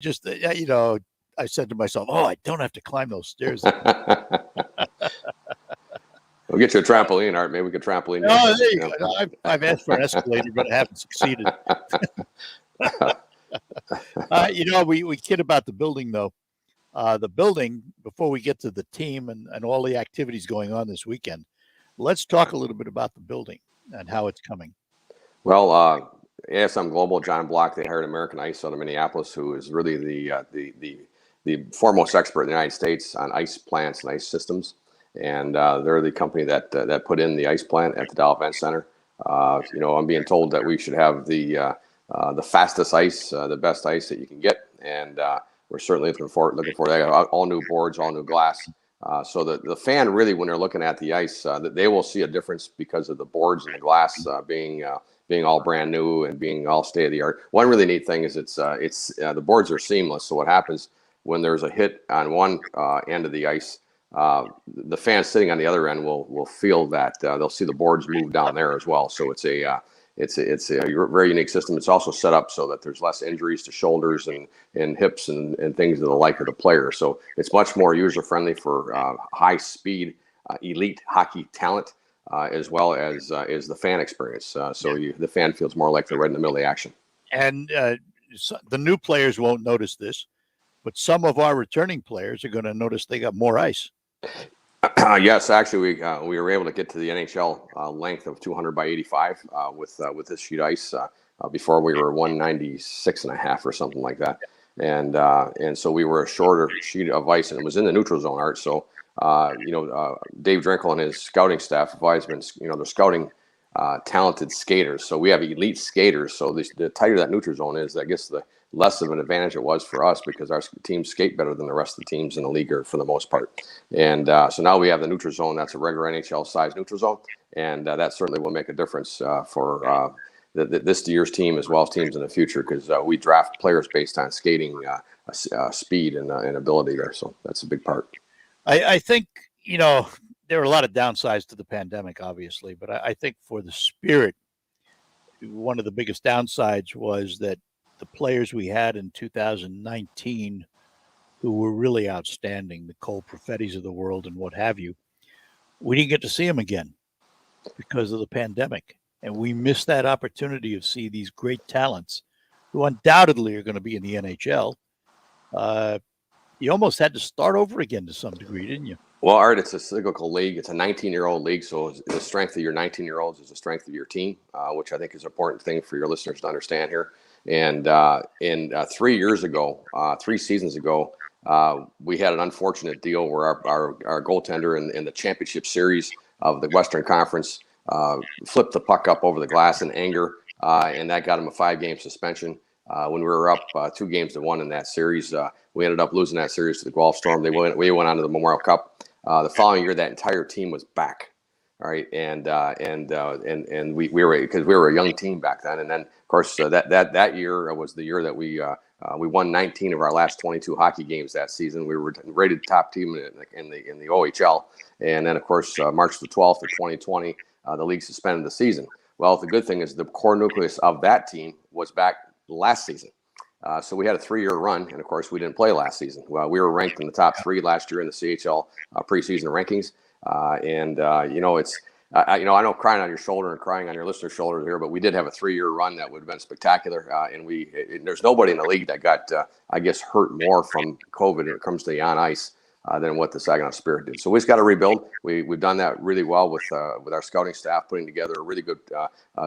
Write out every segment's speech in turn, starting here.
just, I said to myself, oh, I don't have to climb those stairs. We'll get you a trampoline, Art. Maybe we could trampoline. Oh, there you go. No, I've asked for an escalator, but I haven't succeeded. We kid about the building, though. The building, before we get to the team and all the activities going on this weekend, let's talk a little bit about the building and how it's coming. Well, ASM Global, John Block, they hired American Ice out of Minneapolis, who is really the foremost expert in the United States on ice plants and ice systems. And they're the company that put in the ice plant at the Dow Event Center. I'm being told that we should have the fastest ice, the best ice that you can get, and we're certainly looking for that. All new boards, all new glass. So the fan really, when they're looking at the ice, they will see a difference because of the boards and the glass being all brand new and being all state of the art. One really neat thing is the boards are seamless. So what happens when there's a hit on one end of the ice, the fan sitting on the other end will feel that they'll see the boards move down there as well. So it's a very unique system. It's also set up so that there's less injuries to shoulders and hips and things of the like of the player. So it's much more user friendly for high speed elite hockey talent as well as the fan experience. The fan feels more like they're right in the middle of the action. And the new players won't notice this, but some of our returning players are going to notice they got more ice. Yes, actually, we were able to get to the NHL length of 200 by 85 with this sheet ice. Before we were 196 and a half or something like that, and so we were a shorter sheet of ice, and it was in the neutral zone, Art. So Dave Drinkle and his scouting staff have always been, they're scouting talented skaters. So we have elite skaters. So the tighter that neutral zone is, I guess the less of an advantage it was for us because our teams skate better than the rest of the teams in the league for the most part. And so now we have the neutral zone. That's a regular NHL size neutral zone. And that certainly will make a difference for this year's team as well as teams in the future because we draft players based on skating speed and ability there. So that's a big part. I think, there were a lot of downsides to the pandemic, obviously, but I think for the Spirit, one of the biggest downsides was that the players we had in 2019 who were really outstanding, the Cole Perfettis of the world and what have you, we didn't get to see them again because of the pandemic. And we missed that opportunity to see these great talents who undoubtedly are going to be in the NHL. You almost had to start over again to some degree, didn't you? Well, Art, it's a cyclical league. It's a 19-year-old league, so the strength of your 19-year-olds is the strength of your team, which I think is an important thing for your listeners to understand here. And 3 seasons ago, we had an unfortunate deal where our goaltender in the championship series of the Western Conference flipped the puck up over the glass in anger, and that got him a 5-game suspension. When we were up 2-1 in that series, we ended up losing that series to the Guelph Storm. We went on to the Memorial Cup. The following year, that entire team was back. All right, and we were, because we were a young team back then, and then of course that year was the year that we won 19 of our last 22 hockey games that season. We were rated top team in the OHL, and then of course March the 12th of 2020, the league suspended the season. Well, the good thing is the core nucleus of that team was back last season. So we had a 3-year run, and of course we didn't play last season. Well, we were ranked in the top 3 last year in the CHL preseason rankings. I know crying on your shoulder and crying on your listener's shoulder here, but we did have a 3-year run that would have been spectacular. There's nobody in the league that got, hurt more from COVID when it comes to the on ice than what the Saginaw Spirit did. So we just got to rebuild. We've done that really well with our scouting staff, putting together a really good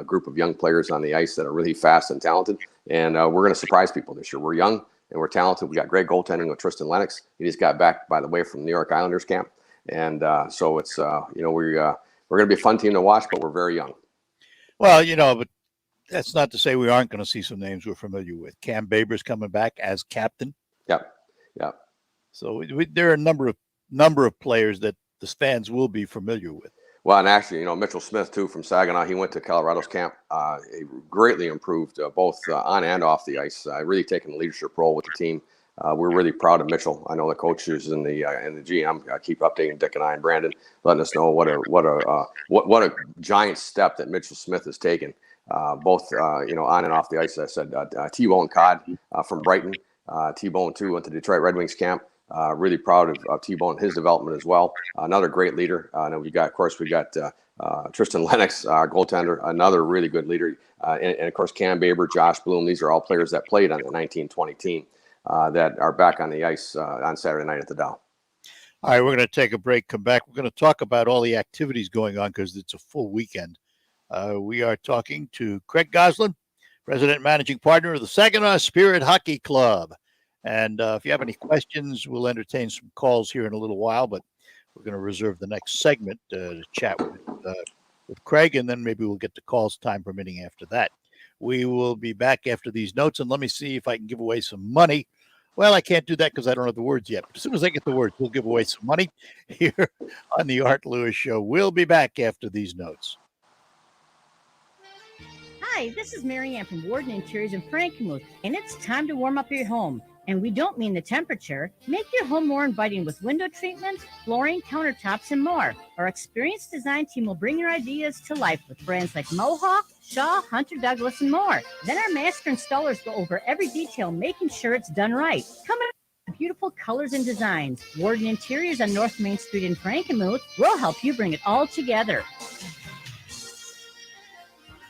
group of young players on the ice that are really fast and talented. And we're going to surprise people this year. We're young and we're talented. We got great goaltending with Tristan Lennox. He just got back, by the way, from New York Islanders camp. And so it's, we're going to be a fun team to watch, but we're very young. Well, but that's not to say we aren't going to see some names we're familiar with. Cam Baber's coming back as captain. Yep. So there are a number of players that the fans will be familiar with. Well, and actually, Mitchell Smith, too, from Saginaw, he went to Colorado's camp. He greatly improved both on and off the ice, really taking a leadership role with the team. We're really proud of Mitchell. I know the coaches and the GM keep updating Dick and I and Brandon, letting us know what a giant step that Mitchell Smith has taken, both on and off the ice. As I said, T-Bone Codd from Brighton, T-Bone, too, went to Detroit Red Wings camp. Really proud of T-Bone, his development as well. Another great leader. And we got Tristan Lennox, our goaltender, another really good leader. And of course, Cam Baber, Josh Bloom. These are all players that played on the 1920 team that are back on the ice on Saturday night at the Dow. All right, we're going to take a break, come back. We're going to talk about all the activities going on because it's a full weekend. We are talking to Craig Goslin, President and Managing Partner of the Saginaw Spirit Hockey Club. And if you have any questions, we'll entertain some calls here in a little while, but we're going to reserve the next segment to chat with Craig, and then maybe we'll get to calls, time permitting, after that. We will be back after these notes, and let me see if I can give away some money. Well, I can't do that because I don't have the words yet. But as soon as I get the words, we'll give away some money here on the Art Lewis Show. We'll be back after these notes. Hi, this is Mary Ann from Warden Interiors in Frankenmuth, and it's time to warm up your home. And we don't mean the temperature. Make your home more inviting with window treatments, flooring, countertops, and more. Our experienced design team will bring your ideas to life with brands like Mohawk, Shaw, Hunter Douglas, and more. Then our master installers go over every detail, making sure it's done right. Come in with beautiful colors and designs. Warden Interiors on North Main Street in Frankenmuth will help you bring it all together.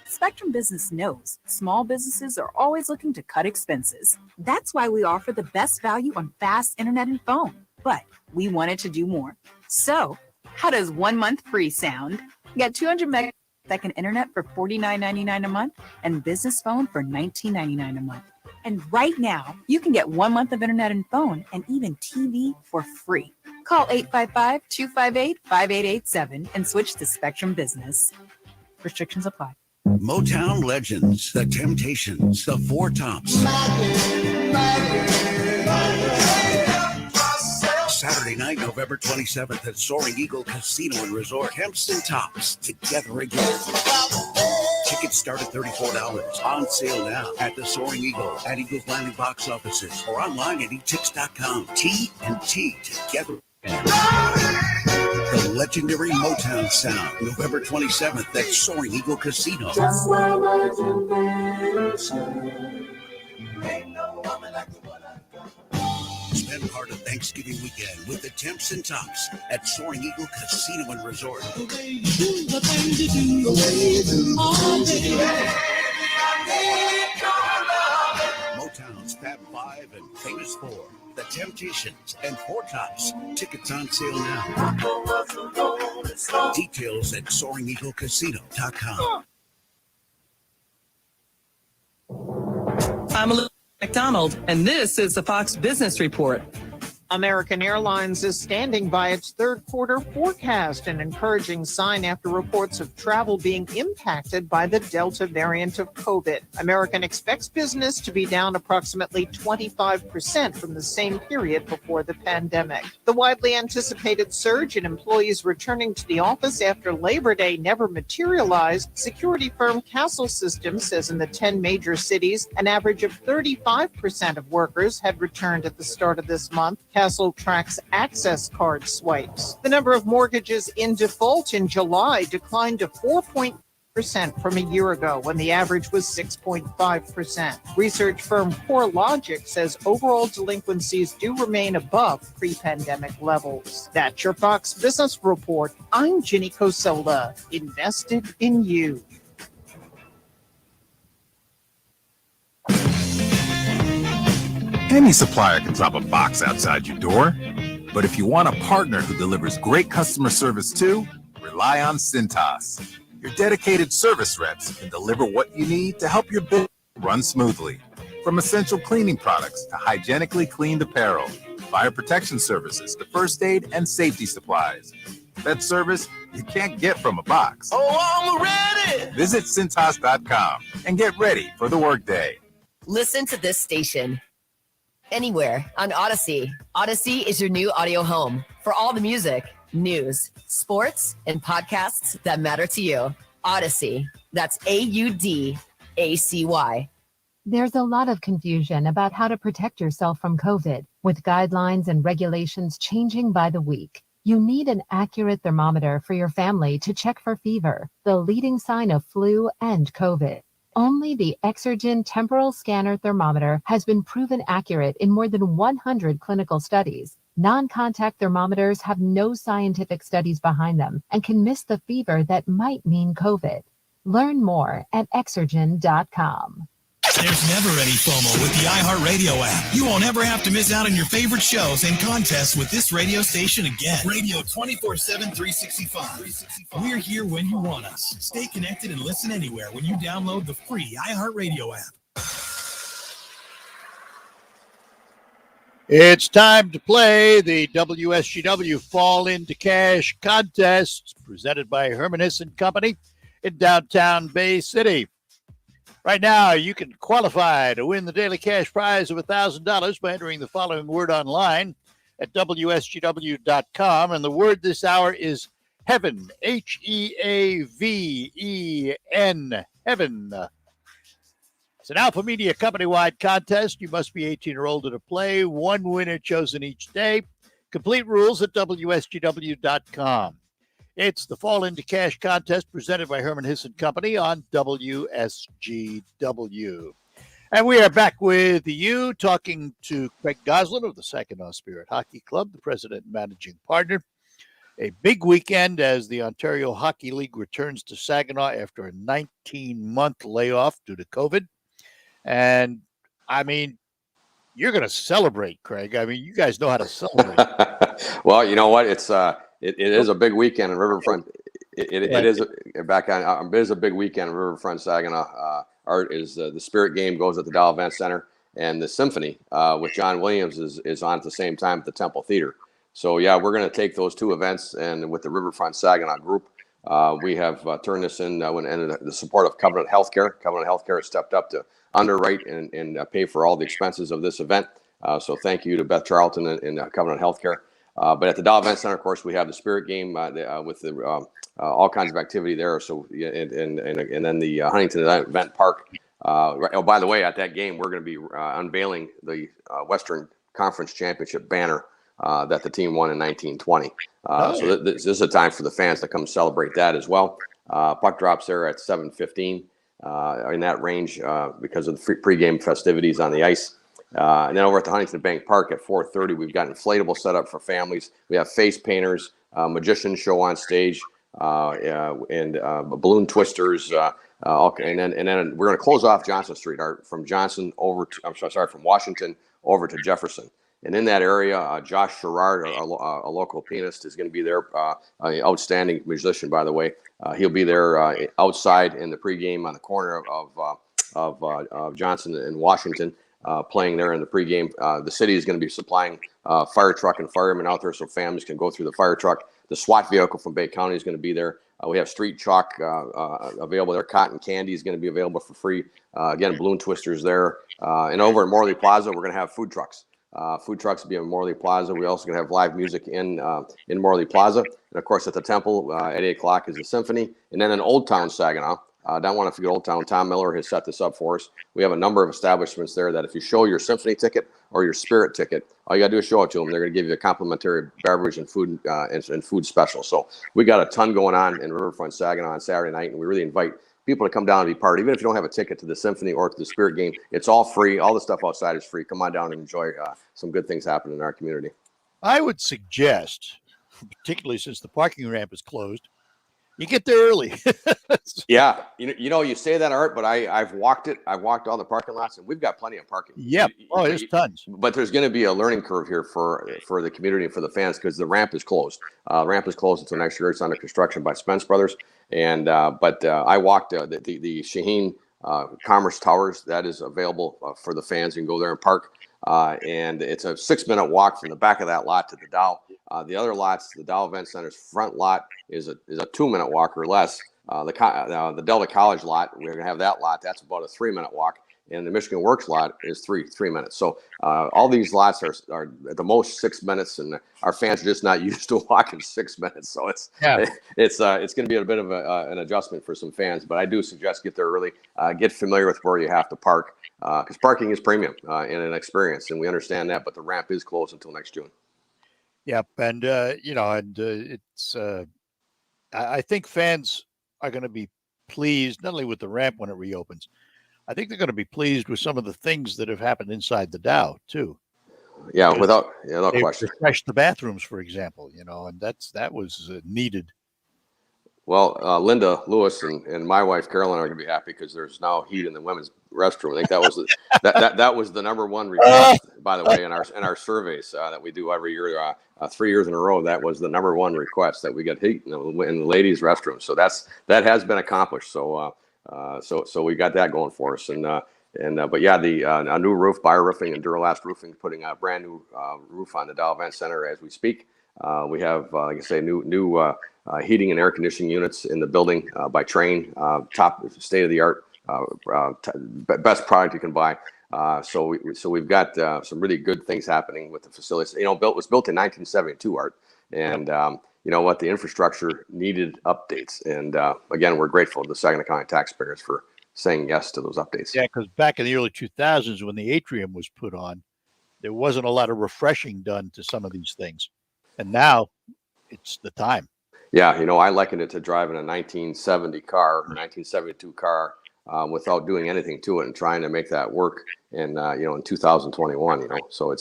Spectrum Business knows small businesses are always looking to cut expenses. That's why we offer the best value on fast internet and phone. But we wanted to do more. So, how does 1 month free sound? Get 200 megasecond internet for $49.99 a month and business phone for $19.99 a month. And right now, you can get 1 month of internet and phone and even TV for free. Call 855-258-5887 and switch to Spectrum Business. Restrictions apply. Motown legends, the Temptations, the Four Tops. Saturday night, November 27th at Soaring Eagle Casino and Resort, Hempston Tops, together again. Tickets start at $34. On sale now at the Soaring Eagle at Eagles Landing box offices or online at etix.com. T&T together again. The legendary Motown sound, November 27th at Soaring Eagle Casino. Just like my generation. Ain't no woman like the one I got. Spend part of Thanksgiving weekend with the Temps and Tops at Soaring Eagle Casino and Resort. The way you do the things you do, the way you do, all day. Motown's Fab Five and Famous Four. The Temptations and Four Tops. Tickets on sale now. Details at SoaringEagleCasino.com. I'm Elizabeth McDonald, and this is the Fox Business Report. American Airlines is standing by its third quarter forecast, an encouraging sign after reports of travel being impacted by the Delta variant of COVID. American expects business to be down approximately 25% from the same period before the pandemic. The widely anticipated surge in employees returning to the office after Labor Day never materialized. Security firm Castle Systems says in the 10 major cities, an average of 35% of workers had returned at the start of this month. Castle tracks access card swipes. The number of mortgages in default in July declined to 4.0% from a year ago when the average was 6.5%. Research firm CoreLogic says overall delinquencies do remain above pre-pandemic levels. That's your Fox Business Report. I'm Ginny Cosola, invested in you. Any supplier can drop a box outside your door. But if you want a partner who delivers great customer service too, rely on Cintas. Your dedicated service reps can deliver what you need to help your business run smoothly. From essential cleaning products to hygienically cleaned apparel, fire protection services to first aid and safety supplies. That service you can't get from a box. Oh, I'm ready! Visit Cintas.com and get ready for the workday. Listen to this station anywhere on Odyssey. Odyssey is your new audio home for all the music, news, sports, and podcasts that matter to you. Odyssey. That's AUDACY. There's a lot of confusion about how to protect yourself from COVID, with guidelines and regulations changing by the week. You need an accurate thermometer for your family to check for fever, the leading sign of flu and COVID. Only the Exergen temporal scanner thermometer has been proven accurate in more than 100 clinical studies. Non-contact thermometers have no scientific studies behind them and can miss the fever that might mean COVID. Learn more at Exergen.com. There's never any FOMO with the iHeartRadio app. You won't ever have to miss out on your favorite shows and contests with this radio station again. Radio 24/7, 365. We're here when you want us. Stay connected and listen anywhere when you download the free iHeartRadio app. It's time to play the WSGW Fall into Cash contest presented by Herman Hisse Company in downtown Bay City. Right now, you can qualify to win the daily cash prize of $1,000 by entering the following word online at WSGW.com. And the word this hour is heaven, Heaven, heaven. It's an Alpha Media company-wide contest. You must be 18 or older to play. One winner chosen each day. Complete rules at WSGW.com. It's the Fall into Cash contest presented by Herman Hisse Company on WSGW. And we are back with you talking to Craig Goslin of the Saginaw Spirit Hockey Club, the president and managing partner. A big weekend as the Ontario Hockey League returns to Saginaw after a 19-month layoff due to COVID. And, I mean, you're going to celebrate, Craig. I mean, you guys know how to celebrate. Well, you know what? It is a big weekend in Riverfront. It is a big weekend in Riverfront, Saginaw. The Spirit game goes at the Dow Event Center, and the Symphony with John Williams is on at the same time at the Temple Theater. So yeah, we're going to take those two events, and with the Riverfront Saginaw group, we have turned this in and the support of Covenant Healthcare. Covenant Healthcare has stepped up to underwrite and pay for all the expenses of this event. So thank you to Beth Charlton and Covenant Healthcare. But at the Dow Event Center, of course, we have the Spirit game with all kinds of activity there. So and then the Huntington Event Park. Oh, by the way, at that game, we're going to be unveiling the Western Conference Championship banner that the team won in 1920. So this is a time for the fans to come celebrate that as well. Puck drops there at 7:15 in that range because of the pregame festivities on the ice. And then over at the Huntington Bank Park at 4:30, we've got inflatable set up for families. We have face painters, magician show on stage, and balloon twisters. And then we're going to close off Johnson Street from from Washington over to Jefferson. And in that area, Josh Sherrard, a local pianist, is going to be there. An outstanding musician, by the way. He'll be there outside in the pregame on the corner of Johnson and Washington. Playing there in the pregame. The city is going to be supplying fire truck and firemen out there so families can go through the fire truck. The SWAT vehicle from Bay County is going to be there. We have street chalk available there. Cotton candy is going to be available for free. Again, balloon twisters there. And over at Morley Plaza, we're going to have food trucks. Food trucks will be in Morley Plaza. We're also going to have live music in Morley Plaza. And, of course, at the Temple at 8 o'clock is the Symphony. And then in Old Town Saginaw, don't want to forget Old Town. Tom Miller has set this up for us. We have a number of establishments there that if you show your Symphony ticket or your Spirit ticket, all you got to do is show it to them. They're going to give you a complimentary beverage and food and food special. So we got a ton going on in Riverfront Saginaw on Saturday night, and we really invite people to come down and be part. Even if you don't have a ticket to the Symphony or to the Spirit game, it's all free. All the stuff outside is free. Come on down and enjoy some good things happening in our community. I would suggest, particularly since the parking ramp is closed, you get there early. Yeah, you know, you say that, Art, but I've walked it. I've walked all the parking lots, and we've got plenty of parking. Yeah, there's tons. But there's going to be a learning curve here for the community and for the fans because the ramp is closed. The ramp is closed until next year. It's under construction by Spence Brothers, and but I walked the Shaheen Commerce Towers. That is available for the fans. You can go there and park. And it's a 6-minute walk from the back of that lot to the Dow. The other lots, the Dow Event Center's front lot is a 2-minute walk or less. The Delta College lot, we're going to have that lot. That's about a 3-minute walk. And the Michigan Works lot is three minutes. So all these lots are at the most 6 minutes, and our fans are just not used to walking 6 minutes. So it's going to be a bit of an adjustment for some fans. But I do suggest get there early, get familiar with where you have to park, because parking is premium in an experience, and we understand that. But the ramp is closed until next June. Yep, and it's I think fans are going to be pleased not only with the ramp when it reopens. I think they're going to be pleased with some of the things that have happened inside the Dow too. Yeah, Because no they question. refreshed the bathrooms, for example, and that was needed. Well, Linda Lewis and my wife Carolyn are going to be happy because there's now heat in the women's restroom. I think that was that was the number one request, by the way, in our surveys that we do every year, 3 years in a row. That was the number one request, that we get heat in the ladies' restroom. So that has been accomplished. So so we got that going for us. But yeah, a new roof, Bio Roofing and Duralast Roofing, putting a brand new roof on the Dow Event Center as we speak. We have, like I say, new heating and air conditioning units in the building by Train, top state-of-the-art, best product you can buy. So we've got some really good things happening with the facilities. It was built in 1972, Art, and you know what, the infrastructure needed updates. And again, we're grateful to the Saginaw County taxpayers for saying yes to those updates. Yeah, because back in the early 2000s, when the atrium was put on, there wasn't a lot of refreshing done to some of these things, and now it's the time. Yeah, I liken it to driving a 1972 car without doing anything to it and trying to make that work in 2021. So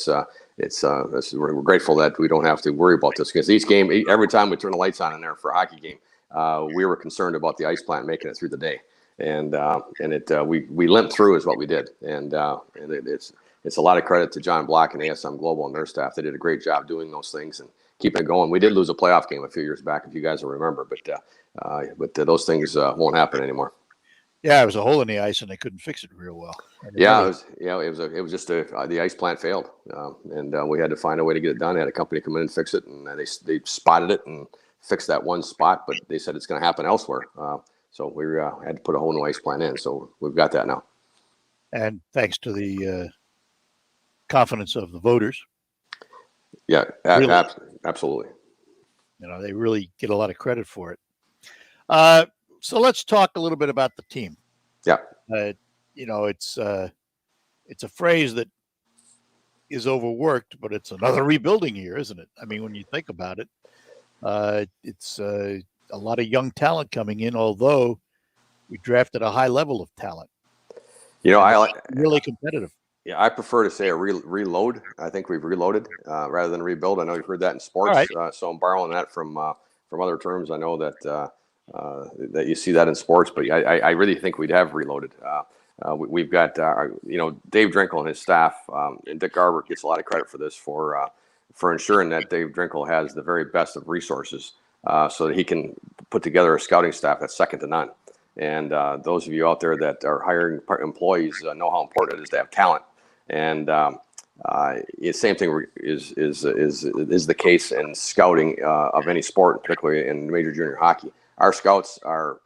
we're grateful that we don't have to worry about this, because every time we turn the lights on in there for a hockey game, we were concerned about the ice plant making it through the day, and we limped through is what we did, and it's a lot of credit to John Block and ASM Global and their staff. They did a great job doing those things and keeping it going. We did lose a playoff game a few years back, if you guys will remember, but those things won't happen anymore. Yeah, it was a hole in the ice, and they couldn't fix it real well. Yeah, it was just the ice plant failed, and we had to find a way to get it done. They had a company come in and fix it, and they spotted it and fixed that one spot, but they said it's going to happen elsewhere. So we had to put a whole new ice plant in. So we've got that now. And thanks to the confidence of the voters. Yeah, really, absolutely. They really get a lot of credit for it. So let's talk a little bit about the team. Yeah. It's a phrase that is overworked, but it's another rebuilding year, isn't it? I mean, when you think about it, it's a lot of young talent coming in, although we drafted a high level of talent. Really competitive. Yeah, I prefer to say a reload. I think we've reloaded rather than rebuild. I know you've heard that in sports, right. So I'm borrowing that from other terms. I know that you see that in sports, but I really think we'd have reloaded. We've got Dave Drinkle and his staff, and Dick Garber gets a lot of credit for this for ensuring that Dave Drinkle has the very best of resources so that he can put together a scouting staff that's second to none. And those of you out there that are hiring employees know how important it is to have talent. And the same thing is the case in scouting of any sport, particularly in major junior hockey. Our scouts are,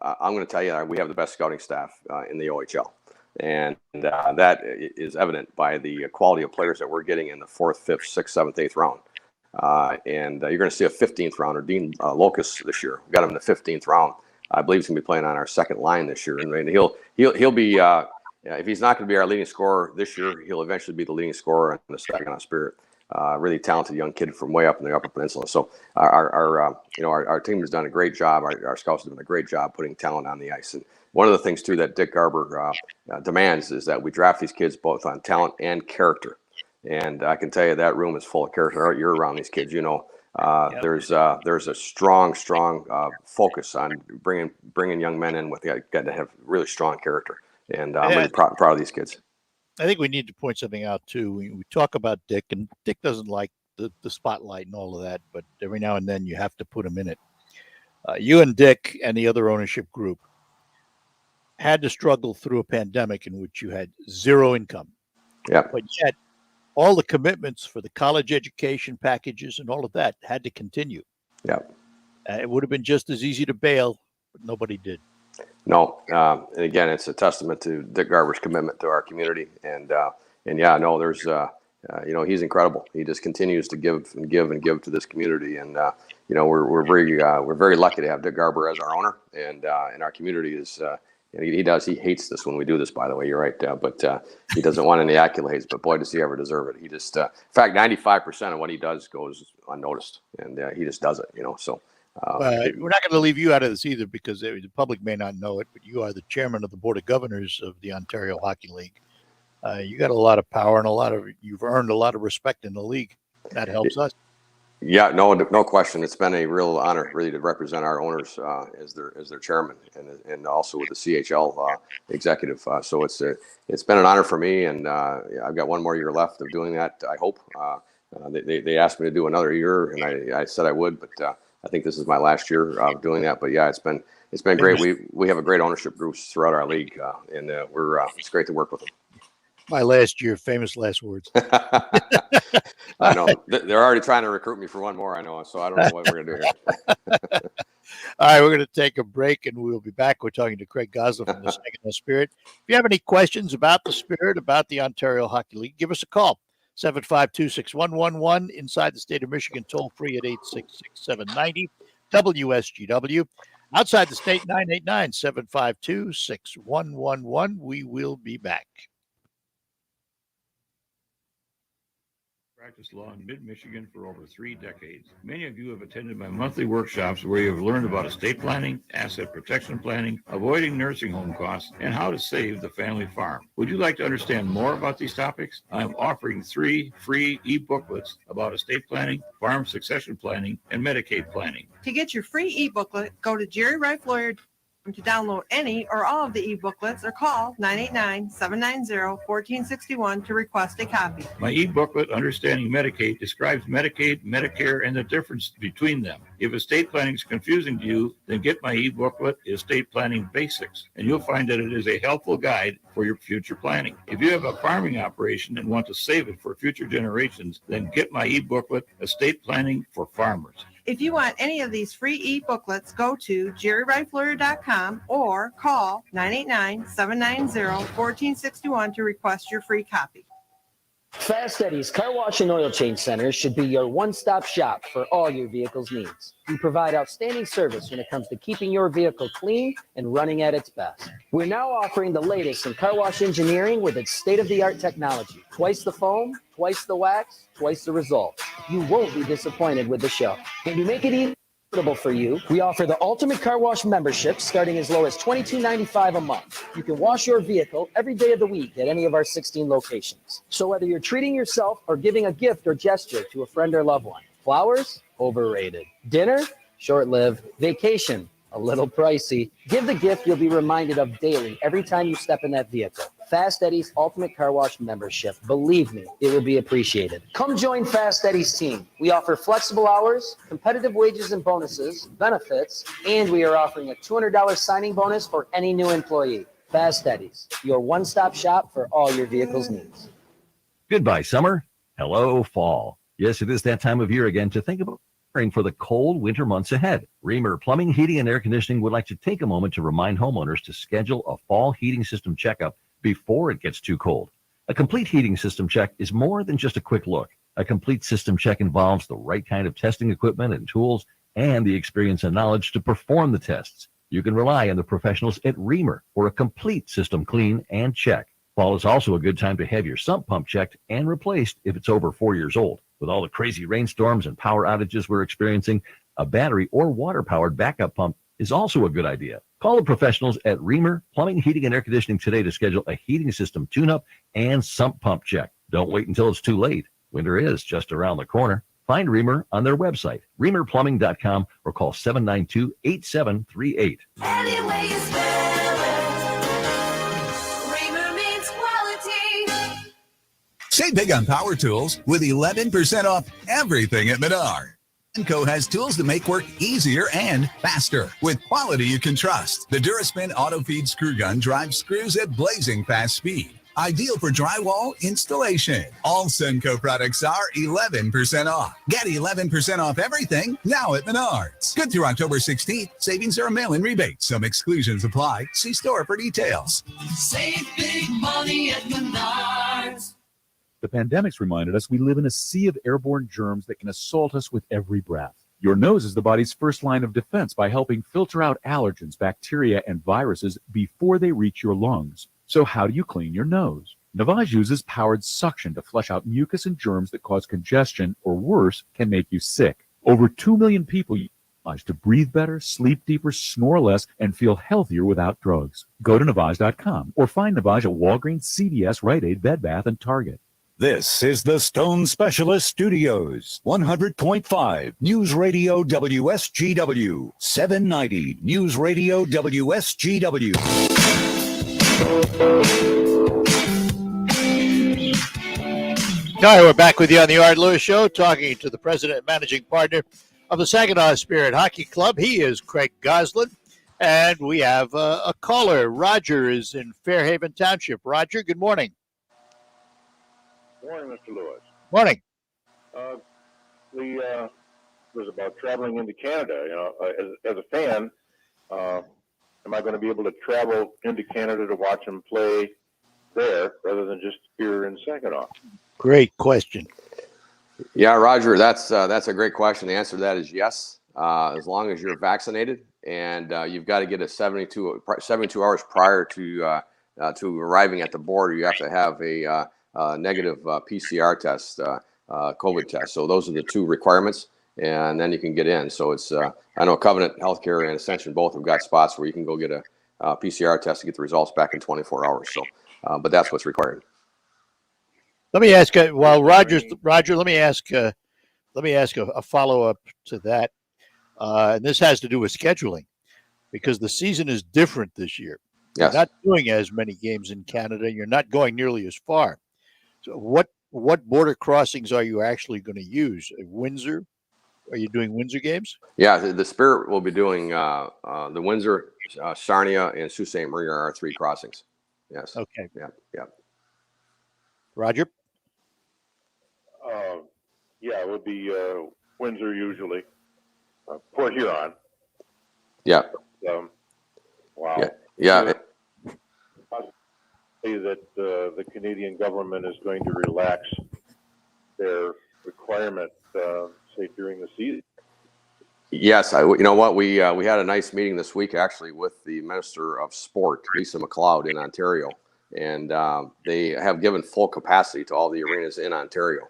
I'm going to tell you, we have the best scouting staff in the OHL. And that is evident by the quality of players that we're getting in the 4th, 5th, 6th, 7th, 8th round. And you're going to see a 15th rounder, Dean Locus, this year. We got him in the 15th round. I believe he's going to be playing on our second line this year. And he'll be, if he's not going to be our leading scorer this year, he'll eventually be the leading scorer in the Saginaw Spirit. Really talented young kid from way up in the Upper Peninsula. So our team has done a great job. Our scouts have done a great job putting talent on the ice. And one of the things too that Dick Garber demands is that we draft these kids both on talent and character. And I can tell you that room is full of character. You're around these kids, There's a strong focus on bringing young men in with got to have really strong character. And I'm really proud of these kids. I think we need to point something out too. We talk about Dick, and Dick doesn't like the spotlight and all of that, but every now and then you have to put him in it. You and Dick and the other ownership group had to struggle through a pandemic in which you had zero income. Yeah. But yet all the commitments for the college education packages and all of that had to continue. Yeah. It would have been just as easy to bail, but nobody did. No. And again, it's a testament to Dick Garber's commitment to our community. And yeah, no, there's, he's incredible. He just continues to give and give and give to this community. And, we're very lucky to have Dick Garber as our owner, and our community is, he hates this when we do this, by the way, you're right. But he doesn't want any accolades, but boy, does he ever deserve it. He just, in fact, 95% of what he does goes unnoticed, and he just does it, So We're not going to leave you out of this either, because the public may not know it, but you are the chairman of the Board of Governors of the Ontario Hockey League. You got a lot of power and you've earned a lot of respect in the league. That helps us. Yeah, no question. It's been a real honor, really, to represent our owners as their chairman, and also with the CHL executive. So it's been an honor for me, and I've got one more year left of doing that. I hope. They asked me to do another year, and I said I would, but I think this is my last year of doing that. But yeah, it's been great. We have a great ownership groups throughout our league, and it's great to work with them. My last year, famous last words. I know they're already trying to recruit me for one more. I know, so I don't know what we're gonna do here. All right, we're going to take a break, and we'll be back. We're talking to Craig Goslin from the Saginaw Spirit. If you have any questions about the Spirit, about the Ontario Hockey League, give us a call. 752-6111 inside the state of Michigan, toll free at 866-790 WSGW. Outside the state, 989-752-6111. We will be back. Practiced law in mid-Michigan for over 3 decades. Many of you have attended my monthly workshops where you have learned about estate planning, asset protection planning, avoiding nursing home costs, and how to save the family farm. Would you like to understand more about these topics? I am offering 3 free e-booklets about estate planning, farm succession planning, and Medicaid planning. To get your free e-booklet, go to Jerry Rife Lawyer to download any or all of the e-booklets, or call 989-790-1461 to request a copy. My e-booklet, Understanding Medicaid, describes Medicaid, Medicare, and the difference between them. If estate planning is confusing to you, then get my e-booklet, Estate Planning Basics, and you'll find that it is a helpful guide for your future planning. If you have a farming operation and want to save it for future generations, then get my e-booklet, Estate Planning for Farmers. If you want any of these free e-booklets, go to jerryrifelawyer.com or call 989-790-1461 to request your free copy. Fast Eddie's Car Wash and Oil Change Center should be your one-stop shop for all your vehicle's needs. We provide outstanding service when it comes to keeping your vehicle clean and running at its best. We're now offering the latest in car wash engineering with its state-of-the-art technology. Twice the foam, twice the wax, twice the results. You won't be disappointed with the show. And to make it easy for you, we offer the Ultimate Car Wash membership starting as low as $22.95 a month. You can wash your vehicle every day of the week at any of our 16 locations. So whether you're treating yourself or giving a gift or gesture to a friend or loved one, flowers, overrated. Dinner, short-lived. Vacation, a little pricey. Give the gift you'll be reminded of daily every time you step in that vehicle. Fast Eddie's Ultimate Car Wash membership. Believe me, it will be appreciated. Come join Fast Eddie's team. We offer flexible hours, competitive wages and bonuses, benefits, and we are offering a $200 signing bonus for any new employee. Fast Eddie's, your one-stop shop for all your vehicle's needs. Goodbye, summer. Hello, fall. Yes, it is that time of year again to think about preparing for the cold winter months ahead. Reamer Plumbing, Heating, and Air Conditioning would like to take a moment to remind homeowners to schedule a fall heating system checkup before it gets too cold. A complete heating system check is more than just a quick look. A complete system check involves the right kind of testing equipment and tools and the experience and knowledge to perform the tests. You can rely on the professionals at Reamer for a complete system clean and check. Fall is also a good time to have your sump pump checked and replaced if it's over 4 years old. With all the crazy rainstorms and power outages we're experiencing, a battery or water-powered backup pump is also a good idea. Call the professionals at Reamer Plumbing, Heating, and Air Conditioning today to schedule a heating system tune-up and sump pump check. Don't wait until it's too late. Winter is just around the corner. Find Reamer on their website, reamerplumbing.com, or call 792-8738. Anyway you spell it, Reamer means quality. Save big on power tools with 11% off everything at Menard. Co has tools to make work easier and faster with quality you can trust. The Duraspin Auto Feed Screw Gun drives screws at blazing fast speed. Ideal for drywall installation. All Sunco products are 11% off. Get 11% off everything now at Menards. Good through October 16th. Savings are a mail-in rebate. Some exclusions apply. See store for details. Save big money at Menards. The pandemic's reminded us we live in a sea of airborne germs that can assault us with every breath. Your nose is the body's first line of defense by helping filter out allergens, bacteria, and viruses before they reach your lungs. So how do you clean your nose? Navage uses powered suction to flush out mucus and germs that cause congestion or worse, can make you sick. Over 2 million people to breathe better, sleep deeper, snore less, and feel healthier without drugs. Go to Navage.com or find Navage at Walgreens, CVS, Rite Aid, Bed Bath, and Target. This is the Stone Specialist Studios, 100.5 News Radio WSGW, 790 News Radio WSGW. All right, we're back with you on the Art Lewis Show, talking to the president and managing partner of the Saginaw Spirit Hockey Club. He is Craig Goslin, and we have a caller. Roger is in Fairhaven Township. Roger, good morning. Morning, Mr. Lewis. Morning. Was about traveling into Canada. You know, as a fan, am I going to be able to travel into Canada to watch them play there rather than just here in Saginaw? Great question. Yeah, Roger, that's a great question. The answer to that is yes, as long as you're vaccinated, and you've got to get a 72 hours prior to arriving at the border. You have to have a negative PCR test, COVID test. So those are the two requirements, and then you can get in. So it's I know Covenant Healthcare and Ascension both have got spots where you can go get a PCR test to get the results back in 24 hours. So, but that's what's required. Let me ask Roger. Let me ask a follow up to that, and this has to do with scheduling, because the season is different this year. Yes. You're not doing as many games in Canada. You're not going nearly as far. So what border crossings are you actually going to use? Windsor? Are you doing Windsor games? Yeah, the Spirit will be doing the Windsor, Sarnia, and Sault Ste. Marie are our three crossings. Yes. Okay. Yeah. Roger? Yeah, it would be Windsor usually. Port Huron. Yeah. Wow. Yeah. Say that the Canadian government is going to relax their requirement, say during the season. Yes, you know what? We had a nice meeting this week actually with the Minister of Sport, Lisa McLeod, in Ontario, and they have given full capacity to all the arenas in Ontario.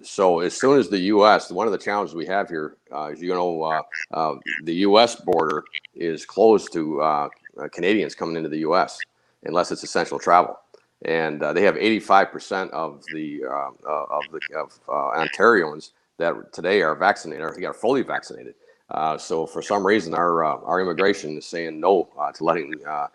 So as soon as the U.S., one of the challenges we have here, as you know, the U.S. border is closed to Canadians coming into the U.S. unless it's essential travel, and they have 85% of Ontarians that today are vaccinated or are fully vaccinated. So for some reason, our immigration is saying no to letting the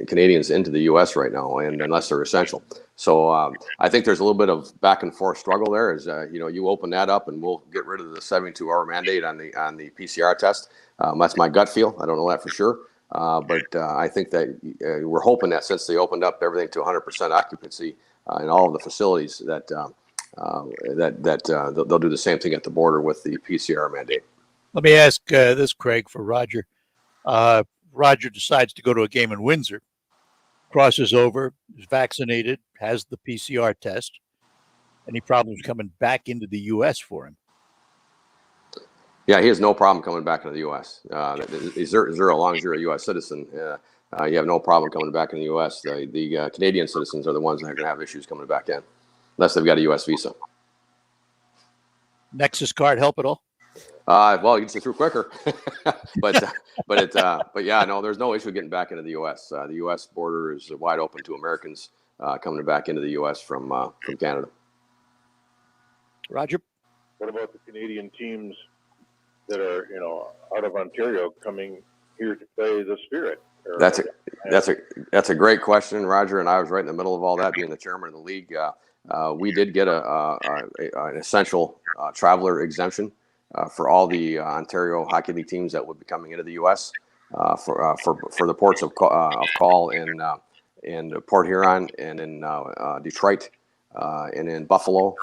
Canadians into the U.S. right now, and unless they're essential. So I think there's a little bit of back and forth struggle there. As you open that up, and we'll get rid of the 72-hour mandate on the PCR test. That's my gut feel. I don't know that for sure, but I think that we're hoping that since they opened up everything to 100% occupancy in all of the facilities, that they'll do the same thing at the border with the PCR mandate. Let me ask this, Craig, for Roger. Roger decides to go to a game in Windsor, crosses over, is vaccinated, has the PCR test. Any problems coming back into the U.S. for him? Yeah, he has no problem coming back into the U.S. As long as you're a U.S. citizen, you have no problem coming back in the U.S. The Canadian citizens are the ones that are going to have issues coming back in, unless they've got a U.S. visa. Nexus card help at all? Well, you get through quicker, but yeah, no, there's no issue getting back into the U.S. The U.S. border is wide open to Americans coming back into the U.S. from Canada. Roger, what about the Canadian teams that are out of Ontario coming here to play the Spirit? That's a great question, Roger. And I was right in the middle of all that, being the chairman of the league. We did get an essential traveler exemption for all the Ontario Hockey League teams that would be coming into the U.S. For the ports of call in Port Huron and in Detroit and in Buffalo,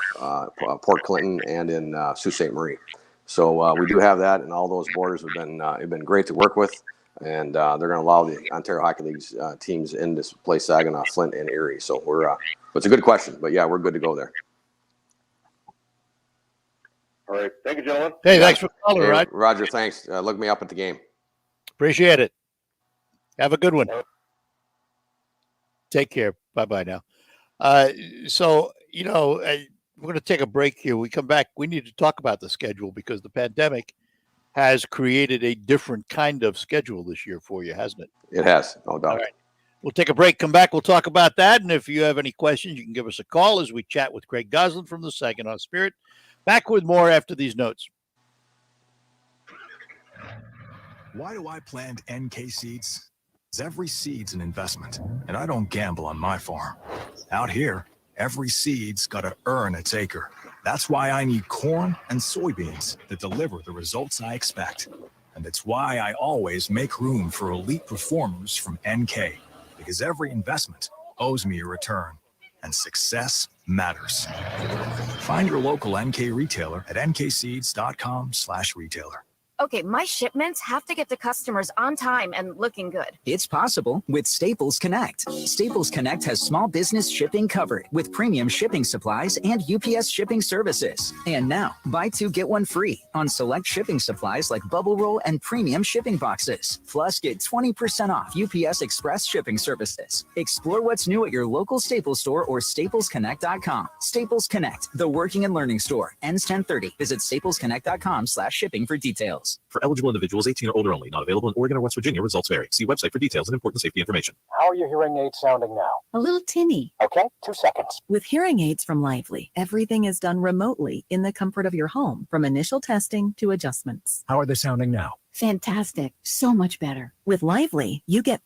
Port Clinton, and in Sault Ste. Marie. So we do have that, and all those borders have been great to work with, and they're going to allow the Ontario Hockey League's teams in to play Saginaw, Flint, and Erie. So it's a good question, but yeah, we're good to go there. All right. Thank you, gentlemen. Hey, thanks for calling, Roger. Roger, thanks. Look me up at the game. Appreciate it. Have a good one. Take care. Bye-bye now. So, we're going to take a break here. We come back. We need to talk about the schedule because the pandemic has created a different kind of schedule this year for you, hasn't it? It has, no doubt. All right. We'll take a break, come back, we'll talk about that. And if you have any questions, you can give us a call as we chat with Craig Goslin from the Saginaw Spirit. Back with more after these notes. Why do I plant NK seeds? Because every seed's an investment, and I don't gamble on my farm. Out here, every seed's got to earn its acre. That's why I need corn and soybeans that deliver the results I expect. And it's why I always make room for elite performers from NK, because every investment owes me a return, and success matters. Find your local NK retailer at nkseeds.com/retailer. Okay, my shipments have to get to customers on time and looking good. It's possible with Staples Connect. Staples Connect has small business shipping covered with premium shipping supplies and UPS shipping services. And now, buy two, get one free on select shipping supplies like bubble roll and premium shipping boxes. Plus, get 20% off UPS Express shipping services. Explore what's new at your local Staples store or staplesconnect.com. Staples Connect, the working and learning store. Ends 10/30. Visit staplesconnect.com/shipping for details. For eligible individuals 18 or older only. Not available in Oregon or West Virginia. Results vary. See website for details and important safety information. How are your hearing aids sounding now? A little tinny. Okay, 2 seconds. With hearing aids from Lively, everything is done remotely in the comfort of your home, from initial testing to adjustments. How are they sounding now? Fantastic. So much better. With Lively, you get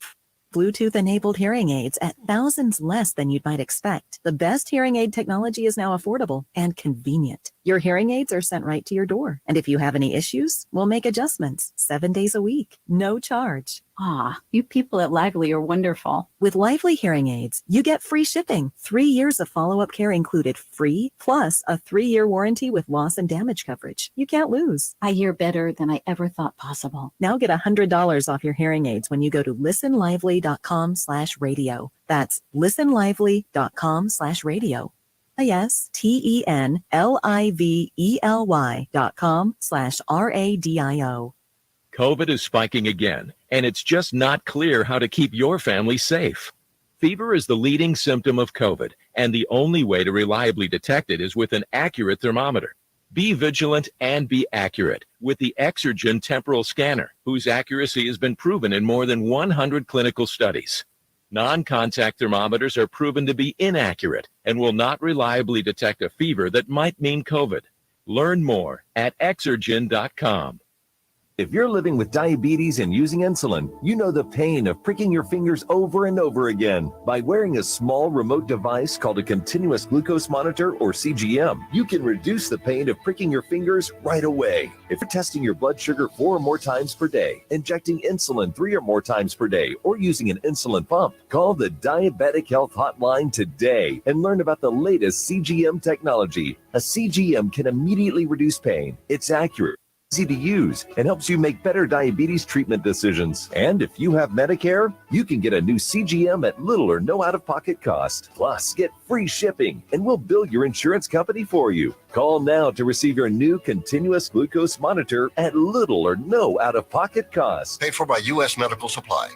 Bluetooth-enabled hearing aids at thousands less than you might expect. The best hearing aid technology is now affordable and convenient. Your hearing aids are sent right to your door. And if you have any issues, we'll make adjustments 7 days a week. No charge. Ah, you people at Lively are wonderful. With Lively hearing aids, you get free shipping, 3 years of follow-up care included free, plus a 3-year warranty with loss and damage coverage. You can't lose. I hear better than I ever thought possible. Now get $100 off your hearing aids when you go to listenlively.com/radio. That's listenlively.com/radio. Yes, TENLIVELY.com/RADIO. COVID is spiking again, and it's just not clear how to keep your family safe. Fever is the leading symptom of COVID, and the only way to reliably detect it is with an accurate thermometer. Be vigilant and be accurate with the Exergen temporal scanner, whose accuracy has been proven in more than 100 clinical studies. Non-contact thermometers are proven to be inaccurate and will not reliably detect a fever that might mean COVID. Learn more at Exergen.com. If you're living with diabetes and using insulin, you know the pain of pricking your fingers over and over again. By wearing a small remote device called a continuous glucose monitor, or CGM, you can reduce the pain of pricking your fingers right away. If you're testing your blood sugar 4 or more times per day, injecting insulin 3 or more times per day, or using an insulin pump, call the Diabetic Health Hotline today and learn about the latest CGM technology. A CGM can immediately reduce pain. It's accurate, easy to use, and helps you make better diabetes treatment decisions. And if you have Medicare, you can get a new CGM at little or no out-of-pocket cost. Plus, get free shipping, and we'll bill your insurance company for you. Call now to receive your new continuous glucose monitor at little or no out-of-pocket cost. Paid for by U.S. Medical Supply.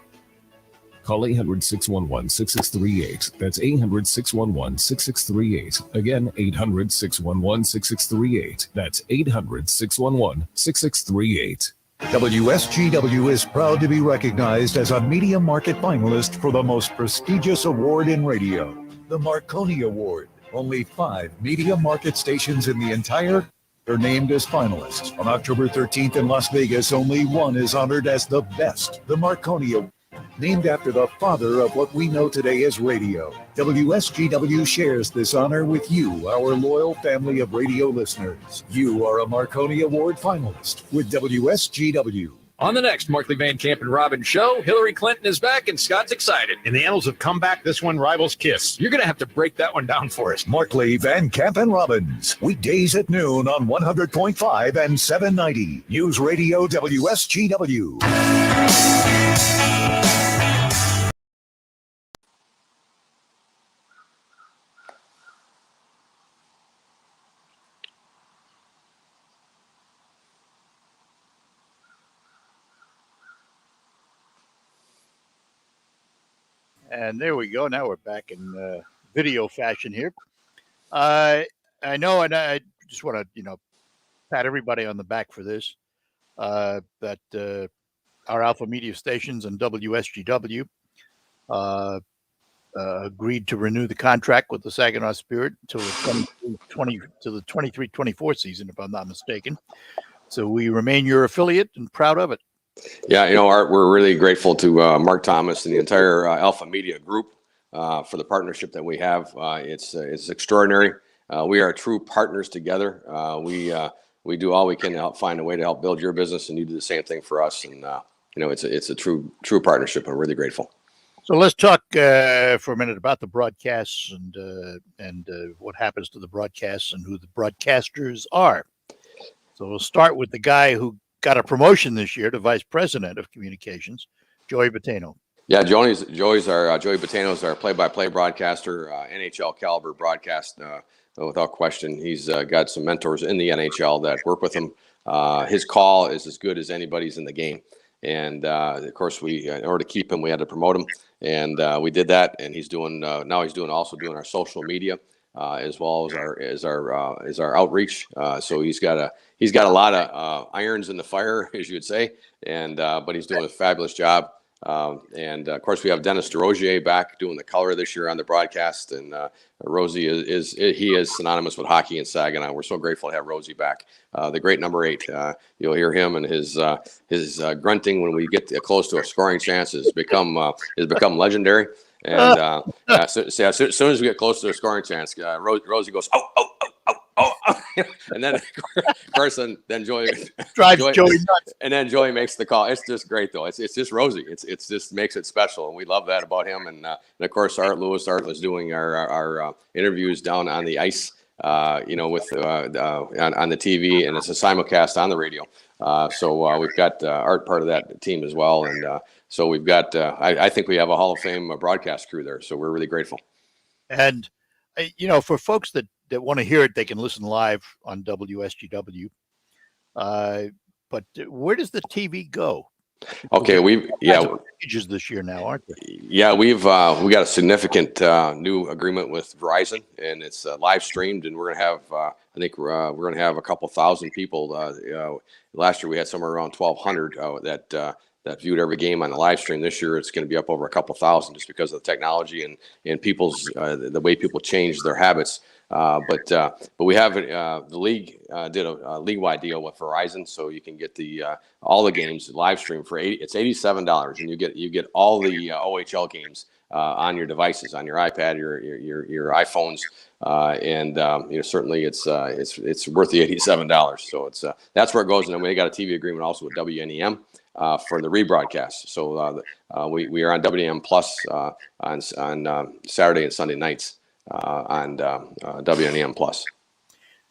Call 800-611-6638. That's 800-611-6638. Again, 800-611-6638. That's 800-611-6638. WSGW is proud to be recognized as a Media Market finalist for the most prestigious award in radio, the Marconi Award. Only 5 Media Market stations in the entire are named as finalists. On October 13th in Las Vegas, only one is honored as the best, the Marconi Award, named after the father of what we know today as radio. WSGW shares this honor with you, our loyal family of radio listeners. You are a Marconi Award finalist with WSGW. On the next Markley Van Camp and Robbins show, Hillary Clinton is back and Scott's excited. In the annals of comeback, this one rivals Kiss. You're going to have to break that one down for us. Markley, Van Camp, and Robbins. Weekdays at noon on 100.5 and 790. News Radio WSGW. And there we go. Now we're back in video fashion here. I know, and I just want to, pat everybody on the back for this. that our Alpha Media stations and WSGW agreed to renew the contract with the Saginaw Spirit until the 23-24 season, if I'm not mistaken. So we remain your affiliate and proud of it. Yeah, Art, we're really grateful to Mark Thomas and the entire Alpha Media group for the partnership that we have. It's extraordinary. We are true partners together. We do all we can to help find a way to help build your business, and you do the same thing for us. And it's a true partnership. I'm really grateful. So let's talk for a minute about the broadcasts and what happens to the broadcasts and who the broadcasters are. So we'll start with the guy who got a promotion this year to vice president of communications, Joey Bottano. Yeah, Joey Bottano's our play-by-play broadcaster, NHL caliber broadcast, without question. He's got some mentors in the NHL that work with him. His call is as good as anybody's in the game. And of course, in order to keep him, we had to promote him, and we did that. And he's doing also doing our social media as well as our outreach. So he's got a lot of irons in the fire, as you would say, and but he's doing a fabulous job. And of course, we have Dennis DeRozier back doing the color this year on the broadcast, and Rosie is synonymous with hockey in Saginaw. We're so grateful to have Rosie back. The great number 8. You'll hear him and his grunting when we get close to a scoring chance has become legendary. And as soon as we get close to a scoring chance, Rosie goes, oh. And then, of course, then Joey drives Joey nuts. And then Joey makes the call. It's just great, though. It's just Rosie. It's just makes it special, and we love that about him. And of course, Art was doing our interviews down on the ice, with on the TV, and it's a simulcast on the radio. So we've got Art part of that team as well, and so we've got. I think we have a Hall of Fame broadcast crew there, so we're really grateful. And for folks that want to hear it, they can listen live on WSGW. But where does the TV go? Okay, pages this year now, aren't there? Yeah, we got a significant new agreement with Verizon, and it's live streamed, and we're gonna have I think we're gonna have a couple thousand people. Last year we had somewhere around 1,200 that viewed every game on the live stream. This year it's going to be up over a couple thousand just because of the technology and people's the way people change their habits. But we have the league did a league-wide deal with Verizon, so you can get all the games live stream for it's $87, and you get all the OHL games on your devices, on your iPad, your iPhones, and certainly it's worth the $87. So that's where it goes. And then we got a TV agreement also with WNEM. For the rebroadcast. So we are on WNEM Plus on Saturday and Sunday nights on WNEM Plus.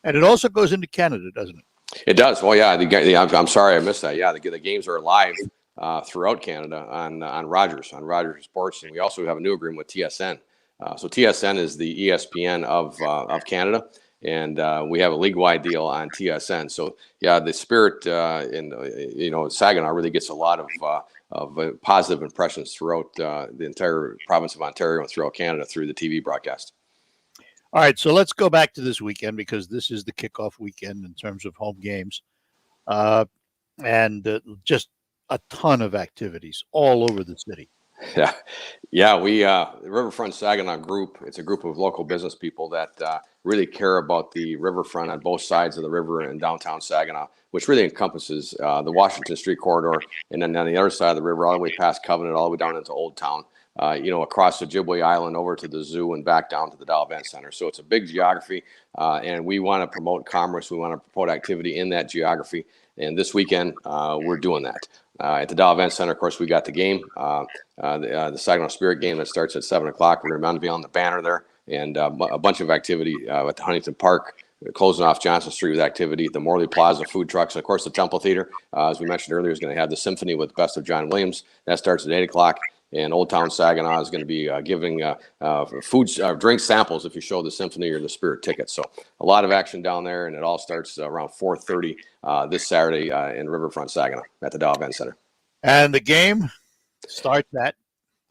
And it also goes into Canada, doesn't it? It does. Well, yeah. I'm sorry I missed that. Yeah, the games are live throughout Canada on Rogers Sports, and we also have a new agreement with TSN. So TSN is the ESPN of Canada. And we have a league-wide deal on TSN. So yeah, the Spirit in Saginaw really gets a lot of positive impressions throughout the entire province of Ontario and throughout Canada through the TV broadcast. All right, so let's go back to this weekend because this is the kickoff weekend in terms of home games, and just a ton of activities all over the city. Yeah. We the Riverfront Saginaw group. It's a group of local business people that really care about the riverfront on both sides of the river in downtown Saginaw, which really encompasses the Washington Street corridor, and then on the other side of the river, all the way past Covenant, all the way down into Old Town. Across Ojibwe Island over to the zoo and back down to the Dow Event Center. So it's a big geography, and we want to promote commerce. We want to promote activity in that geography. And this weekend, we're doing that. At the Dow Event Center, of course, we got the game, the Saginaw Spirit game that starts at 7 o'clock. We're going to be on the banner there, and a bunch of activity at the Huntington Park, closing off Johnson Street with activity, the Morley Plaza food trucks, and of course the Temple Theater, as we mentioned earlier, is going to have the symphony with Best of John Williams. That starts at 8 o'clock. And Old Town Saginaw is going to be giving drink samples if you show the symphony or the Spirit ticket. So a lot of action down there, and it all starts around 4:30 this Saturday in Riverfront Saginaw at the Dow Event Center. And the game starts at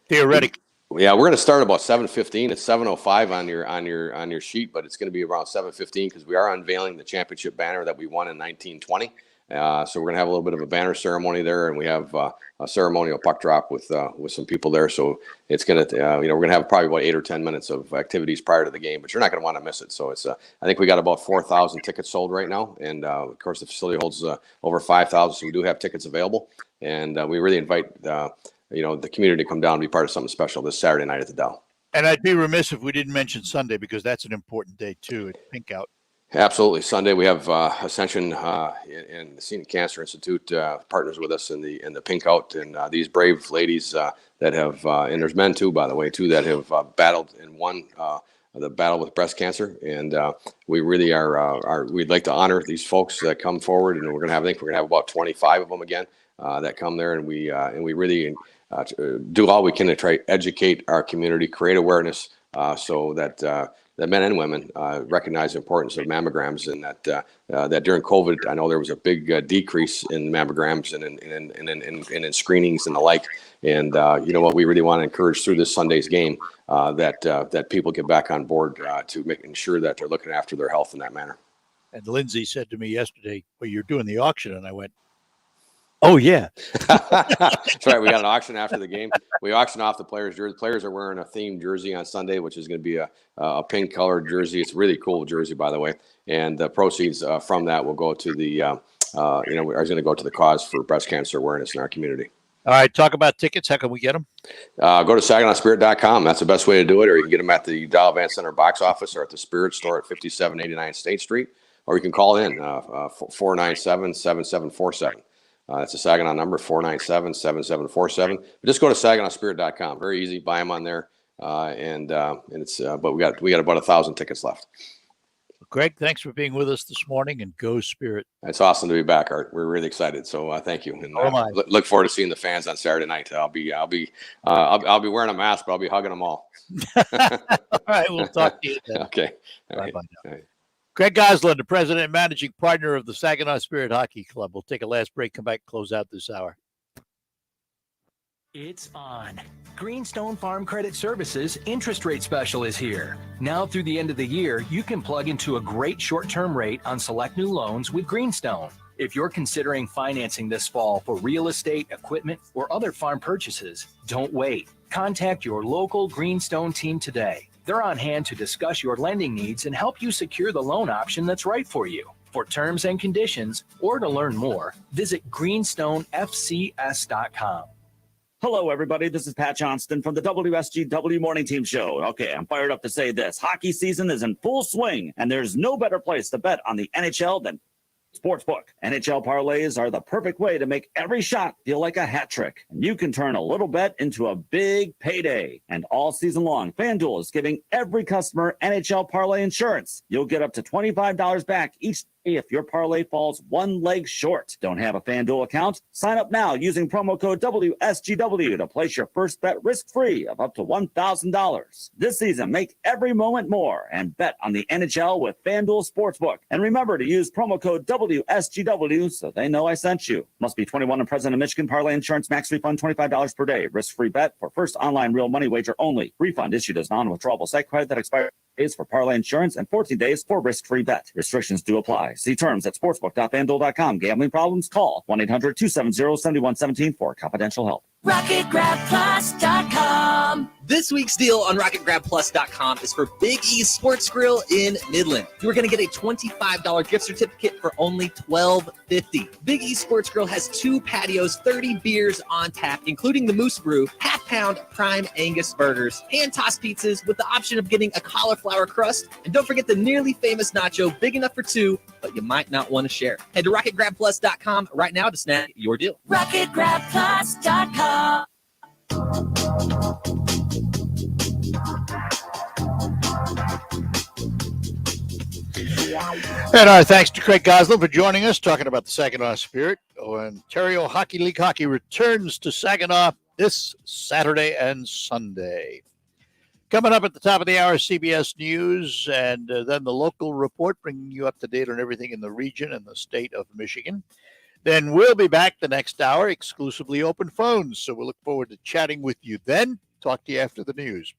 theoretically. Yeah, we're going to start about 7:15. It's 7:05 on your sheet, but it's going to be around 7:15 because we are unveiling the championship banner that we won in 1920. So we're going to have a little bit of a banner ceremony there, and we have a ceremonial puck drop with some people there. So it's going to, we're going to have probably about 8 or 10 minutes of activities prior to the game, but you're not going to want to miss it. So it's, I think we got about 4,000 tickets sold right now, and of course the facility holds over 5,000, so we do have tickets available, and we really invite the community to come down and be part of something special this Saturday night at the Dow. And I'd be remiss if we didn't mention Sunday, because that's an important day too. It's Pink Out. Absolutely. Sunday we have Ascension and the Senior Cancer Institute partners with us in the Pink Out, and these brave ladies that have and there's men too, by the way, too, that have battled and won the battle with breast cancer, and we really we'd like to honor these folks that come forward, and I think we're gonna have about 25 of them again that come there, and we really do all we can to try to educate our community, create awareness so that men and women recognize the importance of mammograms, and that during COVID, I know there was a big decrease in mammograms and in screenings and the like. And you know what, we really want to encourage through this Sunday's game that people get back on board to ensure that they're looking after their health in that manner. And Lindsay said to me yesterday, "Well, you're doing the auction," and I went, "Oh yeah." That's right. We got an auction after the game. We auction off the players' jersey. Players are wearing a themed jersey on Sunday, which is going to be a pink colored jersey. It's a really cool jersey, by the way. And the proceeds from that will go to the, are going to go to the cause for breast cancer awareness in our community. All right, talk about tickets. How can we get them? Go to SaginawSpirit.com. That's the best way to do it. Or you can get them at the Dial Van Center box office or at the Spirit store at 5789 State Street. Or you can call in 497-7747. That's a Saginaw number, 497-7747. But just go to SaginawSpirit.com. Very easy. Buy them on there. And it's but we got about 1,000 tickets left. Greg, thanks for being with us this morning, and go Spirit. It's awesome to be back, Art. We're really excited. So thank you. And look forward to seeing the fans on Saturday night. I'll be wearing a mask, but I'll be hugging them all. All right, we'll talk to you then. Okay. Bye now. All right. Craig Goslin, the president and managing partner of the Saginaw Spirit Hockey Club. We'll take a last break, come back, close out this hour. It's on. Greenstone Farm Credit Services interest rate special is here. Now through the end of the year, you can plug into a great short-term rate on select new loans with Greenstone. If you're considering financing this fall for real estate, equipment, or other farm purchases, don't wait. Contact your local Greenstone team today. They're on hand to discuss your lending needs and help you secure the loan option that's right for you. For terms and conditions, or to learn more, visit greenstonefcs.com. Hello, everybody. This is Pat Johnston from the WSGW Morning Team Show. Okay, I'm fired up to say this. Hockey season is in full swing, and there's no better place to bet on the NHL than Sportsbook. NHL parlays are the perfect way to make every shot feel like a hat trick. And you can turn a little bet into a big payday. And all season long, FanDuel is giving every customer NHL parlay insurance. You'll get up to $25 back each day if your parlay falls one leg short. Don't have a FanDuel account? Sign up now using promo code WSGW to place your first bet risk-free of up to $1,000. This season, make every moment more and bet on the NHL with FanDuel Sportsbook. And remember to use promo code WSGW so they know I sent you. Must be 21 and present in Michigan. Parlay insurance max refund $25 per day. Risk-free bet for first online real money wager only. Refund issued as non-withdrawable site credit that expires days for parlay insurance and 14 days for risk-free bet. Restrictions do apply. See terms at sportsbook.fanduel.com. Gambling problems? Call 1-800-270-7117 for confidential help. RocketGrabPlus.com. This week's deal on RocketGrabPlus.com is for Big E's Sports Grill in Midland. You are going to get a $25 gift certificate for only $12.50. Big E's Sports Grill has 2 patios, 30 beers on tap, including the Moose Brew, half-pound prime Angus burgers, hand-tossed pizzas with the option of getting a cauliflower crust, and don't forget the nearly famous nacho, big enough for 2, but you might not want to share. Head to RocketGrabPlus.com right now to snag your deal. RocketGrabPlus.com. And our thanks to Craig Goslin for joining us, talking about the Saginaw Spirit. Ontario Hockey League hockey returns to Saginaw this Saturday and Sunday. Coming up at the top of the hour, CBS News, and then the local report, bringing you up to date on everything in the region and the state of Michigan. Then we'll be back the next hour, exclusively open phones. So we'll look forward to chatting with you then. Talk to you after the news.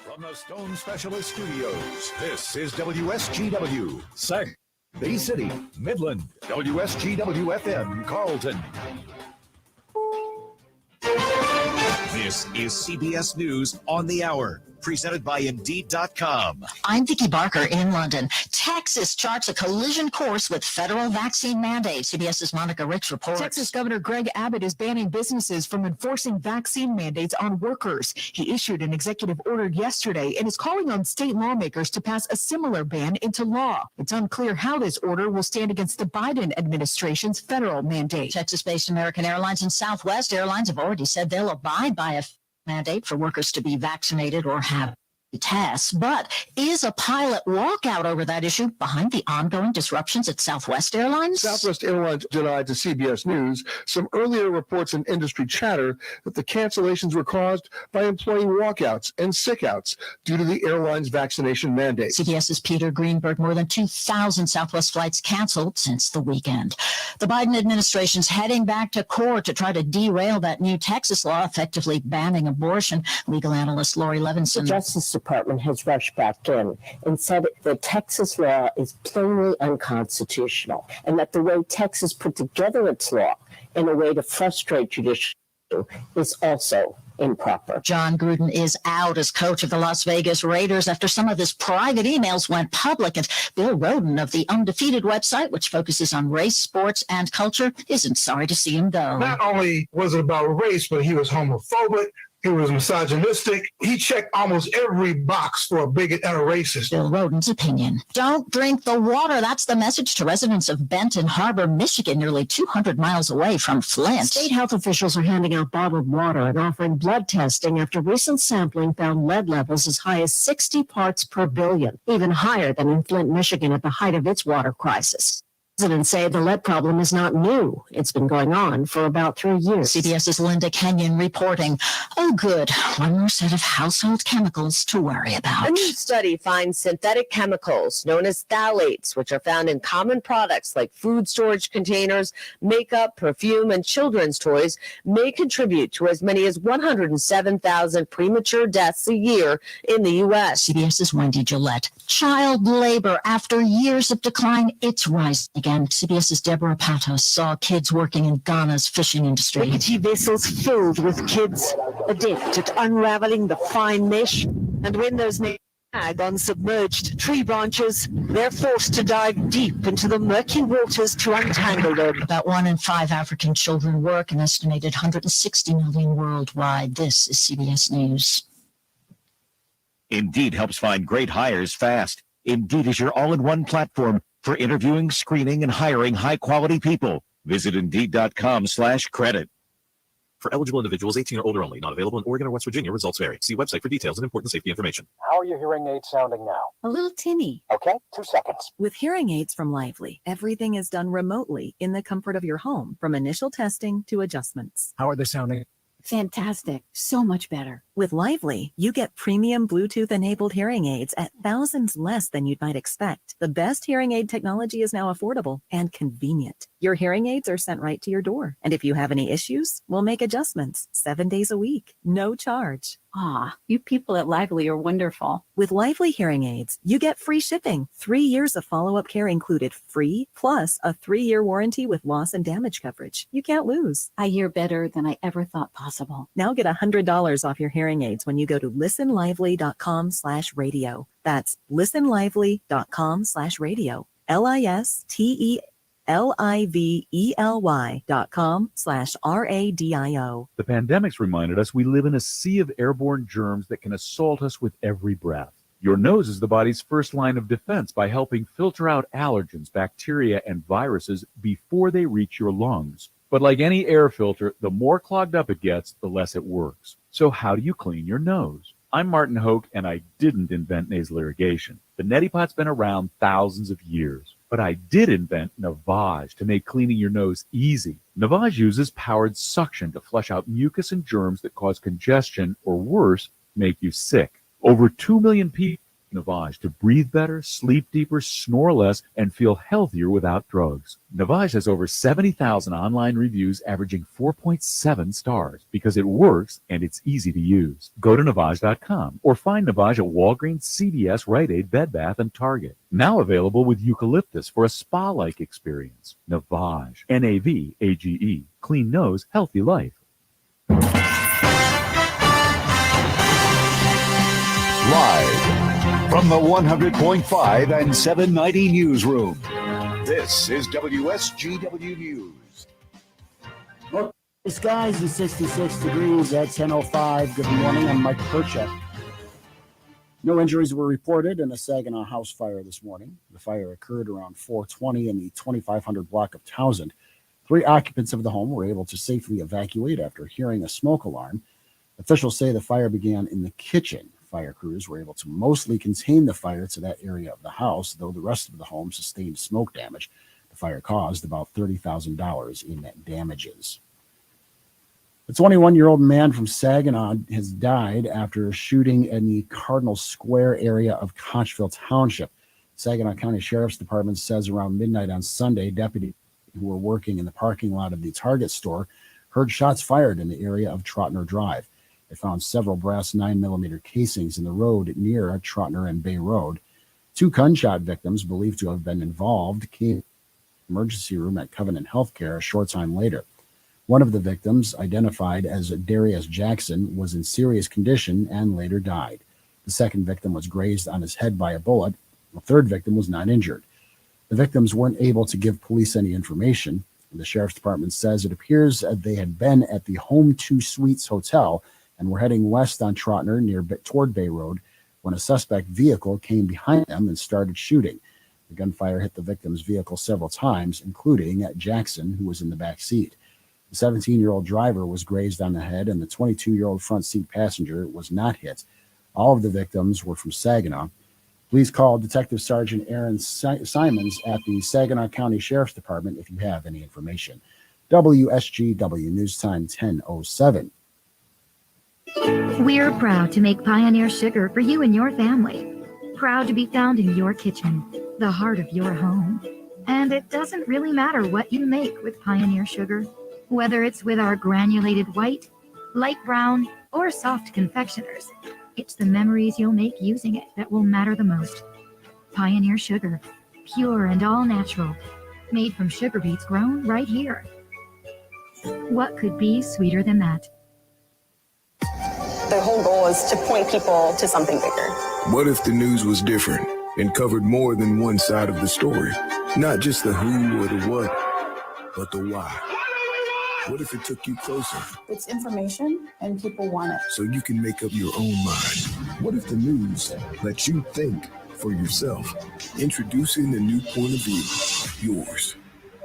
From the Stone Specialist Studios, this is WSGW. Bay City, Midland, WSGW-FM, Carlton. This is CBS News on the Hour, presented by Indeed.com. I'm Vicki Barker in London. Texas charts a collision course with federal vaccine mandates. CBS's Monica Ricks reports. Texas Governor Greg Abbott is banning businesses from enforcing vaccine mandates on workers. He issued an executive order yesterday and is calling on state lawmakers to pass a similar ban into law. It's unclear how this order will stand against the Biden administration's federal mandate. Texas-based American Airlines and Southwest Airlines have already said they'll abide by a mandate for workers to be vaccinated or have tests. But is a pilot walkout over that issue behind the ongoing disruptions at Southwest Airlines? Southwest Airlines denied to CBS News some earlier reports in industry chatter that the cancellations were caused by employee walkouts and sickouts due to the airline's vaccination mandate. CBS's Peter Greenberg, more than 2,000 Southwest flights canceled since the weekend. The Biden administration's heading back to court to try to derail that new Texas law effectively banning abortion. Legal analyst Lori Levinson. The Justice Department has rushed back in and said the Texas law is plainly unconstitutional and that the way Texas put together its law in a way to frustrate judicial is also improper. John Gruden is out as coach of the Las Vegas Raiders after some of his private emails went public. And Bill Rhoden of the Undefeated website, which focuses on race, sports, and culture, isn't sorry to see him go. Not only was it about race, but he was homophobic. He was misogynistic. He checked almost every box for a bigot and a racist. Bill Rhoden's opinion. Don't drink the water. That's the message to residents of Benton Harbor, Michigan, nearly 200 miles away from Flint. State health officials are handing out bottled water and offering blood testing after recent sampling found lead levels as high as 60 parts per billion, even higher than in Flint, Michigan at the height of its water crisis. Residents say the lead problem is not new. It's been going on for about 3 years. CBS's Linda Kenyon reporting. Oh, good. One more set of household chemicals to worry about. A new study finds synthetic chemicals known as phthalates, which are found in common products like food storage containers, makeup, perfume, and children's toys, may contribute to as many as 107,000 premature deaths a year in the U.S. CBS's Wendy Gillette. Child labor, after years of decline, it's rising again. CBS's Deborah Patos saw kids working in Ghana's fishing industry. Rickety vessels filled with kids adept at unraveling the fine mesh, and when those tag on submerged tree branches, they're forced to dive deep into the murky waters to untangle them. About 1 in 5 African children work, an estimated 160 million worldwide. This is CBS News. Indeed helps find great hires fast. Indeed is your all-in-one platform for interviewing, screening, and hiring high-quality people. Visit Indeed.com/credit. For eligible individuals 18 or older only. Not available in Oregon or West Virginia. Results vary. See website for details and important safety information. How are your hearing aids sounding now? A little tinny. Okay, 2 seconds. With hearing aids from Lively, everything is done remotely in the comfort of your home, from initial testing to adjustments. How are they sounding? Fantastic. So much better. With Lively, you get premium Bluetooth-enabled hearing aids at thousands less than you might expect. The best hearing aid technology is now affordable and convenient. Your hearing aids are sent right to your door. And if you have any issues, we'll make adjustments 7 days a week, no charge. Ah, you people at Lively are wonderful. With Lively hearing aids, you get free shipping, 3 years of follow-up care included free, plus a 3-year warranty with loss and damage coverage. You can't lose. I hear better than I ever thought possible. Now get $100 off your hearing aids when you go to listenlively.com/radio. That's listenlively.com/radio. listenlively.com/radio. The pandemic's reminded us we live in a sea of airborne germs that can assault us with every breath. Your nose is the body's first line of defense by helping filter out allergens, bacteria, and viruses before they reach your lungs. But like any air filter, the more clogged up it gets, the less it works. So how do you clean your nose? I'm Martin Hoke, and I didn't invent nasal irrigation. The neti pot's been around thousands of years. But I did invent Navage to make cleaning your nose easy. Navage uses powered suction to flush out mucus and germs that cause congestion, or worse, make you sick. Over 2 million people Navage to breathe better, sleep deeper, snore less, and feel healthier without drugs. Navage has over 70,000 online reviews averaging 4.7 stars because it works and it's easy to use. Go to Navage.com or find Navage at Walgreens, CVS, Rite Aid, Bed Bath, and Target. Now available with eucalyptus for a spa-like experience. Navage, Navage, clean nose, healthy life. Live from the 100.5 and 790 newsroom, this is WSGW News. Well, the skies is 66 degrees at 10:05. Good morning, I'm Mike Perchek. No injuries were reported in a Saginaw house fire this morning. The fire occurred around 4:20 in the 2500 block of Townsend. 3 occupants of the home were able to safely evacuate after hearing a smoke alarm. Officials say the fire began in the kitchen. Fire crews were able to mostly contain the fire to that area of the house, though the rest of the home sustained smoke damage. The fire caused about $30,000 in damages. A 21-year-old man from Saginaw has died after a shooting in the Cardinal Square area of Conchville Township. Saginaw County Sheriff's Department says around midnight on Sunday, deputies who were working in the parking lot of the Target store heard shots fired in the area of Trotner Drive. They found several brass 9mm casings in the road near Trotner and Bay Road. 2 gunshot victims believed to have been involved came to the emergency room at Covenant Healthcare a short time later. One of the victims, identified as Darius Jackson, was in serious condition and later died. The second victim was grazed on his head by a bullet. The third victim was not injured. The victims weren't able to give police any information. The Sheriff's Department says it appears they had been at the Home 2 Suites Hotel and were heading west on Trotner toward Bay Road when a suspect vehicle came behind them and started shooting. The gunfire hit the victim's vehicle several times, including at Jackson, who was in the back seat. The 17-year-old driver was grazed on the head, and the 22-year-old front seat passenger was not hit. All of the victims were from Saginaw. Please call Detective Sergeant Aaron Simons at the Saginaw County Sheriff's Department if you have any information. WSGW News Time 10:07. We're proud to make Pioneer Sugar for you and your family. Proud to be found in your kitchen, the heart of your home. And it doesn't really matter what you make with Pioneer Sugar, whether it's with our granulated white, light brown, or soft confectioners. It's the memories you'll make using it that will matter the most. Pioneer Sugar, pure and all natural, made from sugar beets grown right here. What could be sweeter than that? The whole goal is to point people to something bigger. What if the news was different and covered more than one side of the story? Not just the who or the what, but the why. What if it took you closer? It's information and people want it. So you can make up your own mind. What if the news lets you think for yourself? Introducing the new point of view, yours.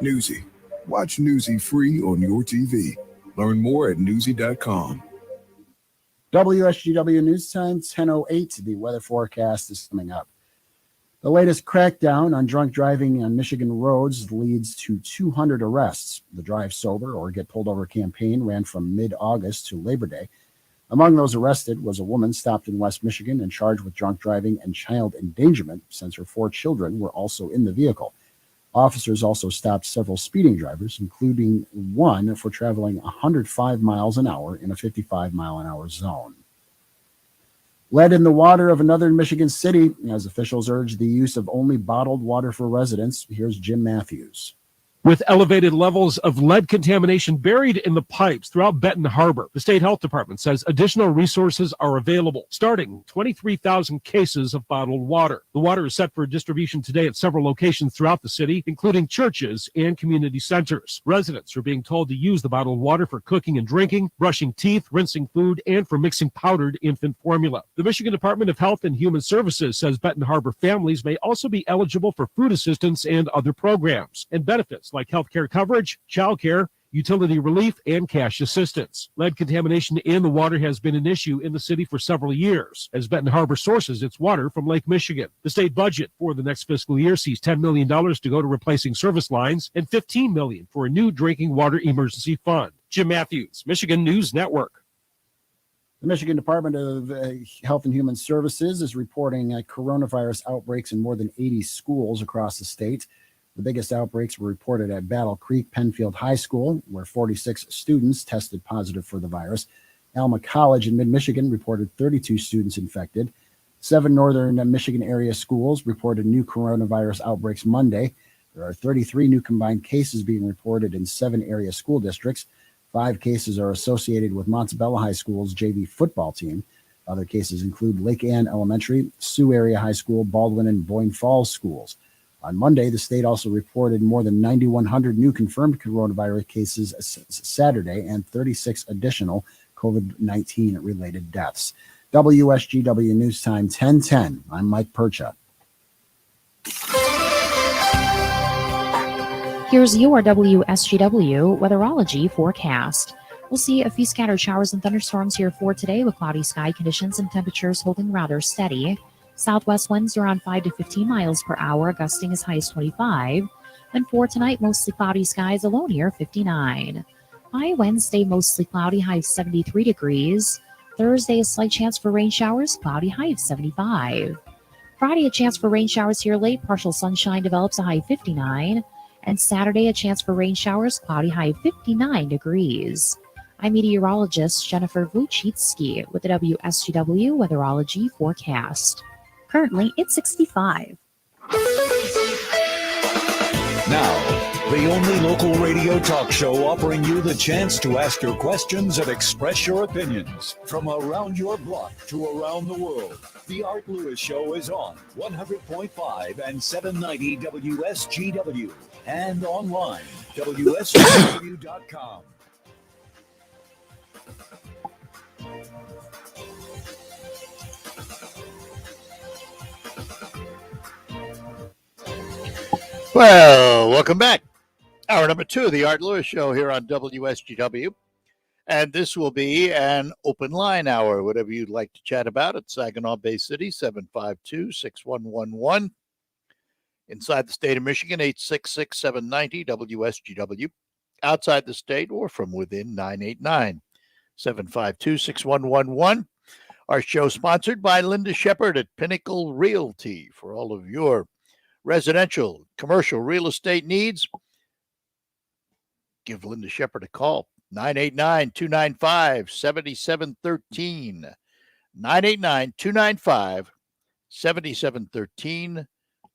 Newsy. Watch Newsy free on your TV. Learn more at newsy.com. WSGW News Time 10:08. The weather forecast is coming up. The latest crackdown on drunk driving on Michigan roads leads to 200 arrests. The Drive Sober or Get Pulled Over campaign ran from mid-August to Labor Day. Among those arrested was a woman stopped in West Michigan and charged with drunk driving and child endangerment since her 4 children were also in the vehicle. Officers also stopped several speeding drivers, including one for traveling 105 miles an hour in a 55-mile-an-hour zone. Lead in the water of another Michigan city as officials urge the use of only bottled water for residents. Here's Jim Matthews. With elevated levels of lead contamination buried in the pipes throughout Benton Harbor, the state health department says additional resources are available, starting 23,000 cases of bottled water. The water is set for distribution today at several locations throughout the city, including churches and community centers. Residents are being told to use the bottled water for cooking and drinking, brushing teeth, rinsing food, and for mixing powdered infant formula. The Michigan Department of Health and Human Services says Benton Harbor families may also be eligible for food assistance and other programs and benefits like health care coverage, child care, utility relief, and cash assistance. Lead contamination in the water has been an issue in the city for several years, as Benton Harbor sources its water from Lake Michigan. The state budget for the next fiscal year sees $10 million to go to replacing service lines and $15 million for a new drinking water emergency fund. Jim Matthews, Michigan News Network. The Michigan Department of Health and Human Services is reporting coronavirus outbreaks in more than 80 schools across the state. The biggest outbreaks were reported at Battle Creek Penfield High School, where 46 students tested positive for the virus. Alma College in mid-Michigan reported 32 students infected. 7 northern Michigan area schools reported new coronavirus outbreaks Monday. There are 33 new combined cases being reported in 7 area school districts. 5 cases are associated with Montebello High School's JV football team. Other cases include Lake Ann Elementary, Sioux Area High School, Baldwin, and Boyne Falls schools. On Monday, the state also reported more than 9,100 new confirmed coronavirus cases Saturday and 36 additional COVID-19 related deaths. WSGW News Time 1010. I'm Mike Percha. Here's your WSGW weatherology forecast. We'll see a few scattered showers and thunderstorms here for today with cloudy sky conditions and temperatures holding rather steady. Southwest winds around 5 to 15 miles per hour, gusting as high as 25. And for tonight, mostly cloudy skies, a low near 59. By Wednesday, mostly cloudy, high of 73 degrees. Thursday, a slight chance for rain showers, cloudy, high of 75. Friday, a chance for rain showers here late, partial sunshine develops, a high of 59. And Saturday, a chance for rain showers, cloudy, high of 59 degrees. I'm meteorologist Jennifer Vujcicki with the WSGW weatherology forecast. Currently, it's 65. Now, the only local radio talk show offering you the chance to ask your questions and express your opinions. From around your block to around the world, The Art Lewis Show is on 100.5 and 790 WSGW and online, WSGW.com. Well, welcome back. Hour number 2 of the Art Lewis Show here on WSGW. And this will be an open line hour, whatever you'd like to chat about at Saginaw Bay City, 752-6111. Inside the state of Michigan, 866-790-WSGW. Outside the state or from within, 989-752-6111. Our show sponsored by Linda Shepard at Pinnacle Realty for all of your residential, commercial real estate needs. Give Linda Shepard a call, 989-295-7713. 989-295-7713.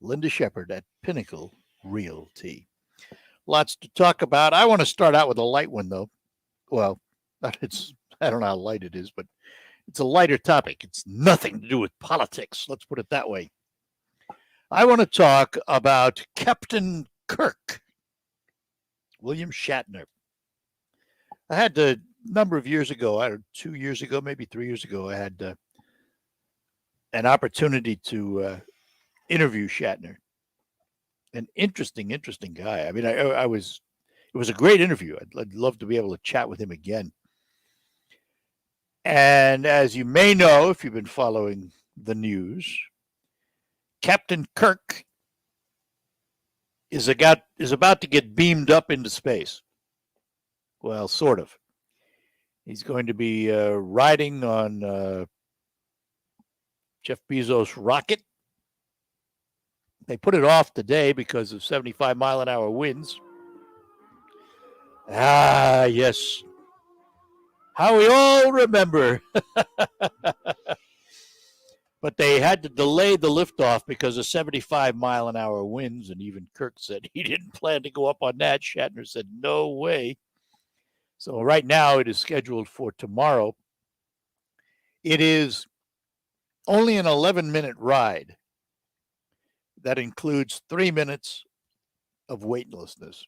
Linda Shepard at Pinnacle Realty. Lots to talk about. I want to start out with a light one, though. Well, I don't know how light it is, but it's a lighter topic. It's nothing to do with politics. Let's put it that way. I want to talk about Captain Kirk, William Shatner. I had a number of years ago, 2 years ago, maybe 3 years ago, I had an opportunity to interview Shatner. An interesting guy. I mean, it was a great interview. I'd love to be able to chat with him again. And as you may know, if you've been following the news, Captain Kirk is about to get beamed up into space. Well, sort of. He's going to be riding on Jeff Bezos' rocket. They put it off today because of 75-mile-an-hour winds. Ah, yes. How we all remember. But they had to delay the liftoff because of 75-mile-an-hour winds, and even Kirk said he didn't plan to go up on that. Shatner said, no way. So right now it is scheduled for tomorrow. It is only an 11-minute ride that includes 3 minutes of weightlessness.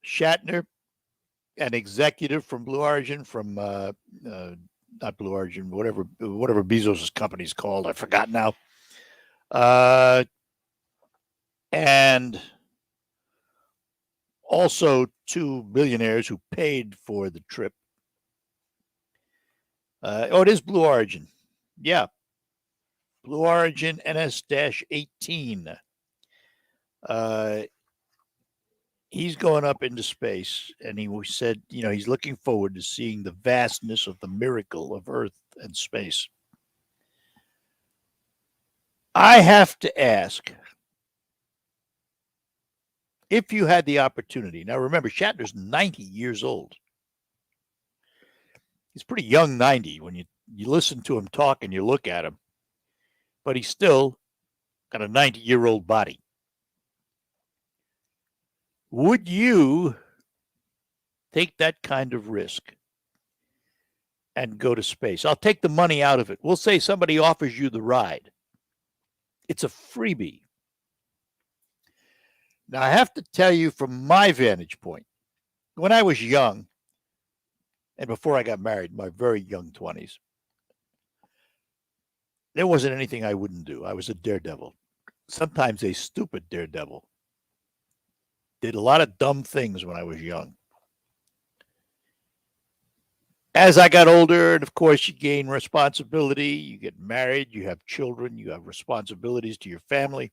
Shatner, an executive from Blue Origin, from not Blue Origin, whatever Bezos' company's called, I forgot now. And also 2 billionaires who paid for the trip. It is Blue Origin. Yeah. Blue Origin NS-18. he's going up into space, and he said, he's looking forward to seeing the vastness of the miracle of Earth and space. I have to ask, if you had the opportunity. Now, remember, Shatner's 90 years old. He's pretty young, 90, when you listen to him talk and you look at him. But he's still got a 90-year-old body. Would you take that kind of risk and go to space? I'll take the money out of it. We'll say somebody offers you the ride. It's a freebie. Now, I have to tell you from my vantage point, when I was young, and before I got married, my very young 20s, there wasn't anything I wouldn't do. I was a daredevil, sometimes a stupid daredevil. Did a lot of dumb things when I was young. As I got older, and of course, you gain responsibility, you get married, you have children, you have responsibilities to your family.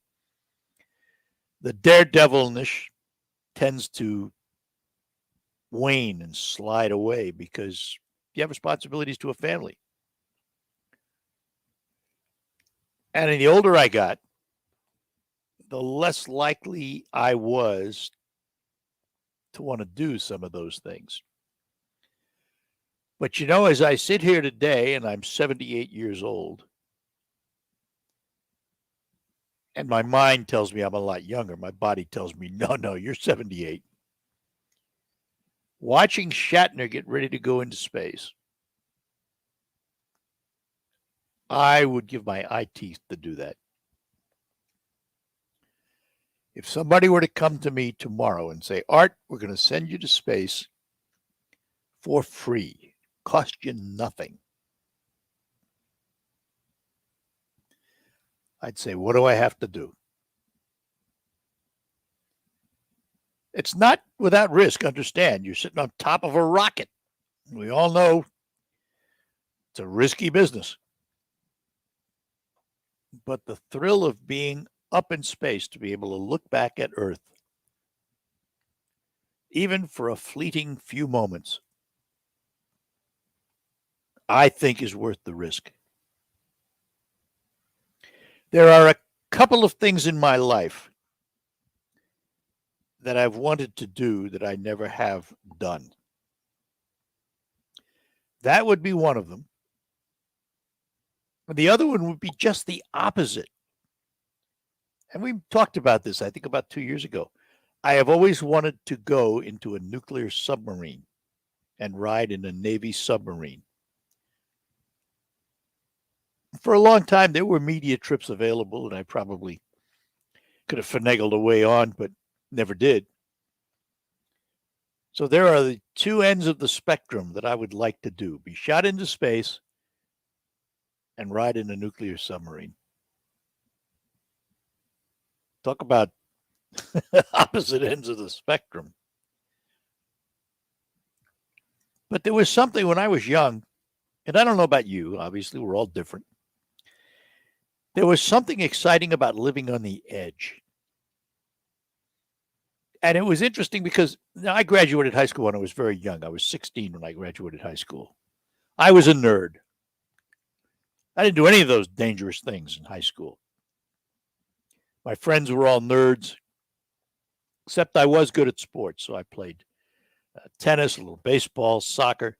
The daredevilness tends to wane and slide away because you have responsibilities to a family. And the older I got, the less likely I was to want to do some of those things. But as I sit here today, and I'm 78 years old, and my mind tells me I'm a lot younger, my body tells me, no, you're 78. Watching Shatner get ready to go into space, I would give my eye teeth to do that. If somebody were to come to me tomorrow and say, Art, we're going to send you to space for free, cost you nothing, I'd say, what do I have to do? It's not without risk. Understand, you're sitting on top of a rocket. We all know it's a risky business. But the thrill of being up in space, to be able to look back at Earth, even for a fleeting few moments, I think is worth the risk. There are a couple of things in my life that I've wanted to do that I never have done. That would be one of them. The other one would be just the opposite. And we talked about this, I think, about 2 years ago. I have always wanted to go into a nuclear submarine and ride in a Navy submarine. For a long time, there were media trips available, and I probably could have finagled a way on, but never did. So there are the two ends of the spectrum that I would like to do: be shot into space and ride in a nuclear submarine. Talk about opposite ends of the spectrum. But there was something when I was young, and I don't know about you, obviously we're all different. There was something exciting about living on the edge. And it was interesting because I graduated high school when I was very young. I was 16 when I graduated high school. I was a nerd. I didn't do any of those dangerous things in high school. My friends were all nerds, except I was good at sports. So I played tennis, a little baseball, soccer,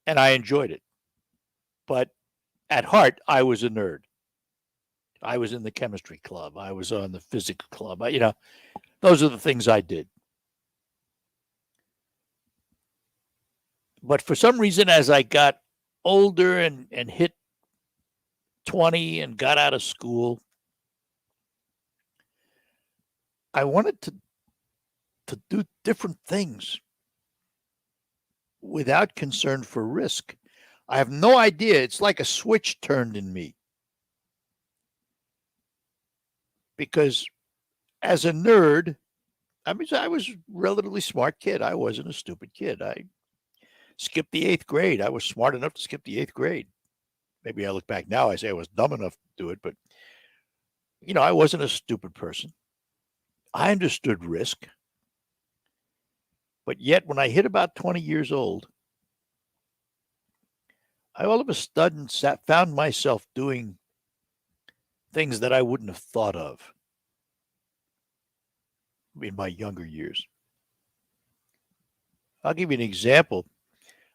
and I enjoyed it. But at heart, I was a nerd. I was in the chemistry club. I was on the physics club. Those are the things I did. But for some reason, as I got older and hit 20 and got out of school, I wanted to do different things without concern for risk. I have no idea. It's like a switch turned in me. Because as a nerd, I was a relatively smart kid. I wasn't a stupid kid. I skipped the 8th grade. I was smart enough to skip the 8th grade. Maybe I look back now, I say I was dumb enough to do it, but I wasn't a stupid person. I understood risk. But yet, when I hit about 20 years old, I all of a sudden found myself doing things that I wouldn't have thought of in my younger years. I'll give you an example.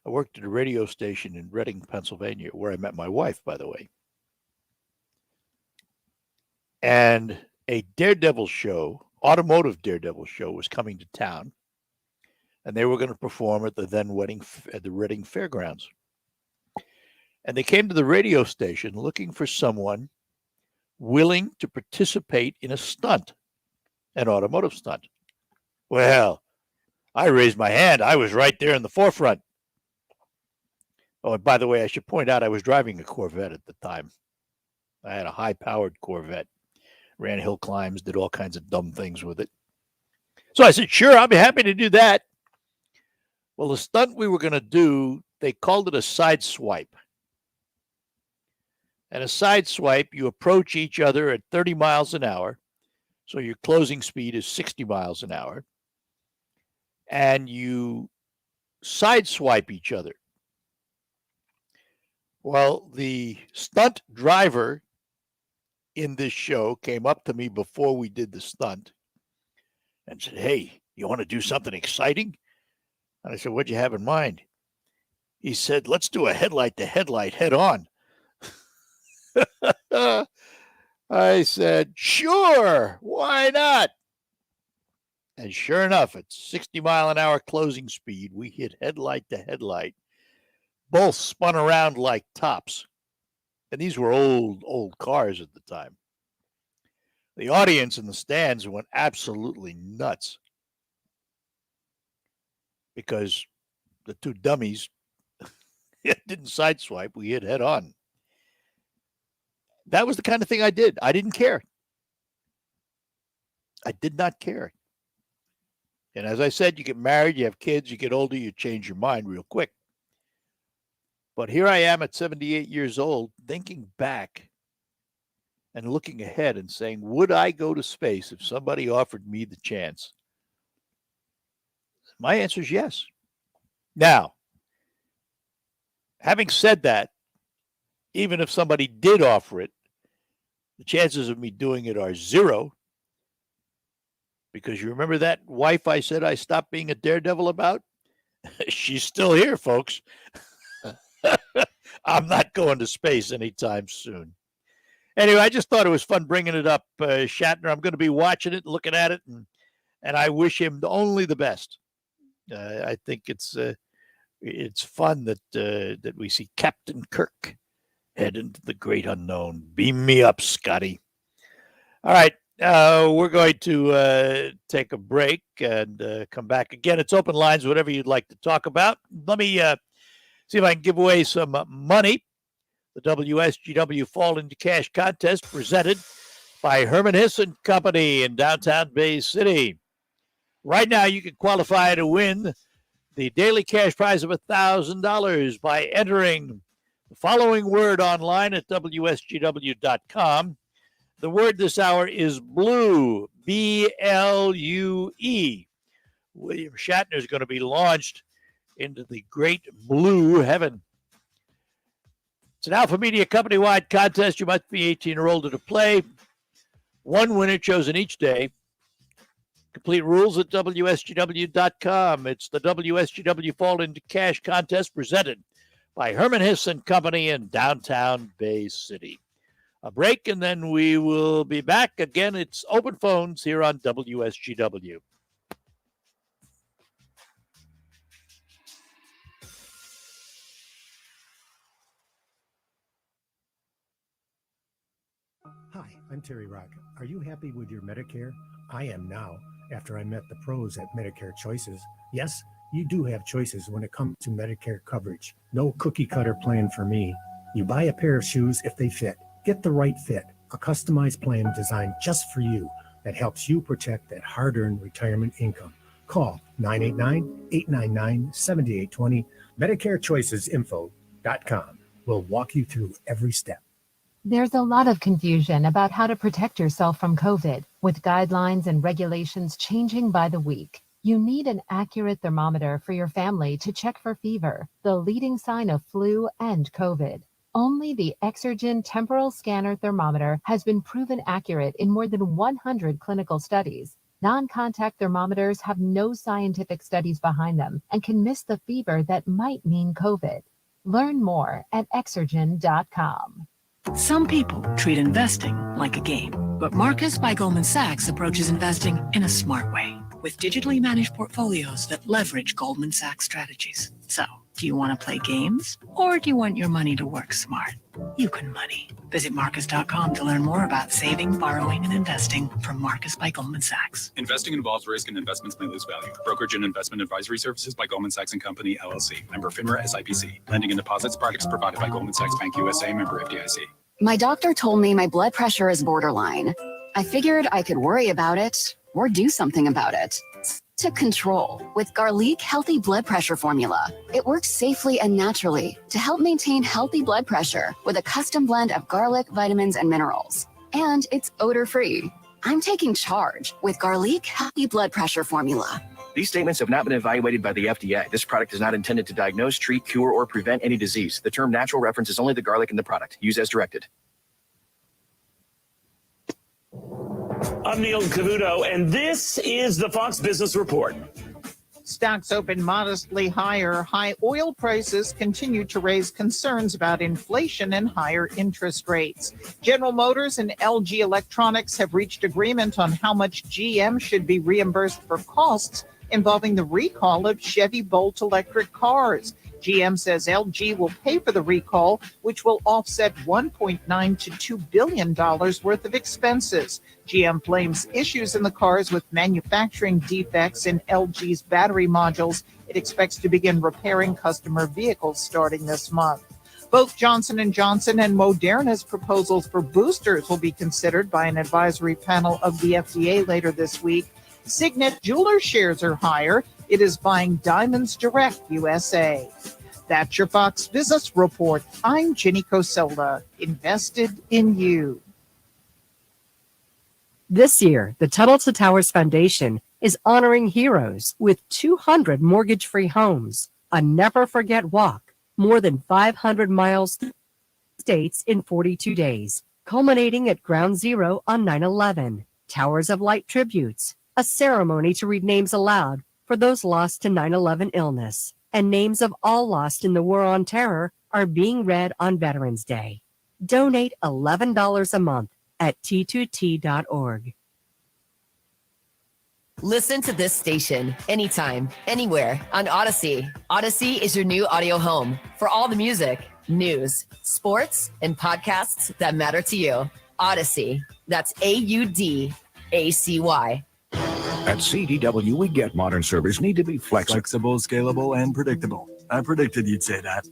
I worked at a radio station in Reading, Pennsylvania, where I met my wife, by the way. And a Daredevil show, automotive Daredevil show, was coming to town. And they were going to perform at the Reading Fairgrounds. And they came to the radio station looking for someone willing to participate in a stunt, an automotive stunt. Well, I raised my hand. I was right there in the forefront. Oh, and by the way, I should point out I was driving a Corvette at the time. I had a high-powered Corvette. Ran hill climbs, did all kinds of dumb things with it. So I said, sure, I'll be happy to do that. Well, the stunt we were going to do, they called it a side swipe. And a side swipe, you approach each other at 30 miles an hour. So your closing speed is 60 miles an hour. And you side swipe each other. Well, the stunt driver in this show came up to me before we did the stunt and said, hey, you want to do something exciting? And I said, what'd you have in mind? He said, let's do a headlight to headlight head on. I said, sure, why not? And sure enough, at 60 mile an hour closing speed, we hit headlight to headlight. Both spun around like tops. And these were old cars at the time. The audience in the stands went absolutely nuts because the two dummies didn't sideswipe. We hit head on. That was the kind of thing I did. I didn't care. I did not care. And as I said, you get married, you have kids, you get older, you change your mind real quick. But here I am at 78 years old, thinking back and looking ahead and saying, would I go to space if somebody offered me the chance? My answer is yes. Now, having said that, even if somebody did offer it, the chances of me doing it are zero. Because you remember that wife I said I stopped being a daredevil about? She's still here, folks. I'm not going to space anytime soon. Anyway, I just thought it was fun bringing it up, Shatner. I'm going to be watching it, looking at it, and I wish him only the best. I think it's fun that we see Captain Kirk head into the great unknown. Beam me up, Scotty. All right, we're going to take a break and come back again. It's open lines, whatever you'd like to talk about. Let me see if I can give away some money. The WSGW Fall into Cash contest presented by Herman Hiss & Company in downtown Bay City. Right now, you can qualify to win the daily cash prize of $1,000 by entering the following word online at WSGW.com. The word this hour is blue, B-L-U-E. William Shatner is going to be launched into the great blue heaven. It's an Alpha Media company-wide contest. You must be 18 or older to play. One winner chosen each day. Complete rules at WSGW.com. It's the WSGW Fall into Cash contest presented by Herman Hiss & Company in downtown Bay City. A break, and then we will be back. Again, it's open phones here on WSGW. Hi, I'm Terry Rock. Are you happy with your Medicare? I am now, after I met the pros at Medicare Choices. Yes, you do have choices when it comes to Medicare coverage. No cookie cutter plan for me. You buy a pair of shoes if they fit. Get the right fit. A customized plan designed just for you that helps you protect that hard-earned retirement income. Call 989-899-7820, MedicareChoicesInfo.com. We'll walk you through every step. There's a lot of confusion about how to protect yourself from COVID. With guidelines and regulations changing by the week, you need an accurate thermometer for your family to check for fever, the leading sign of flu and COVID. Only the Exergen temporal scanner thermometer has been proven accurate in more than 100 clinical studies. Non-contact thermometers have no scientific studies behind them and can miss the fever that might mean COVID. Learn more at Exergen.com. Some people treat investing like a game, but Marcus by Goldman Sachs approaches investing in a smart way with digitally managed portfolios that leverage Goldman Sachs strategies. So, do you want to play games or do you want your money to work smart? You can money. Visit Marcus.com to learn more about saving, borrowing, and investing from Marcus by Goldman Sachs. Investing involves risk and investments may lose value. Brokerage and investment advisory services by Goldman Sachs & Company, LLC. Member FINRA SIPC. Lending and deposits products provided by Goldman Sachs Bank USA. Member FDIC. My doctor told me my blood pressure is borderline. I figured I could worry about it or do something about it. To control with Garlic Healthy Blood Pressure Formula. It works safely and naturally to help maintain healthy blood pressure with a custom blend of garlic, vitamins, and minerals. And it's odor-free. I'm taking charge with Garlic Healthy Blood Pressure Formula. These statements have not been evaluated by the FDA. This product is not intended to diagnose, treat, cure, or prevent any disease. The term natural references only the garlic in the product. Use as directed. I'm Neil Cavuto, and this is the Fox Business Report. Stocks open modestly higher. High oil prices continue to raise concerns about inflation and higher interest rates. General Motors and LG Electronics have reached agreement on how much GM should be reimbursed for costs involving the recall of Chevy Bolt electric cars. GM says LG will pay for the recall, which will offset $1.9 to $2 billion worth of expenses. GM blames issues in the cars with manufacturing defects in LG's battery modules. It expects to begin repairing customer vehicles starting this month. Both Johnson & Johnson and Moderna's proposals for boosters will be considered by an advisory panel of the FDA later this week. Signet Jewelers shares are higher. It is buying Diamonds Direct USA. That's your Fox Business Report. I'm Ginny Coselda, invested in you. This year, the Tunnel to Towers Foundation is honoring heroes with 200 mortgage-free homes, a never-forget walk, more than 500 miles through states in 42 days, culminating at Ground Zero on 9/11, Towers of Light tributes, a ceremony to read names aloud for those lost to 9/11 illness, and names of all lost in the War on Terror are being read on Veterans Day. Donate $11 a month at t2t.org. Listen to this station anytime, anywhere on Odyssey. Odyssey is your new audio home for all the music, news, sports, and podcasts that matter to you. Odyssey. That's AUDACY. At CDW, we get modern servers need to be flexible, scalable, and predictable. I predicted you'd say that.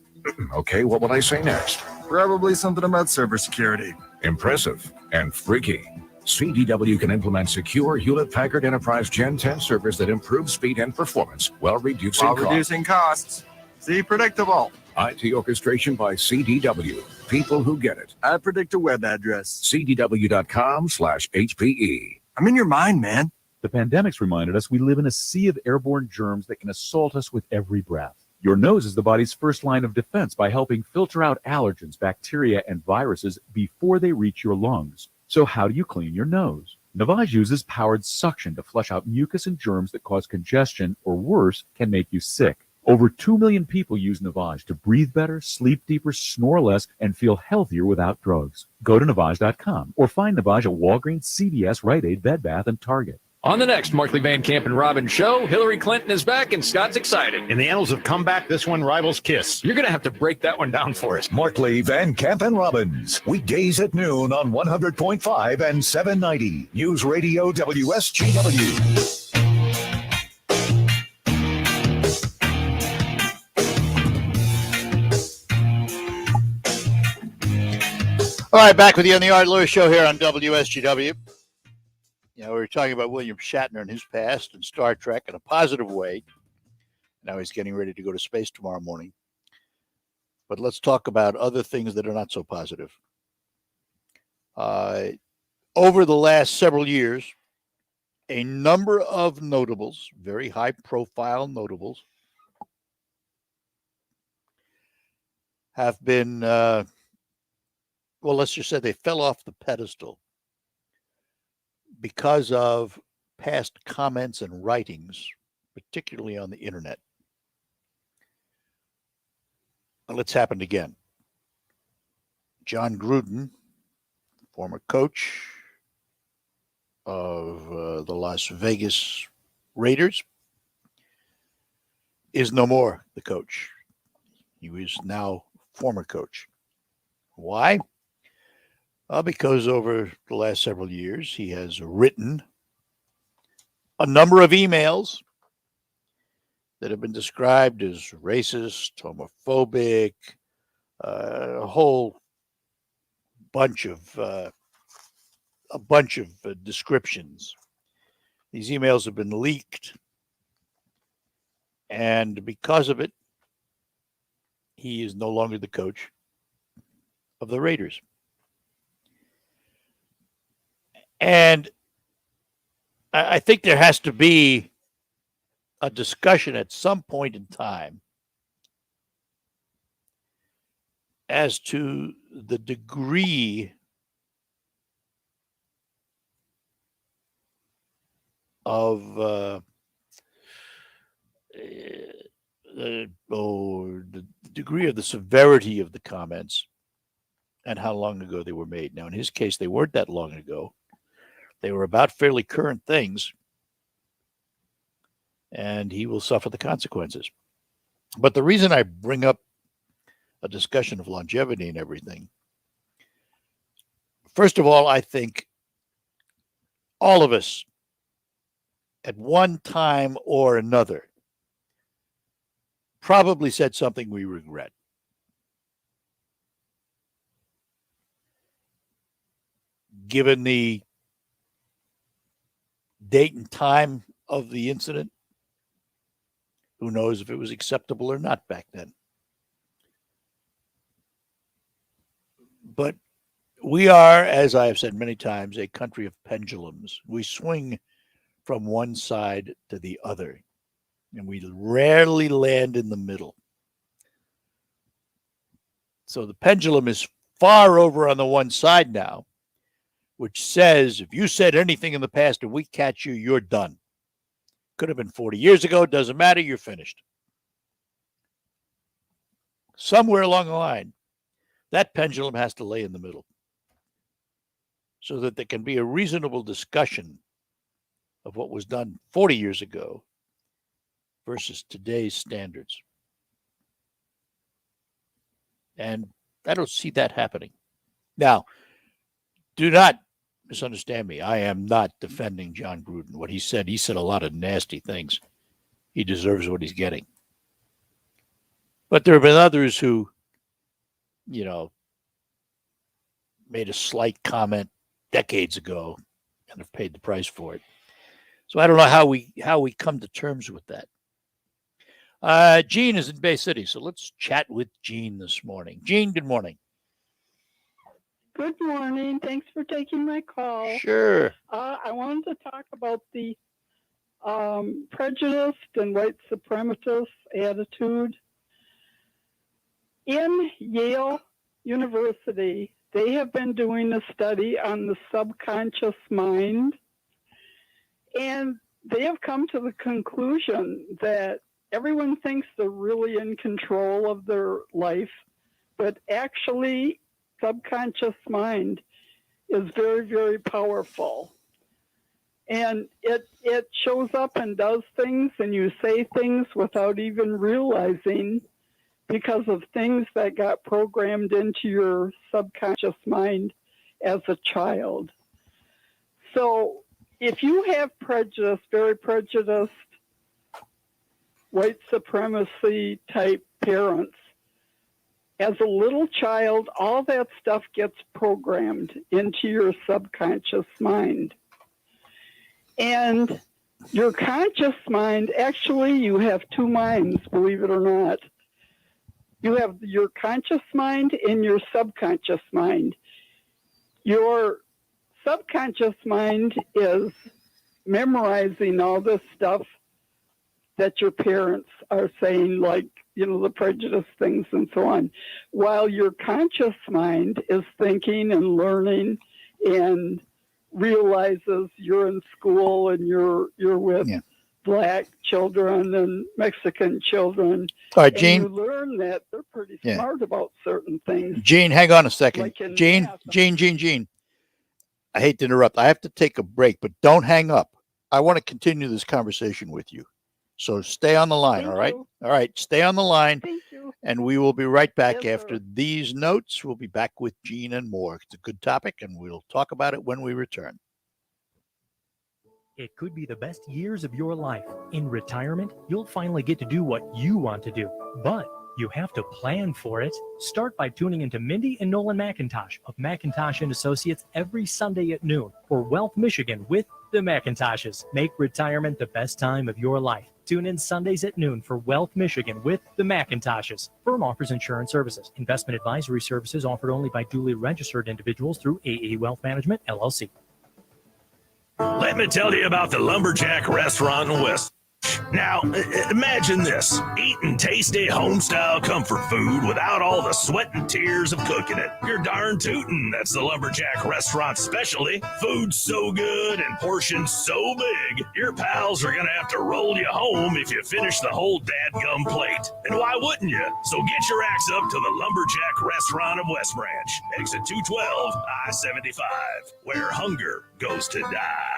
Okay, what would I say next? Probably something about server security. Impressive and freaky. CDW can implement secure Hewlett-Packard Enterprise Gen 10 servers that improve speed and performance while reducing costs. See, predictable. IT orchestration by CDW. People who get it. I predict a web address. CDW.com/HPE. I'm in your mind, man. The pandemic's reminded us we live in a sea of airborne germs that can assault us with every breath. Your nose is the body's first line of defense by helping filter out allergens, bacteria, and viruses before they reach your lungs. So how do you clean your nose? Navage uses powered suction to flush out mucus and germs that cause congestion, or worse, can make you sick. Over 2 million people use Navage to breathe better, sleep deeper, snore less, and feel healthier without drugs. Go to Navage.com or find Navage at Walgreens, CVS, Rite Aid, Bed Bath, and Target. On the next Markley Van Camp and Robbins show, Hillary Clinton is back and Scott's excited. In the annals of comeback, this one rivals Kiss. You're going to have to break that one down for us. Markley, Van Camp, and Robbins. Weekdays at noon on 100.5 and 790. News Radio WSGW. All right, back with you on the Art Lewis Show here on WSGW. You know, we were talking about William Shatner and his past and Star Trek in a positive way. Now he's getting ready to go to space tomorrow morning. But let's talk about other things that are not so positive. over the last several years, a number of notables, very high-profile notables, have been, well, let's just say they fell off the pedestal because of past comments and writings, particularly on the internet. Well, it's happened again. John Gruden, former coach of the Las Vegas Raiders, is no more the coach. He was now former coach. Why? Because over the last several years, he has written a number of emails that have been described as racist, homophobic, a whole bunch of descriptions. These emails have been leaked, and because of it, he is no longer the coach of the Raiders. And I think there has to be a discussion at some point in time as to the degree of the degree of the severity of the comments and how long ago they were made. Now, in his case, they weren't that long ago. They were about fairly current things, and he will suffer the consequences. But the reason I bring up a discussion of longevity and everything, first of all, I think all of us at one time or another probably said something we regret. Given the date and time of the incident, who knows if it was acceptable or not back then. But we are, as I have said many times, a country of pendulums. We swing from one side to the other, and we rarely land in the middle. So the pendulum is far over on the one side now, which says if you said anything in the past and we catch you, you're done. Could have been 40 years ago, doesn't matter, you're finished. Somewhere along the line, that pendulum has to lay in the middle so that there can be a reasonable discussion of what was done 40 years ago versus today's standards. And I don't see that happening. Now, do not misunderstand me. I am not defending John Gruden. What he said a lot of nasty things. He deserves what he's getting. But there have been others who, made a slight comment decades ago and have paid the price for it. So I don't know how we come to terms with that. Gene is in Bay City, so let's chat with Gene this morning. Gene, good morning. Good morning. Thanks for taking my call. Sure. I wanted to talk about the prejudiced and white supremacist attitude. In Yale University, they have been doing a study on the subconscious mind, and they have come to the conclusion that everyone thinks they're really in control of their life, but actually subconscious mind is very, very powerful. And it shows up and does things, and you say things without even realizing because of things that got programmed into your subconscious mind as a child. So if you have prejudice, very prejudiced, white supremacy type parents, as a little child, all that stuff gets programmed into your subconscious mind. And your conscious mind, actually, you have two minds, believe it or not. You have your conscious mind and your subconscious mind. Your subconscious mind is memorizing all this stuff that your parents are saying, like, the prejudice things and so on, while your conscious mind is thinking and learning and realizes you're in school and you're with Black children and Mexican children. All right, and Gene. you learn that they're pretty smart about certain things. Gene, hang on a second. Like in Gene. I hate to interrupt. I have to take a break, but don't hang up. I want to continue this conversation with you. So stay on the line, all right? All right, stay on the line. Thank you. And we will be right back after these notes. We'll be back with Gene and more. It's a good topic, and we'll talk about it when we return. It could be the best years of your life. In retirement, you'll finally get to do what you want to do, but you have to plan for it. Start by tuning into Mindy and Nolan McIntosh of McIntosh and Associates every Sunday at noon for Wealth Michigan with the McIntoshes. Make retirement the best time of your life. Tune in Sundays at noon for Wealth Michigan with the McIntoshes. Firm offers insurance services. Investment advisory services offered only by duly registered individuals through AE Wealth Management, LLC. Let me tell you about the Lumberjack Restaurant in West. Now, imagine this, eating tasty home-style comfort food without all the sweat and tears of cooking it. You're darn tootin', that's the Lumberjack Restaurant specialty. Food so good and portions so big, your pals are gonna have to roll you home if you finish the whole dadgum plate. And why wouldn't you? So get your axe up to the Lumberjack Restaurant of West Branch, exit 212, I-75, where hunger goes to die.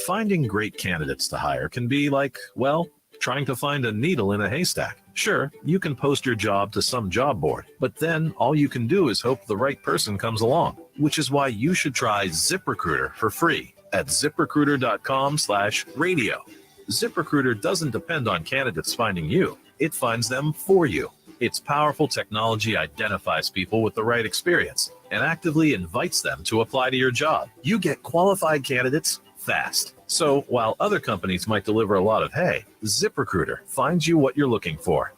Finding great candidates to hire can be like, well, trying to find a needle in a haystack. Sure, you can post your job to some job board, but then all you can do is hope the right person comes along, which is why you should try ZipRecruiter for free at ZipRecruiter.com/radio. ZipRecruiter doesn't depend on candidates finding you. It finds them for you. Its powerful technology identifies people with the right experience and actively invites them to apply to your job. You get qualified candidates fast. So while other companies might deliver a lot of hay, ZipRecruiter finds you what you're looking for.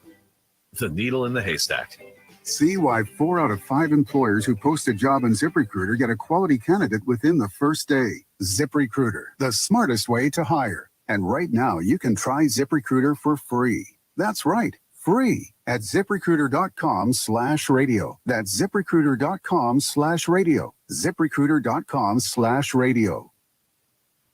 The needle in the haystack. See why 4 out of 5 employers who post a job on ZipRecruiter get a quality candidate within the first day. ZipRecruiter, the smartest way to hire. And right now, you can try ZipRecruiter for free. That's right, free at ZipRecruiter.com/radio. That's ZipRecruiter.com/radio. ZipRecruiter.com/radio.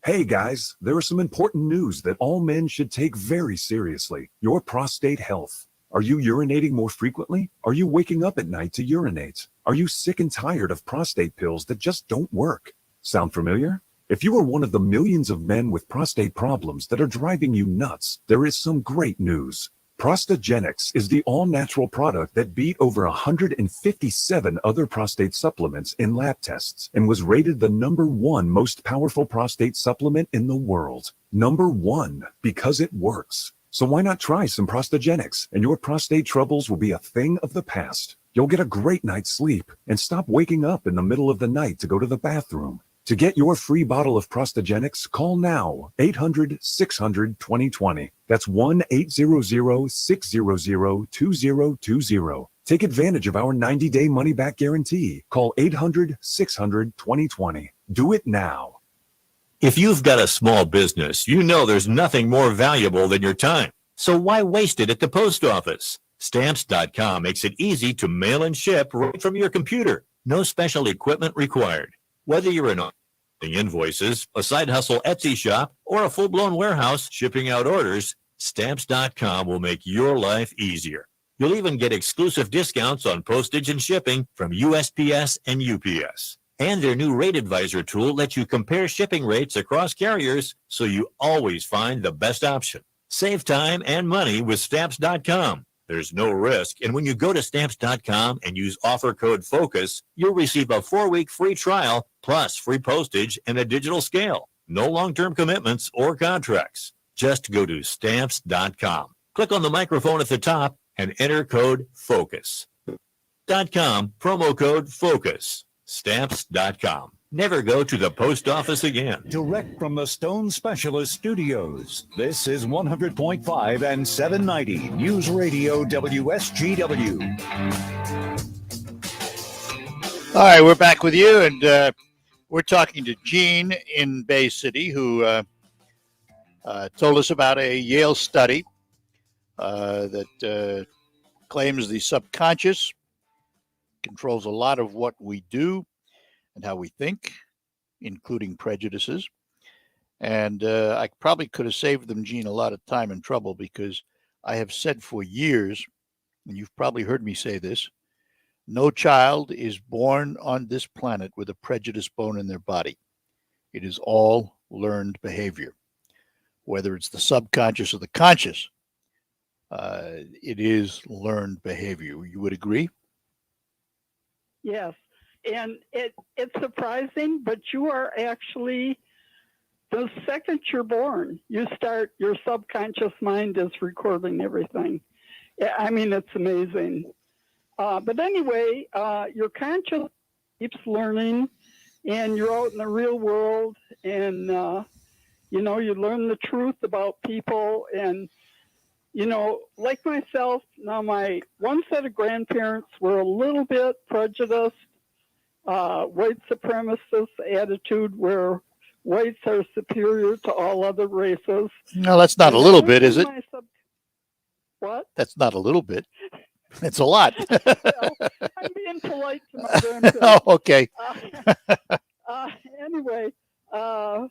Hey guys, there is some important news that all men should take very seriously. Your prostate health. Are you urinating more frequently? Are you waking up at night to urinate? Are you sick and tired of prostate pills that just don't work? Sound familiar? If you are one of the millions of men with prostate problems that are driving you nuts, there is some great news. Prostagenics is the all-natural product that beat over 157 other prostate supplements in lab tests and was rated the #1 most powerful prostate supplement in the world. #1, because it works. So why not try some Prostagenics, and your prostate troubles will be a thing of the past. You'll get a great night's sleep and stop waking up in the middle of the night to go to the bathroom. To get your free bottle of Prostagenics, call now, 800-600-2020. That's 1-800-600-2020. Take advantage of our 90-day money-back guarantee. Call 800-600-2020. Do it now. If you've got a small business, you know there's nothing more valuable than your time. So why waste it at the post office? Stamps.com makes it easy to mail and ship right from your computer. No special equipment required. Whether you're in invoices, a side hustle Etsy shop, or a full-blown warehouse shipping out orders, Stamps.com will make your life easier. You'll even get exclusive discounts on postage and shipping from USPS and UPS. And their new Rate Advisor tool lets you compare shipping rates across carriers so you always find the best option. Save time and money with Stamps.com. There's no risk, and when you go to Stamps.com and use offer code FOCUS, you'll receive a 4-week free trial plus free postage and a digital scale. No long-term commitments or contracts. Just go to Stamps.com. Click on the microphone at the top and enter code FOCUS. .com, promo code FOCUS. Stamps.com. Never go to the post office again. Direct from the Stone Specialist Studios, this is 100.5 and 790 News Radio WSGW. All right, we're back with you, and We're talking to Gene in Bay City, who told us about a Yale study that claims the subconscious controls a lot of what we do and how we think, including prejudices. And I probably could have saved them, Gene, a lot of time and trouble, because I have said for years, and you've probably heard me say this, no child is born on this planet with a prejudiced bone in their body. It is all learned behavior. Whether it's the subconscious or the conscious, it is learned behavior. You would agree? Yes. And it's surprising, but you are actually, the second you're born, your subconscious mind is recording everything. I mean, it's amazing. But anyway, your conscious keeps learning, and you're out in the real world, and, you learn the truth about people. And, like myself, now my one set of grandparents were a little bit prejudiced, white supremacist attitude where whites are superior to all other races. No, that's not a little bit, is it? What? That's not a little bit. It's a lot. Well, I'm being polite to my grandparents. Oh, okay. Anyway, now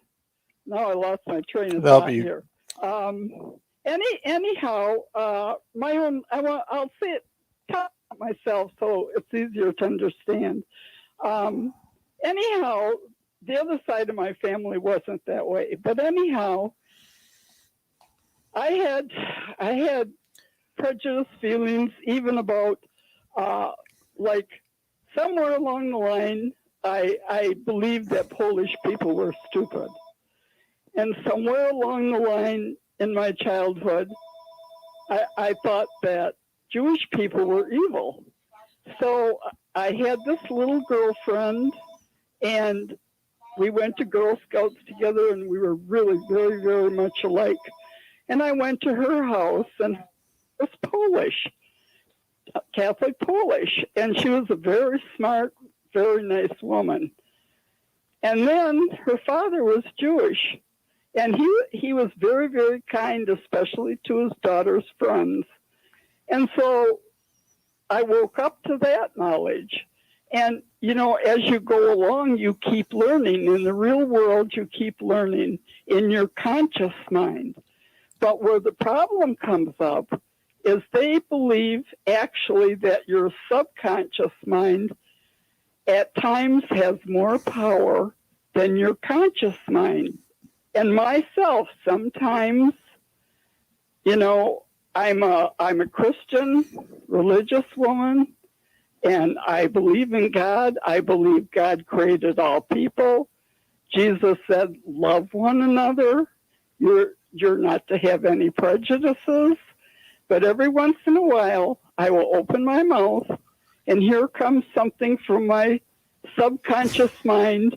I lost my train of Well, thought here. Anyhow, my own. I'll say it myself so it's easier to understand. Anyhow, the other side of my family wasn't that way. But anyhow, I had prejudiced feelings even about like somewhere along the line I believed that Polish people were stupid, and somewhere along the line in my childhood I thought that Jewish people were evil. So I had this little girlfriend, and we went to Girl Scouts together, and we were really very, very much alike. And I went to her house, and was Polish, Catholic Polish, and she was a very smart, very nice woman. And then her father was Jewish, and he was very, very kind, especially to his daughter's friends. And so I woke up to that knowledge. And, as you go along, you keep learning. In the real world, you keep learning in your conscious mind. But where the problem comes up is they believe actually that your subconscious mind at times has more power than your conscious mind. And myself, sometimes, I'm a Christian religious woman, and I believe in God. I believe God created all people. Jesus said, love one another. You're not to have any prejudices. But every once in a while, I will open my mouth, and here comes something from my subconscious mind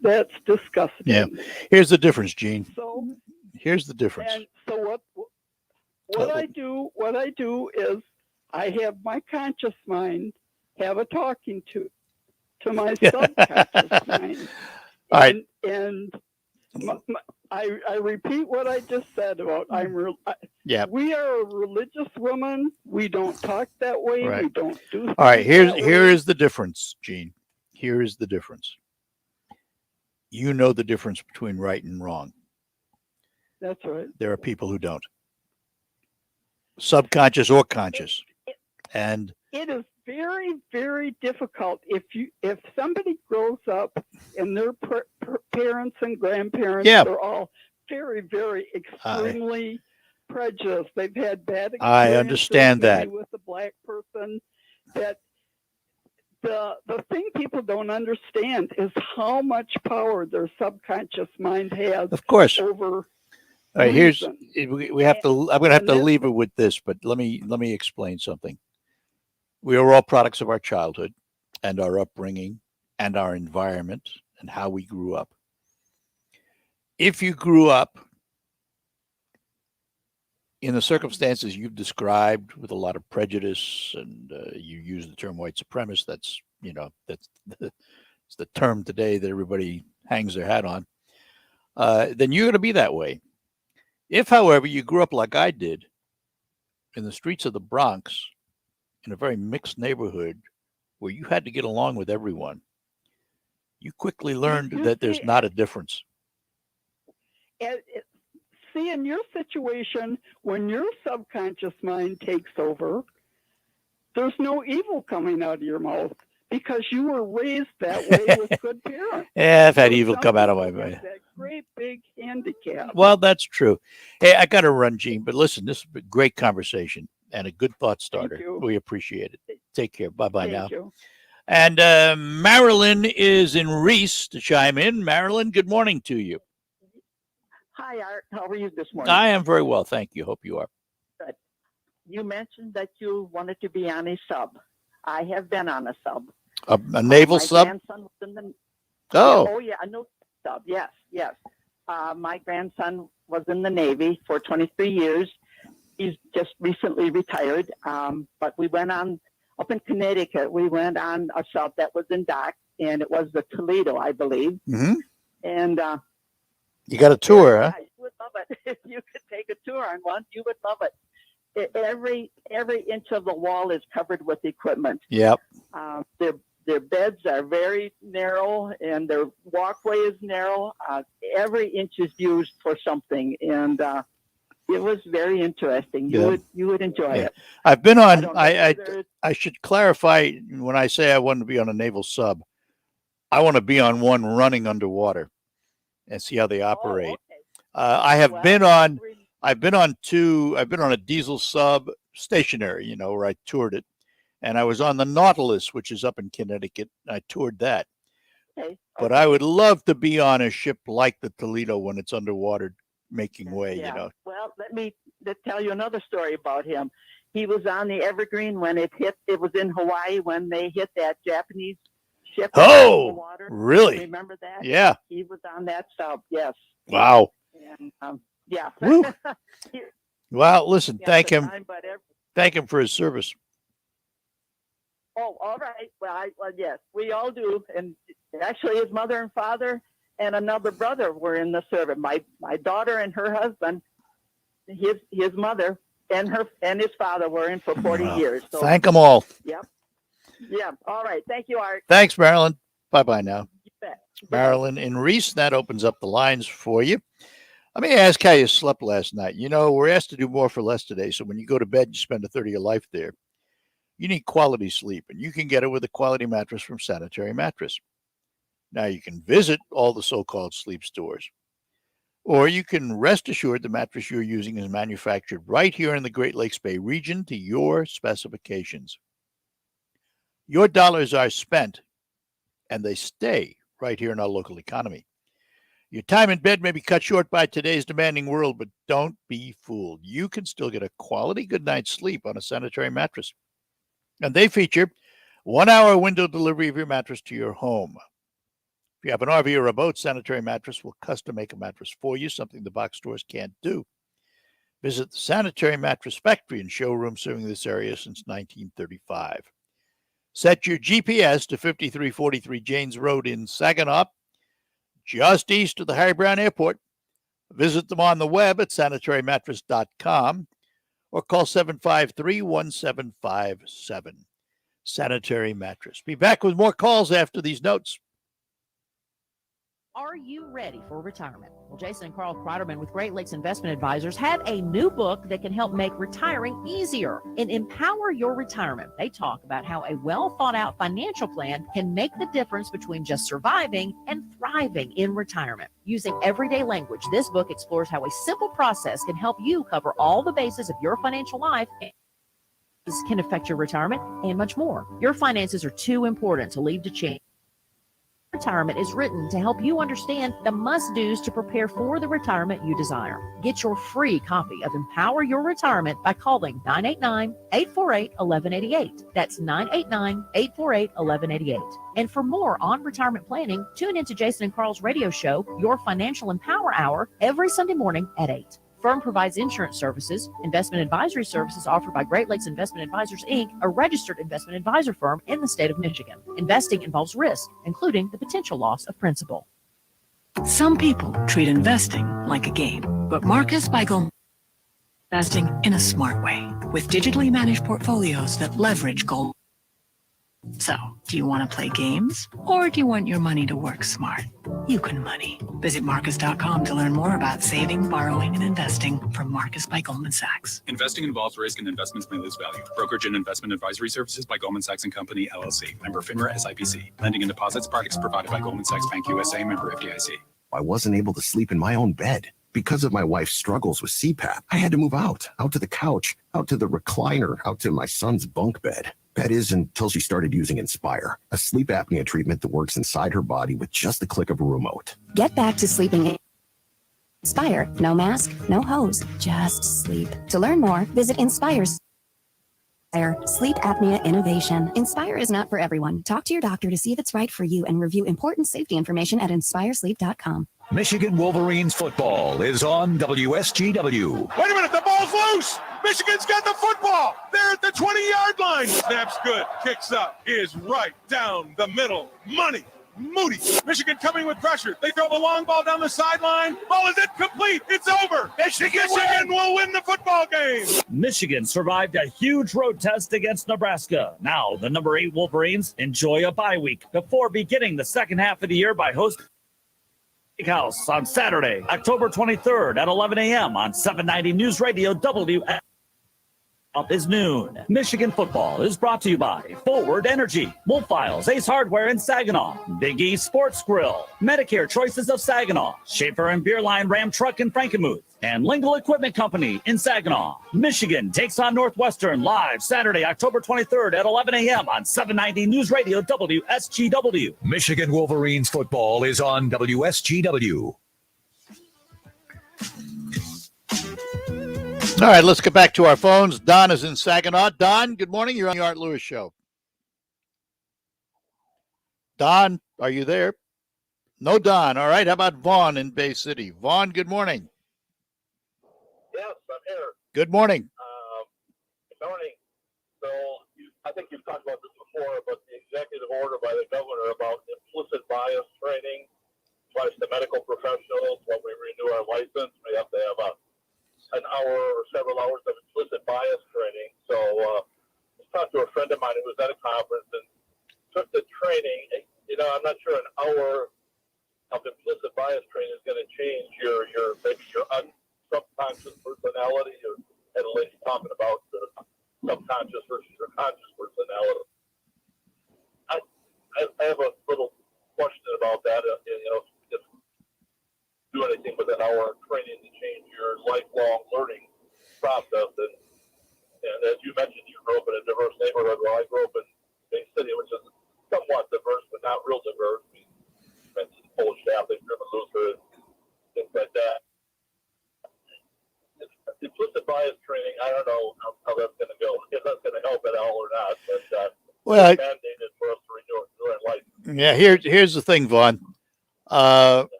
that's disgusting. Yeah. Here's the difference, Gene. So here's the difference. And so what I do is I have my conscious mind have a talking to my subconscious mind. All right. And I repeat what I just said about Yeah. We are a religious woman. We don't talk that way. Right. We don't do. All right. Here way. is the difference, Gene. Here is the difference. You know the difference between right and wrong. That's right. There are people who don't. Subconscious or conscious. And it is very, very difficult if somebody grows up and their parents and grandparents are all very, very extremely prejudiced. They've had bad experiences. I understand that. With a black person, that the thing people don't understand is how much power their subconscious mind has. Of course. Over. All right, we have to. I'm going to have to leave it with this, but let me explain something. We are all products of our childhood and our upbringing and our environment and how we grew up. If you grew up in the circumstances you've described with a lot of prejudice, and you use the term white supremacist, that's It's the term today that everybody hangs their hat on. Then you're going to be that way. If, however, you grew up like I did in the streets of the Bronx, in a very mixed neighborhood where you had to get along with everyone, you quickly learned that there's not a difference. See, in your situation, when your subconscious mind takes over, there's no evil coming out of your mouth because you were raised that way with good parents. Yeah, I've had So evil some come out of my people mind. have that great big handicap. Well, that's true. Hey, I got to run, Gene, but listen, this is a great conversation and a good thought starter. you. We appreciate it. Take care. Bye-bye now. Thank you. And Marilyn is in Reese to chime in. Marilyn, good morning to you. Hi, Art. How are you this morning? I am very well, thank you. Hope you are. Good. You mentioned that you wanted to be on a sub. I have been on a sub. A naval my sub? Grandson was in the, Oh. yeah, a naval sub. Yes, yes. My grandson was in the Navy for 23 years. He's just recently retired. But we went on up in Connecticut. We went on a sub that was in dock, and it was the Toledo, I believe. Mm-hmm. And You got a tour, huh? yeah, you would love it. If you could take a tour on one, you would love it. Every inch of the wall is covered with equipment. Yep. Their beds are very narrow, and their walkway is narrow. Every inch is used for something, and it was very interesting. Yeah. You would enjoy it. I've been on. don't know whether I should clarify when I say I want to be on a naval sub. I want to be on one running underwater and see how they operate. I have been on. I've been on two. I've been on a diesel sub stationary, where I toured it, and I was on the Nautilus, which is up in Connecticut. I toured that. Okay. But I would love to be on a ship like the Toledo when it's underwater making way. Yeah. Well, let me tell you another story about him. He was on the Evergreen when it hit. It was in Hawaii when they hit that Japanese ship. Oh, in the water. really? Remember that? Yeah. He was on that sub. Yes. Wow. And yeah. Woo. Well, listen, Yeah, thank the him. time, but Thank him for his service. Oh, all right. Well, yes, we all do. And actually, his mother and father and another brother were in the service. My daughter and her husband, his mother and his father were in for 40 years. So, Thank them all. Yep. Yeah. All right. Thank you, Art. Thanks, Marilyn. Bye-bye now. You bet. Marilyn in Reese, that opens up the lines for you. Let me ask how you slept last night. We're asked to do more for less today. So when you go to bed, you spend a third of your life there. You need quality sleep, and you can get it with a quality mattress from Sanitary Mattress. Now, you can visit all the so-called sleep stores, or you can rest assured the mattress you're using is manufactured right here in the Great Lakes Bay region to your specifications. Your dollars are spent, and they stay right here in our local economy. Your time in bed may be cut short by today's demanding world, but don't be fooled. You can still get a quality good night's sleep on a Sanitary Mattress. And they feature 1-hour window delivery of your mattress to your home. If you have an RV or a boat, Sanitary Mattress will custom make a mattress for you, something the box stores can't do. Visit the Sanitary Mattress Factory and showroom serving this area since 1935. Set your GPS to 5343 Janes Road in Saginaw, just east of the Harry Brown Airport. Visit them on the web at sanitarymattress.com or call 753-1757. Sanitary Mattress. Be back with more calls after these notes. Are you ready for retirement? Well, Jason and Carl Kreiderman with Great Lakes Investment Advisors have a new book that can help make retiring easier. In Empower Your Retirement, they talk about how a well thought out financial plan can make the difference between just surviving and thriving in retirement. Using everyday language, this book explores how a simple process can help you cover all the bases of your financial life. This can affect your retirement and much more. Your finances are too important to leave to chance. Retirement is written to help you understand the must-dos to prepare for the retirement you desire. Get your free copy of Empower Your Retirement by calling 989-848-1188. That's 989-848-1188. And for more on retirement planning, tune into Jason and Carl's radio show, Your Financial Empower Hour, every Sunday morning at 8. Firm provides insurance services, investment advisory services offered by Great Lakes Investment Advisors, Inc., a registered investment advisor firm in the state of Michigan. Investing involves risk, including the potential loss of principal. Some people treat investing like a game, but Marcus Beigel investing in a smart way with digitally managed portfolios that leverage gold. So, do you want to play games or do you want your money to work smart? You can money. Visit Marcus.com to learn more about saving, borrowing, and investing from Marcus by Goldman Sachs. Investing involves risk and investments may lose value. Brokerage and investment advisory services by Goldman Sachs and Company, LLC. Member FINRA SIPC. Lending and deposits products provided by Goldman Sachs Bank USA. Member FDIC. I wasn't able to sleep in my own bed. Because of my wife's struggles with CPAP, I had to move out to the couch, out to the recliner, out to my son's bunk bed. That is until she started using Inspire, a sleep apnea treatment that works inside her body with just the click of a remote. Get back to sleeping. Inspire. No mask, no hose, just sleep. To learn more, visit Inspire's Sleep Apnea Innovation. Inspire is not for everyone. Talk to your doctor to see if it's right for you and review important safety information at inspiresleep.com. Michigan Wolverines football is on WSGW. Wait a minute, the ball's loose. Michigan's got the football. They're at the 20-yard line. Snaps good. Kicks up. Is right down the middle. Money. Moody. Michigan coming with pressure. They throw the long ball down the sideline. Ball is incomplete. It's over. Michigan will win the football game. Michigan survived a huge road test against Nebraska. Now, the number 8 Wolverines enjoy a bye week before beginning the second half of the year by hosting House on Saturday, October 23rd at 11 a.m. on 790 News Radio WS. Up is noon. Michigan football is brought to you by Forward Energy, Wolfiles, Ace Hardware in Saginaw, Big E Sports Grill, Medicare Choices of Saginaw, Schaefer and Beerline Ram Truck in Frankenmuth, and Lingle Equipment Company in Saginaw. Michigan takes on Northwestern live Saturday, October 23rd at 11 a.m. on 790 News Radio WSGW. Michigan Wolverines football is on WSGW. All right, let's get back to our phones. Don is in Saginaw. Don, good morning. You're on the Art Lewis Show. Don, are you there? No Don. All right, how about Vaughn in Bay City? Vaughn, good morning. Yes, I'm here. Good morning. Good morning. So I think you've talked about this before, but the executive order by the governor about implicit bias training applies to medical professionals. When we renew our license, we have to have an hour or several hours of implicit bias training. So I talked to a friend of mine who was at a conference and took the training. You know, I'm not sure an hour of implicit bias training is going to change your subconscious personality. Or had a lady talking about the subconscious versus your conscious personality. I have a little question about that. If do anything with an hour of training to change your lifelong learning process. And as you mentioned, you grew up in a diverse neighborhood. Well, I grew up in Bay City, which is somewhat diverse, but not real diverse. We mentioned Polish Catholic, German Lutheran, things like that. Implicit bias training, I don't know how that's going to go, if that's going to help at all or not. But well, it's mandated for us to renew our license. Yeah, here's the thing, Vaughn.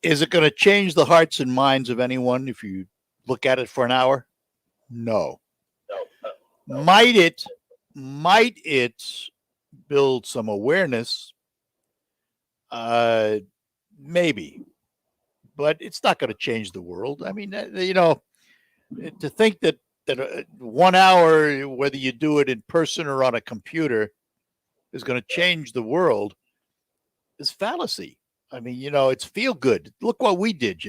Is it going to change the hearts and minds of anyone if you look at it for an hour? No. No. Might it build some awareness? Maybe. But it's not going to change the world. I mean, to think that 1 hour, whether you do it in person or on a computer, is going to change the world is fallacy. I mean, it's feel good. Look what we did,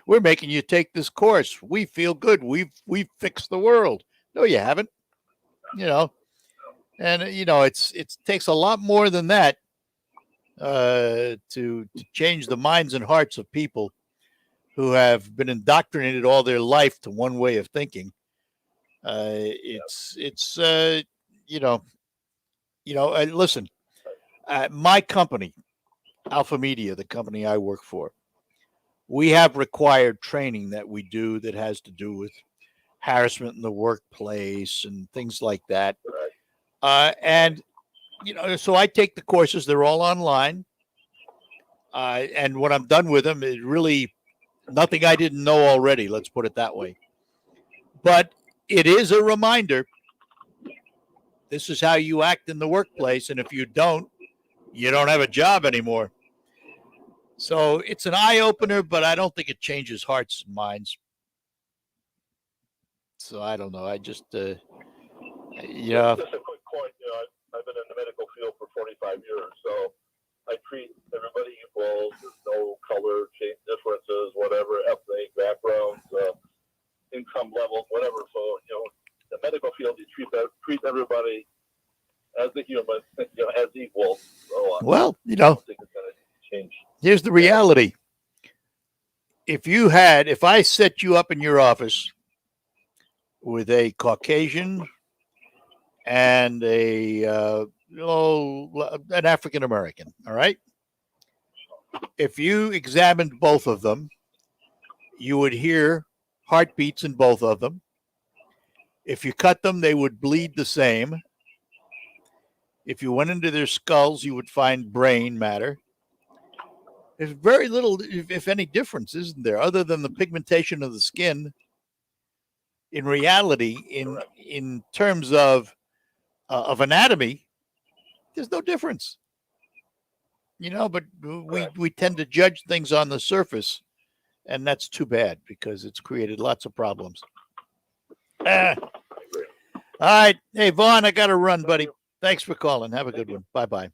We're making you take this course. We feel good. We've fixed the world. No, you haven't. And it takes a lot more than that to change the minds and hearts of people who have been indoctrinated all their life to one way of thinking. Listen, my company, Alpha Media, the company I work for, we have required training that we do that has to do with harassment in the workplace and things like that. So I take the courses. They're all online. And when I'm done with them, it really Nothing I didn't know already, let's put it that way. But it is a reminder. This is how you act in the workplace, and if you don't have a job anymore. So it's an eye-opener, but I don't think it changes hearts and minds. So I don't know. I just, Just a quick point. I've been in the medical field for 45 years, so I treat everybody equal. There's no color change differences, whatever, ethnic backgrounds, income levels, whatever. So the medical field, you treat everybody as a human, as equal. So, well, I don't think it's going to change. Here's the reality. If I set you up in your office with a Caucasian and an African American, all right? If you examined both of them, you would hear heartbeats in both of them. If you cut them, they would bleed the same. If you went into their skulls, you would find brain matter. There's very little, if any, difference, isn't there, other than the pigmentation of the skin. In reality, in terms of anatomy, there's no difference. But we tend to judge things on the surface, and that's too bad because it's created lots of problems. All right. Hey, Vaughn, I got to run, buddy. Thanks for calling. Have a good one. Bye-bye.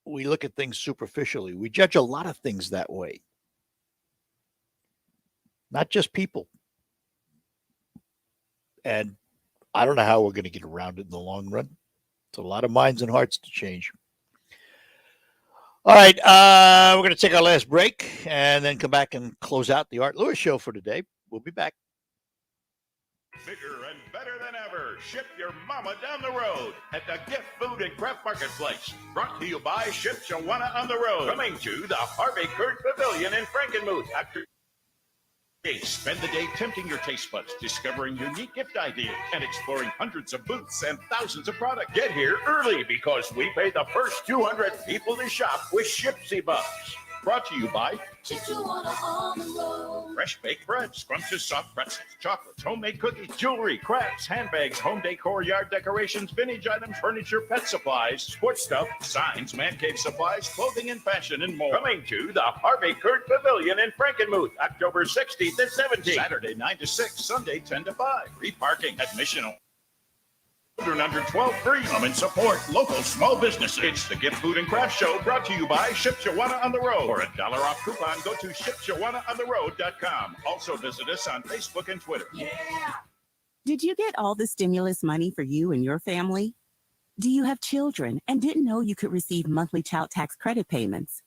We look at things superficially. We judge a lot of things that way. Not just people. And I don't know how we're going to get around it in the long run. It's a lot of minds and hearts to change. All right. We're going to take our last break and then come back and close out the Art Lewis Show for today. We'll be back. Bigger and better than ever. Ship your mama down the road at the Gift Food and Craft Marketplace. Brought to you by Ship Shawana on the Road. Coming to the Harvey Kurt Pavilion in Frankenmuth. Spend the day tempting your taste buds, discovering unique gift ideas, and exploring hundreds of booths and thousands of products. Get here early because we pay the first 200 people to shop with Shipsy Bucks. Brought to you by fresh baked bread, scrumptious soft pretzels, chocolates, homemade cookies, jewelry, crafts, handbags, home decor, yard decorations, vintage items, furniture, pet supplies, sports stuff, signs, man cave supplies, clothing and fashion, and more. Coming to the Harvey Kurt Pavilion in Frankenmuth, October 16th and 17th. Saturday 9 to 6, Sunday 10 to 5. Free parking, admission children under 12 free. Come and support local small businesses. It's the Gift Food and Craft Show brought to you by Ship Shawana on the Road. For a $1 off coupon, go to shipshawanaontheroad.com. Also visit us on Facebook and Twitter. Yeah. Did you get all the stimulus money for you and your family? Do you have children and didn't know you could receive monthly child tax credit payments?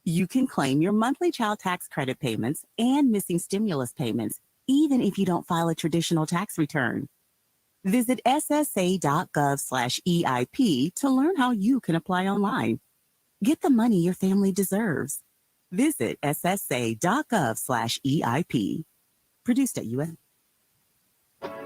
You can claim your monthly child tax credit payments and missing stimulus payments, even if you don't file a traditional tax return. Visit ssa.gov/EIP to learn how you can apply online. Get the money your family deserves. Visit ssa.gov/EIP. Produced at US.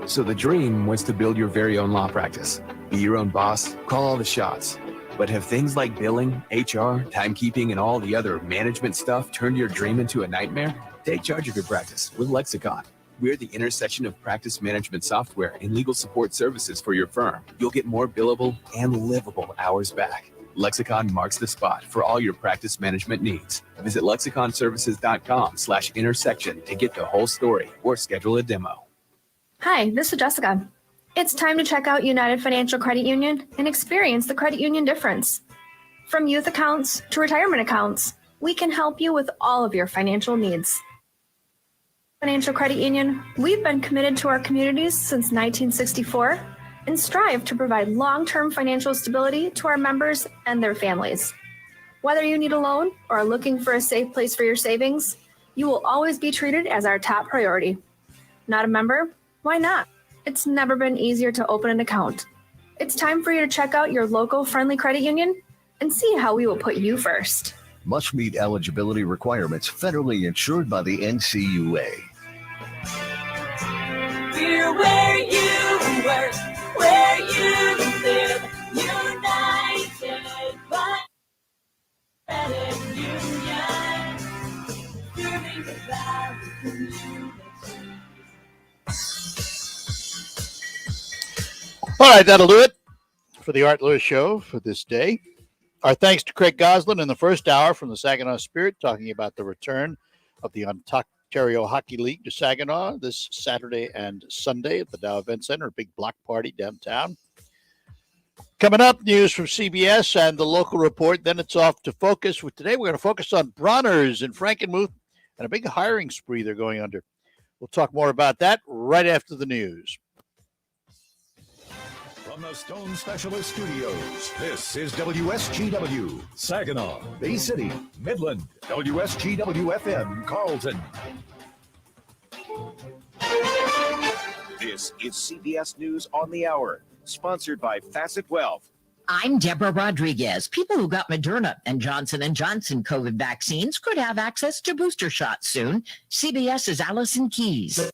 So the dream was to build your very own law practice. Be your own boss, call all the shots. But have things like billing, HR, timekeeping, and all the other management stuff turned your dream into a nightmare? Take charge of your practice with Lexicon. We're the intersection of practice management software and legal support services for your firm. You'll get more billable and livable hours back. Lexicon marks the spot for all your practice management needs. Visit lexiconservices.com/intersection to get the whole story or schedule a demo. Hi, this is Jessica. It's time to check out United Financial Credit Union and experience the credit union difference. From youth accounts to retirement accounts, we can help you with all of your financial needs. Financial Credit Union, we've been committed to our communities since 1964 and strive to provide long-term financial stability to our members and their families. Whether you need a loan or are looking for a safe place for your savings, you will always be treated as our top priority. Not a member? Why not? It's never been easier to open an account. It's time for you to check out your local friendly credit union and see how we will put you first. Must meet eligibility requirements, federally insured by the NCUA. We're where you work, where you live, united by credit union. All right, that'll do it for the Art Lewis Show for this day. Our thanks to Craig Goslin in the first hour from the Saginaw Spirit, talking about the return of the Ontario Hockey League to Saginaw this Saturday and Sunday at the Dow Event Center, a big block party downtown. Coming up, news from CBS and the local report. Then it's off to Focus. With today, we're going to focus on Bronner's in Frankenmuth and a big hiring spree they're going under. We'll talk more about that right after the news. From the Stone Specialist Studios, this is WSGW, Saginaw, Bay City, Midland, WSGW-FM, Carlton. This is CBS News on the Hour, sponsored by Facet Wealth. I'm Deborah Rodriguez. People who got Moderna and Johnson & Johnson COVID vaccines could have access to booster shots soon. CBS's Allison Keys.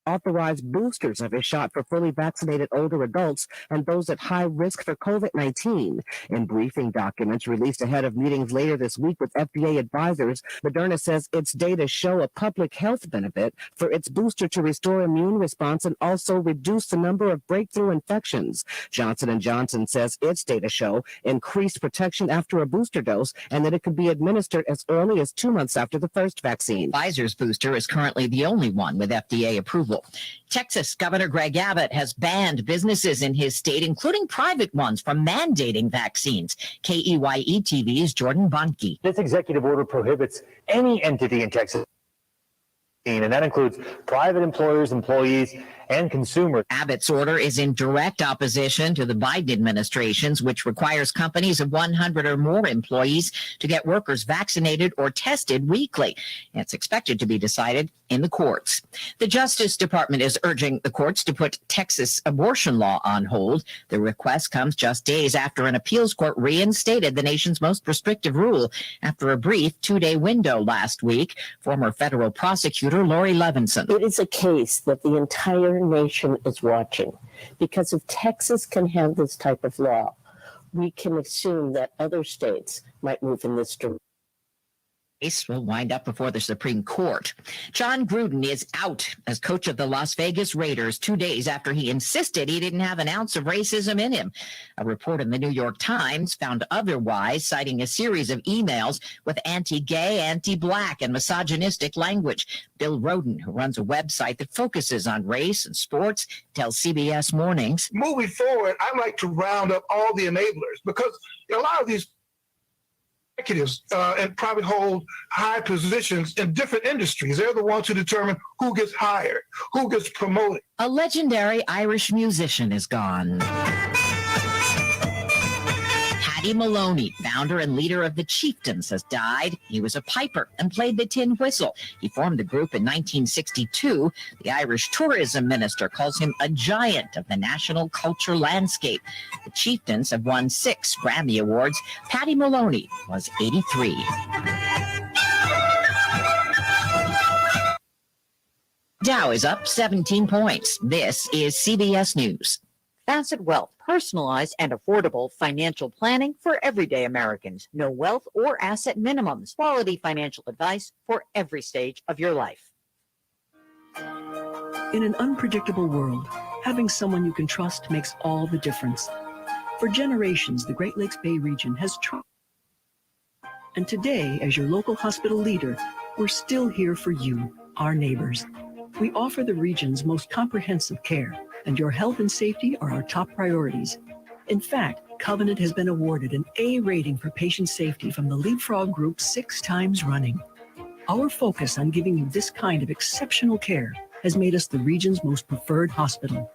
Authorized boosters of a shot for fully vaccinated older adults and those at high risk for COVID-19. In briefing documents released ahead of meetings later this week with FDA advisors, Moderna says its data show a public health benefit for its booster to restore immune response and also reduce the number of breakthrough infections. Johnson & Johnson says its data show increased protection after a booster dose and that it could be administered as early as 2 months after the first vaccine. Pfizer's booster is currently the only one with FDA approval. Texas Governor Greg Abbott has banned businesses in his state, including private ones, from mandating vaccines. KEYE TV's Jordan Bonke. This executive order prohibits any entity in Texas, and that includes private employers, employees, and consumers. Abbott's order is in direct opposition to the Biden administration's, which requires companies of 100 or more employees to get workers vaccinated or tested weekly. It's expected to be decided in the courts. The Justice Department is urging the courts to put Texas abortion law on hold. The request comes just days after an appeals court reinstated the nation's most restrictive rule after a brief 2-day window last week. Former federal prosecutor Lori Levinson. It is a case that the entire nation is watching, because if Texas can have this type of law, we can assume that other states might move in this direction. Case will wind up before the Supreme Court. John Gruden is out as coach of the Las Vegas Raiders 2 days after he insisted he didn't have an ounce of racism in him. A report in the New York Times found otherwise, citing a series of emails with anti-gay, anti-black, and misogynistic language. Bill Roden, who runs a website that focuses on race and sports, tells CBS Mornings. Moving forward, I'd like to round up all the enablers, because a lot of these executives and probably hold high positions in different industries. They're the ones who determine who gets hired, who gets promoted. A legendary Irish musician is gone. Paddy Maloney, founder and leader of the Chieftains, has died. He was a piper and played the tin whistle. He formed the group in 1962. The Irish tourism minister calls him a giant of the national culture landscape. The Chieftains have won 6 Grammy Awards. Paddy Maloney was 83. Dow is up 17 points. This is CBS News. Facet Wealth, personalized and affordable financial planning for everyday Americans. No wealth or asset minimums. Quality financial advice for every stage of your life. In an unpredictable world, having someone you can trust makes all the difference. For generations, the Great Lakes Bay region has trusted. And today, as your local hospital leader, we're still here for you, our neighbors. We offer the region's most comprehensive care, and your health and safety are our top priorities. In fact, Covenant has been awarded an A rating for patient safety from the Leapfrog Group 6 times running. Our focus on giving you this kind of exceptional care has made us the region's most preferred hospital.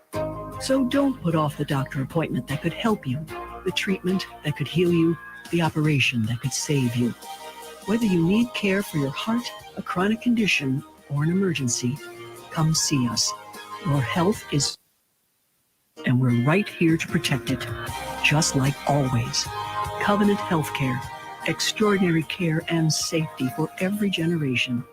So don't put off the doctor appointment that could help you, the treatment that could heal you, the operation that could save you. Whether you need care for your heart, a chronic condition, or an emergency, come see us. Your health is, and we're right here to protect it, just like always. Covenant Healthcare, extraordinary care and safety for every generation.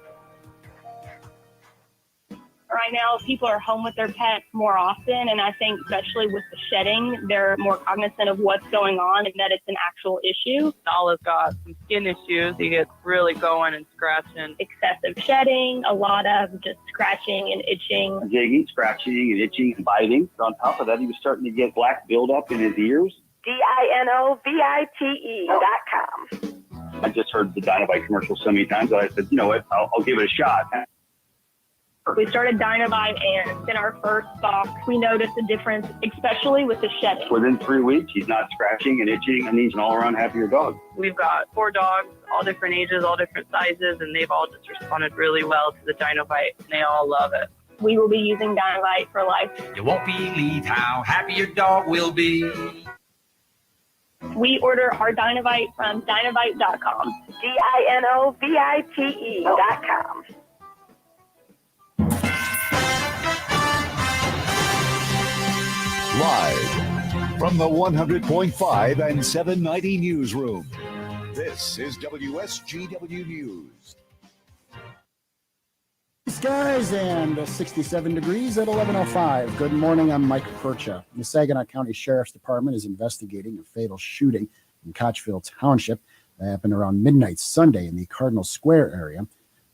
All right, right now people are home with their pets more often, and I think especially with the shedding, they're more cognizant of what's going on and that it's an actual issue. Nala's got some skin issues. He gets really going and scratching. Excessive shedding, a lot of just scratching and itching. Jigging, scratching, and itching and biting. On top of that, he was starting to get black buildup in his ears. DINOVITE.com. I just heard the Dynovite commercial so many times that I said, you know what, I'll give it a shot. We started Dynovite, and in our first box, we noticed a difference, especially with the shedding. Within 3 weeks, he's not scratching and itching, and he's an all-around happier dog. We've got 4 dogs, all different ages, all different sizes, and they've all just responded really well to the Dynovite, and they all love it. We will be using Dynovite for life. You won't believe how happy your dog will be. We order our Dynovite from Dynovite.com. DINOVITE.com. Live from the 100.5 and 790 newsroom. This is WSGW News. Skies and 67 degrees at 11:05. Good morning, I'm Mike Percha. The Saginaw County Sheriff's Department is investigating a fatal shooting in Kochville Township that happened around midnight Sunday in the Cardinal Square area.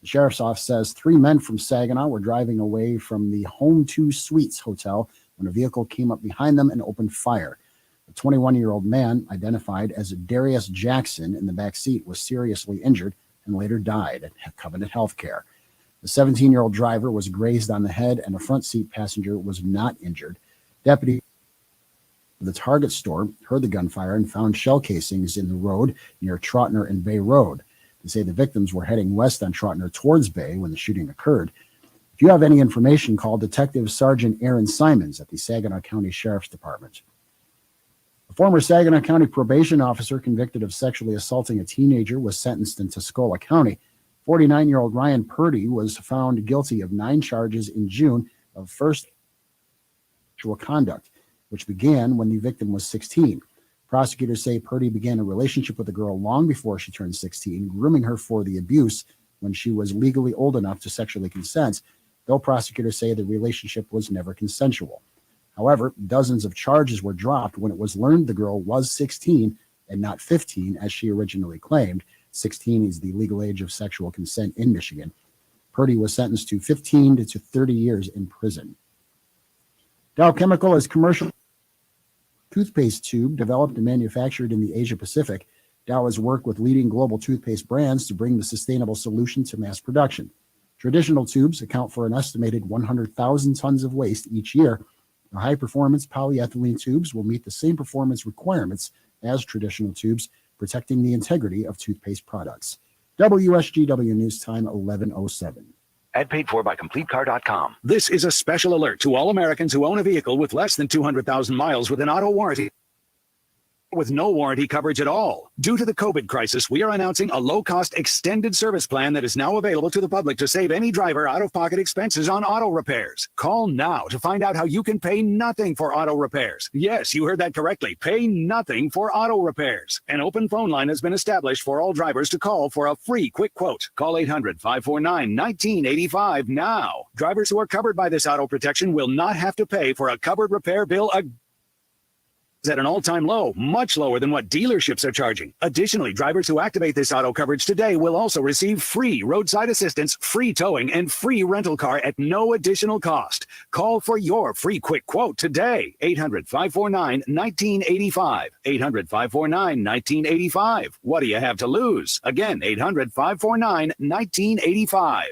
The Sheriff's Office says 3 men from Saginaw were driving away from the Home 2 Suites Hotel when a vehicle came up behind them and opened fire. The 21-year-old man, identified as Darius Jackson in the back seat, was seriously injured and later died at Covenant Healthcare. The 17-year-old driver was grazed on the head, and a front seat passenger was not injured. Deputy at the Target store heard the gunfire and found shell casings in the road near Trotner and Bay Road. They say the victims were heading west on Trotner towards Bay when the shooting occurred. If you have any information, call Detective Sergeant Aaron Simons at the Saginaw County Sheriff's Department. A former Saginaw County probation officer convicted of sexually assaulting a teenager was sentenced in Tuscola County. 49-year-old Ryan Purdy was found guilty of 9 charges in June of first sexual conduct, which began when the victim was 16. Prosecutors say Purdy began a relationship with the girl long before she turned 16, grooming her for the abuse when she was legally old enough to sexually consent, though prosecutors say the relationship was never consensual. However, dozens of charges were dropped when it was learned the girl was 16 and not 15, as she originally claimed. 16 is the legal age of sexual consent in Michigan. Purdy was sentenced to 15 to 30 years in prison. Dow Chemical is commercial toothpaste tube developed and manufactured in the Asia Pacific. Dow has worked with leading global toothpaste brands to bring the sustainable solution to mass production. Traditional tubes account for an estimated 100,000 tons of waste each year. The high-performance polyethylene tubes will meet the same performance requirements as traditional tubes, protecting the integrity of toothpaste products. WSGW News Time, 11:07. Ad paid for by CompleteCar.com. This is a special alert to all Americans who own a vehicle with less than 200,000 miles with an auto warranty. With no warranty coverage at all. Due to the COVID crisis, we are announcing a low-cost extended service plan that is now available to the public to save any driver out-of-pocket expenses on auto repairs. Call now to find out how you can pay nothing for auto repairs. Yes, you heard that correctly. Pay nothing for auto repairs. An open phone line has been established for all drivers to call for a free quick quote. Call 800-549-1985 now. Drivers who are covered by this auto protection will not have to pay for a covered repair bill at an all-time low, much lower than what dealerships are charging. Additionally, drivers who activate this auto coverage today will also receive free roadside assistance, free towing, and free rental car at no additional cost. Call for your free quick quote today. 800-549-1985. 800-549-1985. What do you have to lose? Again, 800-549-1985.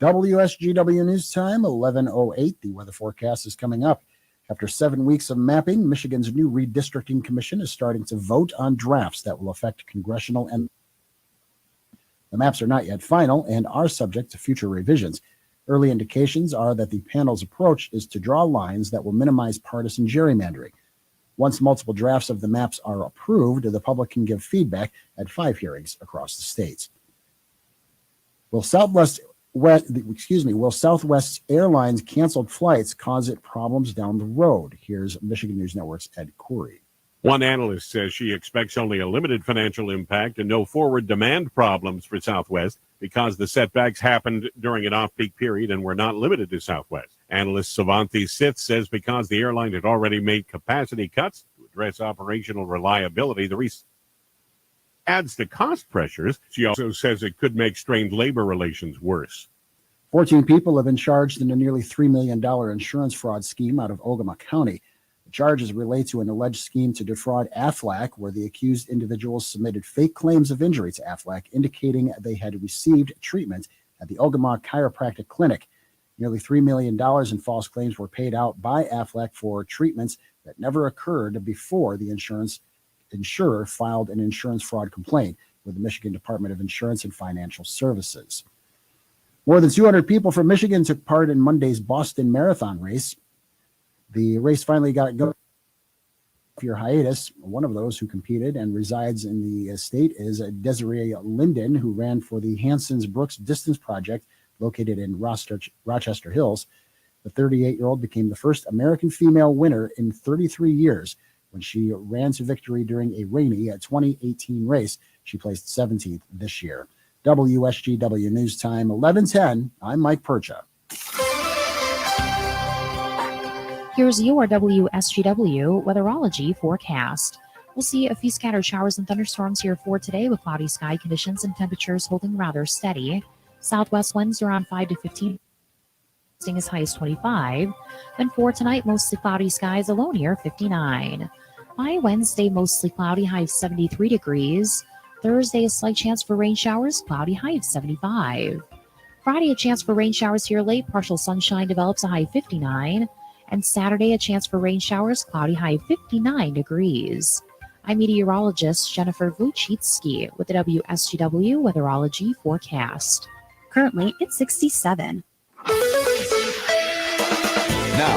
WSGW News Time, 11:08. The weather forecast is coming up. After 7 weeks of mapping, Michigan's new redistricting commission is starting to vote on drafts that will affect congressional and the maps are not yet final and are subject to future revisions. Early indications are that the panel's approach is to draw lines that will minimize partisan gerrymandering. Once multiple drafts of the maps are approved, the public can give feedback at 5 hearings across the states. Will Southwest Airlines' canceled flights cause it problems down the road? Here's Michigan News Network's Ed Corey. One analyst says she expects only a limited financial impact and no forward demand problems for Southwest because the setbacks happened during an off-peak period and were not limited to Southwest. Analyst Savanthi Sith says because the airline had already made capacity cuts to address operational reliability, the adds to cost pressures. She also says it could make strained labor relations worse. 14 people have been charged in a nearly $3 million insurance fraud scheme out of Ogama County. The charges relate to an alleged scheme to defraud Aflac, where the accused individuals submitted fake claims of injury to Aflac, indicating they had received treatment at the Ogama Chiropractic Clinic. Nearly $3 million in false claims were paid out by Aflac for treatments that never occurred before the insurer filed an insurance fraud complaint with the Michigan Department of Insurance and Financial Services. More than 200 people from Michigan took part in Monday's Boston Marathon race. The race finally got going after your hiatus. One of those who competed and resides in the state is Desiree Linden, who ran for the Hanson's Brooks Distance Project located in Rochester Hills. The 38-year-old became the first American female winner in 33 years when she ran to victory during a rainy 2018 race. She placed 17th this year. WSGW News Time, 11:10. I'm Mike Percha. Here's your WSGW weatherology forecast. We'll see a few scattered showers and thunderstorms here for today with cloudy sky conditions and temperatures holding rather steady. Southwest winds around 5 to 15, as high as 25. Then for tonight, mostly cloudy skies, a low near 59. By Wednesday, mostly cloudy, high of 73 degrees. Thursday, a slight chance for rain showers, cloudy, high of 75. Friday, a chance for rain showers here late, partial sunshine develops, a high of 59. And Saturday, a chance for rain showers, cloudy, high of 59 degrees. I'm meteorologist Jennifer Vujcicki with the WSGW weatherology forecast. Currently, it's 67. Now,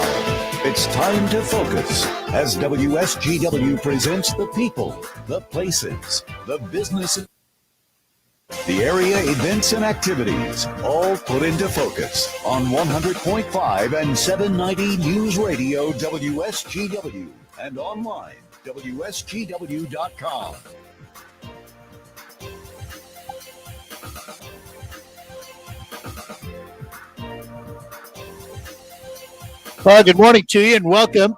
it's time to focus as WSGW presents the people, the places, the businesses, the area events and activities, all put into focus on 100.5 and 790 News Radio WSGW and online WSGW.com. Well, good morning to you and welcome.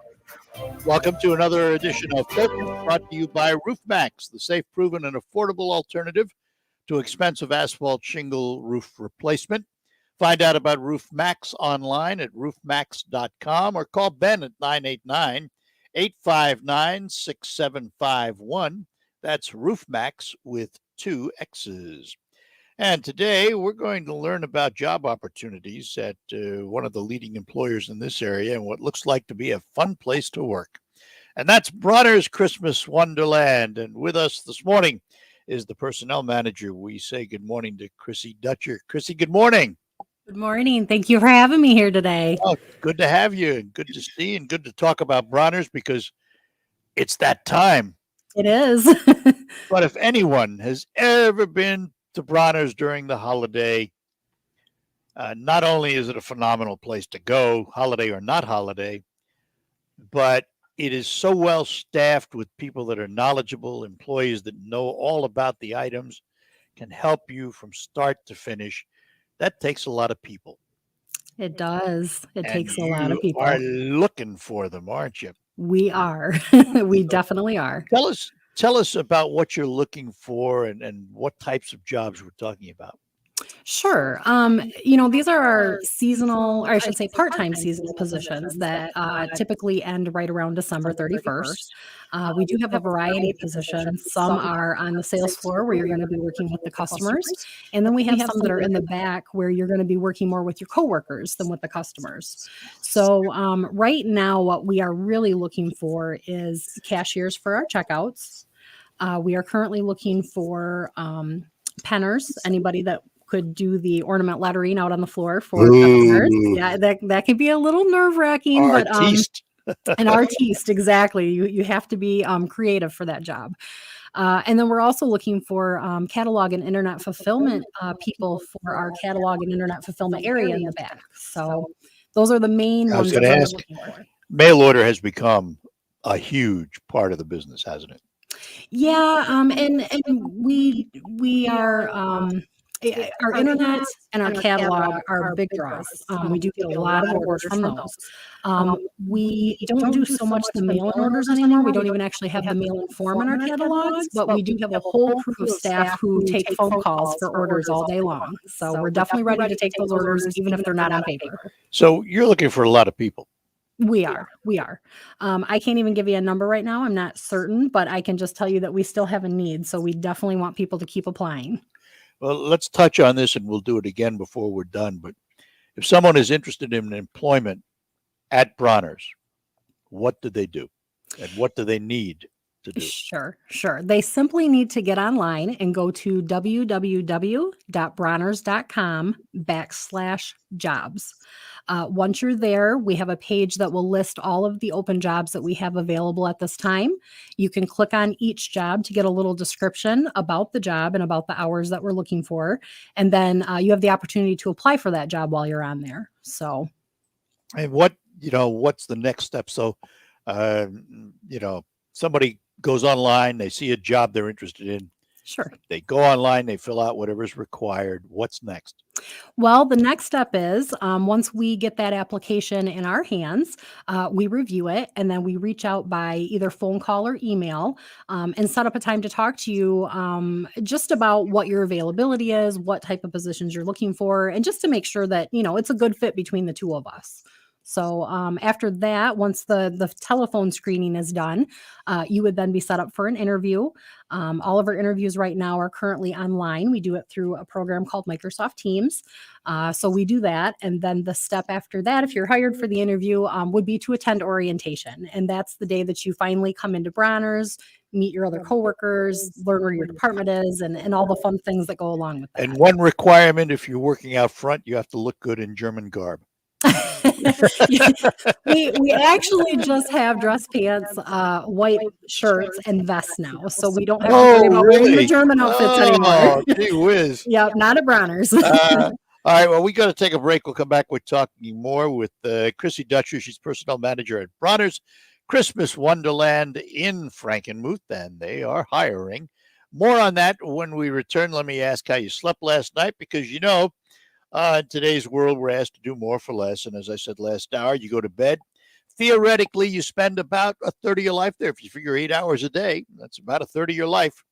Welcome to another edition of Focus, brought to you by RoofMax, the safe, proven, and affordable alternative to expensive asphalt shingle roof replacement. Find out about RoofMax online at roofmax.com or call Ben at 989-859-6751. That's RoofMax with 2 X's. And today we're going to learn about job opportunities at one of the leading employers in this area and what looks like to be a fun place to work. And that's Bronner's Christmas Wonderland. And with us this morning is the personnel manager. We say good morning to Chrissy Dutcher. Chrissy, good morning. Good morning. Thank you for having me here today. Oh, good to have you and good to see you and good to talk about Bronner's because it's that time. It is. But if anyone has ever been to Bronner's during the holiday, not only is it a phenomenal place to go, holiday or not holiday, but it is so well staffed with people that are knowledgeable, employees that know all about the items, can help you from start to finish. That takes a lot of people. It does. It And takes a lot of people. You are looking for them, aren't you? We are. We definitely are. Tell us about what you're looking for and what types of jobs we're talking about. Sure. These are our seasonal, or I should say part-time seasonal positions that typically end right around December 31st. We do have a variety of positions. Some are on the sales floor where you're going to be working with the customers. And then we have some that are in the back where you're going to be working more with your coworkers than with the customers. So right now, what we are really looking for is cashiers for our checkouts. We are currently looking for penners, anybody that could do the ornament lettering out on the floor for customers. Yeah, that can be a little nerve-wracking, but an artiste, exactly. You have to be creative for that job. And then we're also looking for catalog and internet fulfillment people for our catalog and internet fulfillment area in the back. So those are the main ones. I was going to ask, mail order has become a huge part of the business, hasn't it? Yeah, and we are our internet and our catalog are big draws. We do get a lot of orders from those. We don't do so much the mail-in orders anymore. We don't even actually have the mail-in form in our catalogs, but we do have a whole crew of staff who take phone calls for orders all day long. So we're definitely ready to take those orders, even if they're not on paper. So you're looking for a lot of people. We are. I can't even give you a number right now. I'm not certain, but I can just tell you that we still have a need. So we definitely want people to keep applying. Well, let's touch on this and we'll do it again before we're done. But if someone is interested in employment at Bronner's, what do they do? And what do they need to do? Sure. They simply need to get online and go to www.bronners.com/jobs. Once you're there, we have a page that will list all of the open jobs that we have available at this time. You can click on each job to get a little description about the job and about the hours that we're looking for. And then you have the opportunity to apply for that job while you're on there. So, and what's the next step? So, somebody goes online, they see a job they're interested in. Sure. They go online, they fill out whatever's required. What's next? Well, the next step is once we get that application in our hands, we review it and then we reach out by either phone call or email and set up a time to talk to you just about what your availability is, what type of positions you're looking for, and just to make sure that, it's a good fit between the two of us. So after that, once the telephone screening is done, you would then be set up for an interview. All of our interviews right now are currently online. We do it through a program called Microsoft Teams. So we do that. And then the step after that, if you're hired for the interview, would be to attend orientation. And that's the day that you finally come into Bronner's, meet your other coworkers, learn where your department is, and all the fun things that go along with that. And one requirement, if you're working out front, you have to look good in German garb. we actually just have dress pants, white shirts, and vests now, so we don't have to worry about wearing the German outfits anymore. Gee whiz. Yep, not at Bronner's. All right, well, we got to take a break. We'll come back with talking more with Chrissy Dutcher. She's personnel manager at Bronner's Christmas Wonderland in Frankenmuth, and they are hiring. More on that when we return. Let me ask how you slept last night, because in today's world, we're asked to do more for less. And as I said last hour, you go to bed. Theoretically, you spend about a third of your life there. If you figure 8 hours a day, that's about a third of your life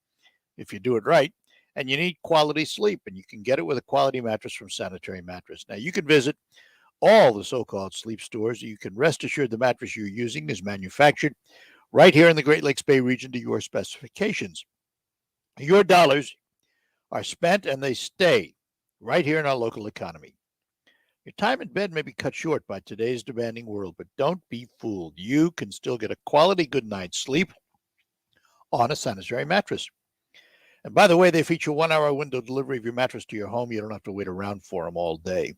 if you do it right. And you need quality sleep, and you can get it with a quality mattress from Sanitary Mattress. Now, you can visit all the so-called sleep stores. You can rest assured the mattress you're using is manufactured right here in the Great Lakes Bay region to your specifications. Your dollars are spent, and they stay right here in our local economy. Your time in bed may be cut short by today's demanding world, but don't be fooled. You can still get a quality good night's sleep on a Sanitary Mattress. And by the way, they feature 1-hour window delivery of your mattress to your home. You don't have to wait around for them all day.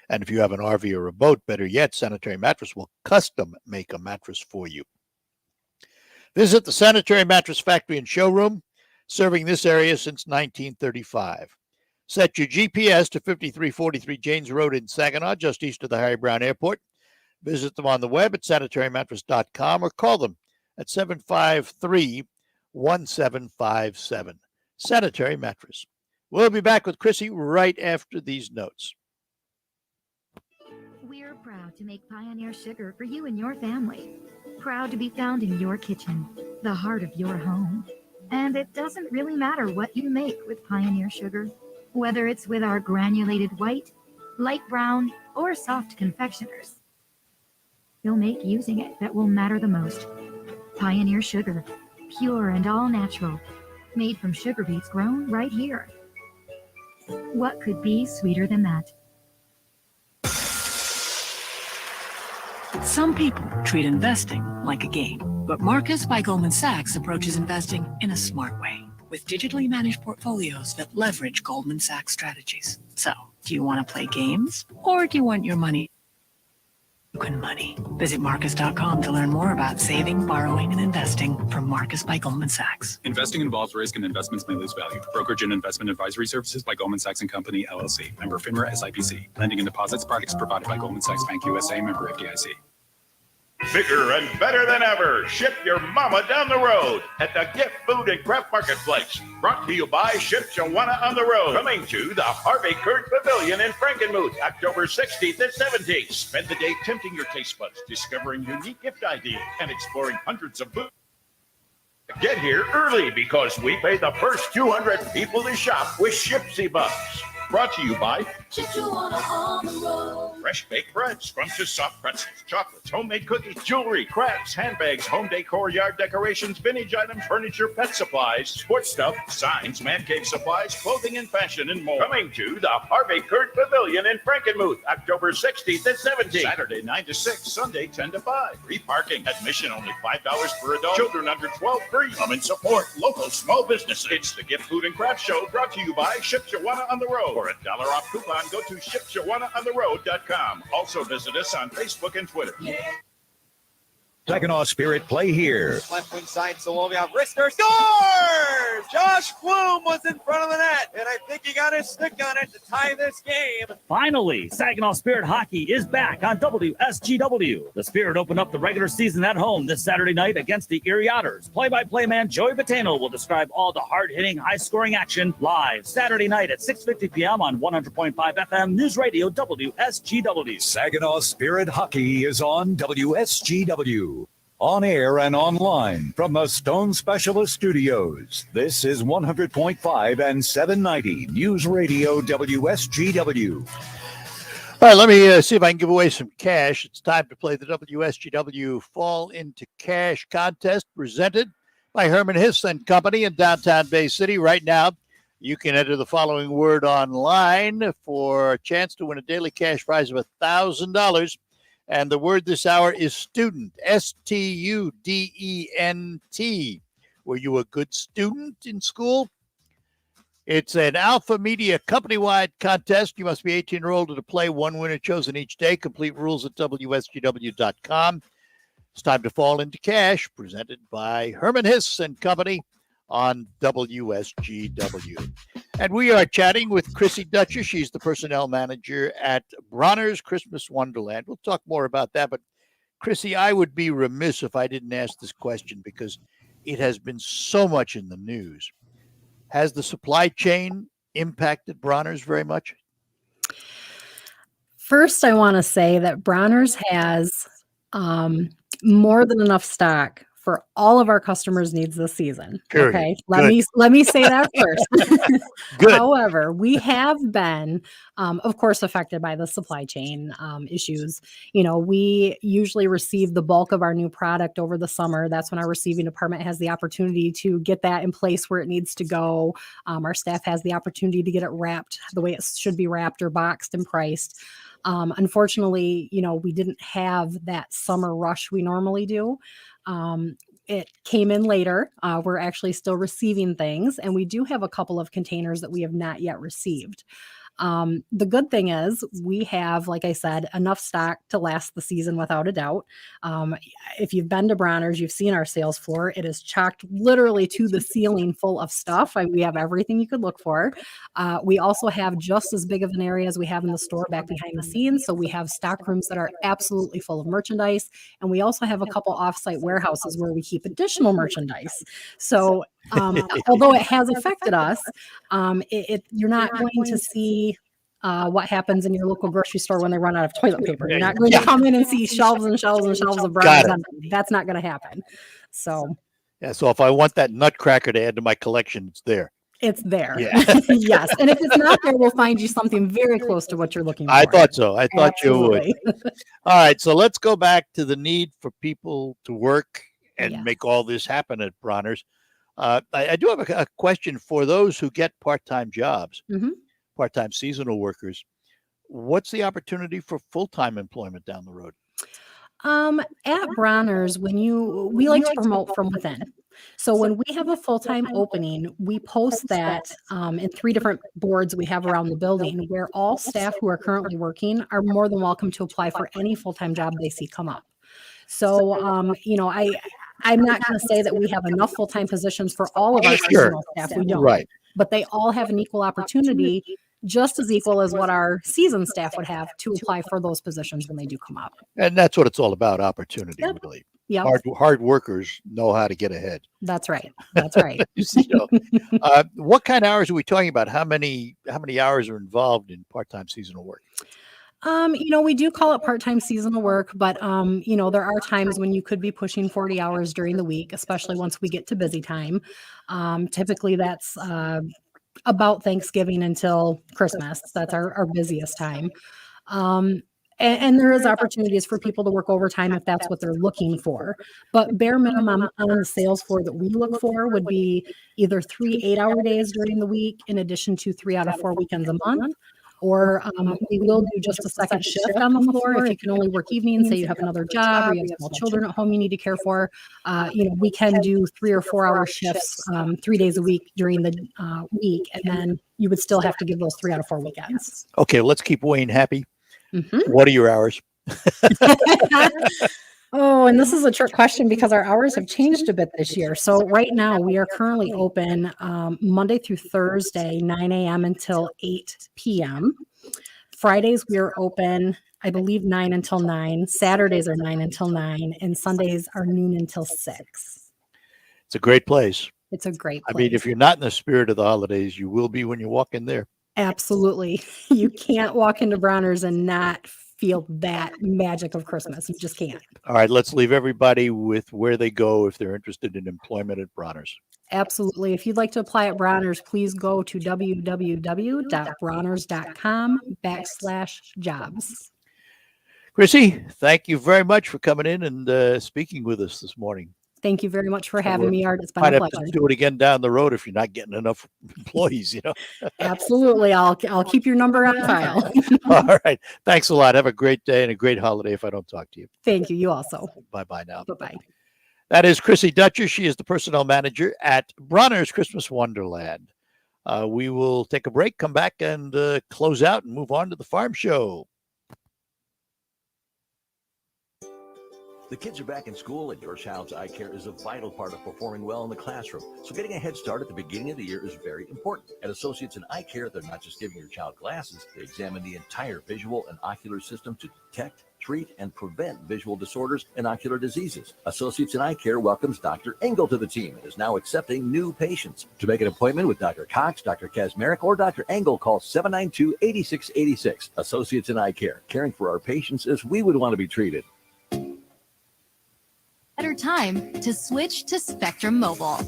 And if you have an RV or a boat, better yet, Sanitary Mattress will custom make a mattress for you. Visit the Sanitary Mattress Factory and Showroom, serving this area since 1935. Set your GPS to 5343 Janes Road in Saginaw, just east of the Harry Brown Airport. Visit them on the web at sanitarymattress.com or call them at 753-1757. Sanitary Mattress. We'll be back with Chrissy right after these notes. We're proud to make Pioneer Sugar for you and your family. Proud to be found in your kitchen, the heart of your home. And it doesn't really matter what you make with Pioneer Sugar. Whether it's with our granulated white, light brown, or soft confectioners. You'll make using it that will matter the most. Pioneer Sugar, pure and all natural, made from sugar beets grown right here. What could be sweeter than that? Some people treat investing like a game, but Marcus by Goldman Sachs approaches investing in a smart way, with digitally managed portfolios that leverage Goldman Sachs strategies. So, do you want to play games, or do you want your money? Money. Visit Marcus.com to learn more about saving, borrowing, and investing from Marcus by Goldman Sachs. Investing involves risk and investments may lose value. Brokerage and investment advisory services by Goldman Sachs & Company, LLC. Member FINRA SIPC. Lending and deposits products provided by Goldman Sachs Bank USA, member FDIC. Bigger and better than ever. Ship your mama down the road at the Gift Food and Craft Marketplace. Brought to you by Ship Shawana on the Road. Coming to the Harvey Kurt Pavilion in Frankenmuth, October 16th and 17th. Spend the day tempting your taste buds, discovering unique gift ideas, and exploring hundreds of booths. Get here early because we pay the first 200 people to shop with Shipsy Bucks. Brought to you by fresh baked bread, scrumptious soft pretzels, chocolates, homemade cookies, jewelry, crafts, handbags, home decor, yard decorations, vintage items, furniture, pet supplies, sports stuff, signs, man cave supplies, clothing and fashion, and more. Coming to the Harvey Kurt Pavilion in Frankenmuth, October 16th and 17th. Saturday 9 to 6, Sunday 10 to 5. Free parking. Admission only $5 per adult. Children under 12 free. Come and support local small businesses. It's the Gift Food and Craft Show brought to you by Ship Shawana on the Road. For a $1 off coupon, go to shipshawanaontheroad.com. Also visit us on Facebook and Twitter. Saginaw Spirit play here. Left wing side, Solovia, wrister, scores! Josh Bloom was in front of the net, and I think he got his stick on it to tie this game. Finally, Saginaw Spirit hockey is back on WSGW. The Spirit opened up the regular season at home this Saturday night against the Erie Otters. Play-by-play man Joey Batano will describe all the hard-hitting, high-scoring action live Saturday night at 6:50 p.m. on 100.5 FM News Radio WSGW. Saginaw Spirit hockey is on WSGW. On air and online from the Stone Specialist Studios. This is 100.5 and 790 News Radio WSGW. All right, let me see if I can give away some cash. It's time to play the WSGW Fall into Cash contest presented by Herman Hiss and Company in downtown Bay City. Right now, you can enter the following word online for a chance to win a daily cash prize of $1,000. And the word this hour is student, S-T-U-D-E-N-T. Were you a good student in school? It's an Alpha Media company-wide contest. You must be 18 or older to play. One winner chosen each day. Complete rules at WSGW.com. It's time to fall into cash, presented by Herman Hiss and Company on WSGW. And we are chatting with Chrissy Dutcher. She's the personnel manager at Bronner's Christmas Wonderland. We'll talk more about that. But Chrissy, I would be remiss if I didn't ask this question because it has been so much in the news. Has the supply chain impacted Bronner's very much? First, I want to say that Bronner's has more than enough stock for all of our customers' needs this season. Period. Okay, Good. let me say that first. Good. However, we have been, of course, affected by the supply chain issues. You know, we usually receive the bulk of our new product over the summer. That's when our receiving department has the opportunity to get that in place where it needs to go. Our staff has the opportunity to get it wrapped the way it should be wrapped or boxed and priced. Unfortunately, you know, we didn't have that summer rush we normally do. It came in later. We're actually still receiving things, and we do have a couple of containers that we have not yet received. The good thing is we have, like I said, enough stock to last the season without a doubt. If you've been to Bronner's, you've seen our sales floor. It is chocked literally to the ceiling full of stuff. We have everything you could look for. We also have just as big of an area as we have in the store back behind the scenes. So we have stock rooms that are absolutely full of merchandise. And we also have a couple offsite warehouses where we keep additional merchandise. So although it has affected us, you're not going to see what happens in your local grocery store when they run out of toilet paper. You're not going to come in and see shelves and shelves and shelves of Bronner's. That's not going to happen. So so if I want that nutcracker to add to my collection, it's there. It's there. Yeah. Yes. And if it's not there, we'll find you something very close to what you're looking for. I thought so. I thought Absolutely. you would. All right. So let's go back to the need for people to work and make all this happen at Bronner's. I do have a question for those who get part-time jobs, part-time seasonal workers. What's the opportunity for full-time employment down the road? At Bronner's, we like to promote from within. So when we have a full-time opening, we post that in 3 different boards we have around the building where all staff who are currently working are more than welcome to apply for any full-time job they see come up. So, you know, I'm not going to say that we have enough full-time positions for all of our seasonal staff. We don't. Right. But they all have an equal opportunity just as equal as what our seasoned staff would have to apply for those positions when they do come up. And that's what it's all about, opportunity, Yep. really. Yep. Hard workers know how to get ahead. That's right. That's right. What kind of hours are we talking about? How many hours are involved in part-time seasonal work? We do call it part-time seasonal work, but there are times when you could be pushing 40 hours during the week, especially once we get to busy time. Typically that's about Thanksgiving until Christmas. That's our busiest time. And there is opportunities for people to work overtime if that's what they're looking for. But bare minimum on the sales floor that we look for would be either 3 8-hour days during the week, in addition to 3 out of 4 weekends a month. Or we will do just a second shift on the floor if you can only work evenings, say you have another job or you have small children at home you need to care for. We can do 3 or 4 hour shifts 3 days a week during the week, and then you would still have to give those 3 out of 4 weekends. Okay, let's keep Wayne happy. Mm-hmm. What are your hours? Oh, and this is a trick question because our hours have changed a bit this year. So right now we are currently open Monday through Thursday, 9 a.m. until 8 p.m. Fridays we are open, I believe, 9 until 9. Saturdays are 9 until 9, and Sundays are noon until 6. It's a great place. It's a great place. I mean, if you're not in the spirit of the holidays, you will be when you walk in there. Absolutely. You can't walk into Bronner's and not feel that magic of Christmas. You just can't. All right, let's leave everybody with where they go if they're interested in employment at Bronner's. Absolutely. If you'd like to apply at Bronner's, please go to www.bronners.com/jobs. Chrissy, thank you very much for coming in and speaking with us this morning. Thank you very much for having me, Art. It's been Might a have pleasure. to do it again down the road if you're not getting enough employees, Absolutely. I'll keep your number on file. All right. Thanks a lot. Have a great day and a great holiday if I don't talk to you. Thank you. You also. Bye-bye now. Bye-bye. That is Chrissy Dutcher. She is the personnel manager at Bronner's Christmas Wonderland. We will take a break, come back and close out and move on to the farm show. The kids are back in school, and your child's eye care is a vital part of performing well in the classroom. So getting a head start at the beginning of the year is very important. At Associates in Eye Care, they're not just giving your child glasses. They examine the entire visual and ocular system to detect, treat, and prevent visual disorders and ocular diseases. Associates in Eye Care welcomes Dr. Engel to the team and is now accepting new patients. To make an appointment with Dr. Cox, Dr. Kazmarek, or Dr. Engel, call 792-8686. Associates in Eye Care, caring for our patients as we would want to be treated. Better time to switch to Spectrum Mobile.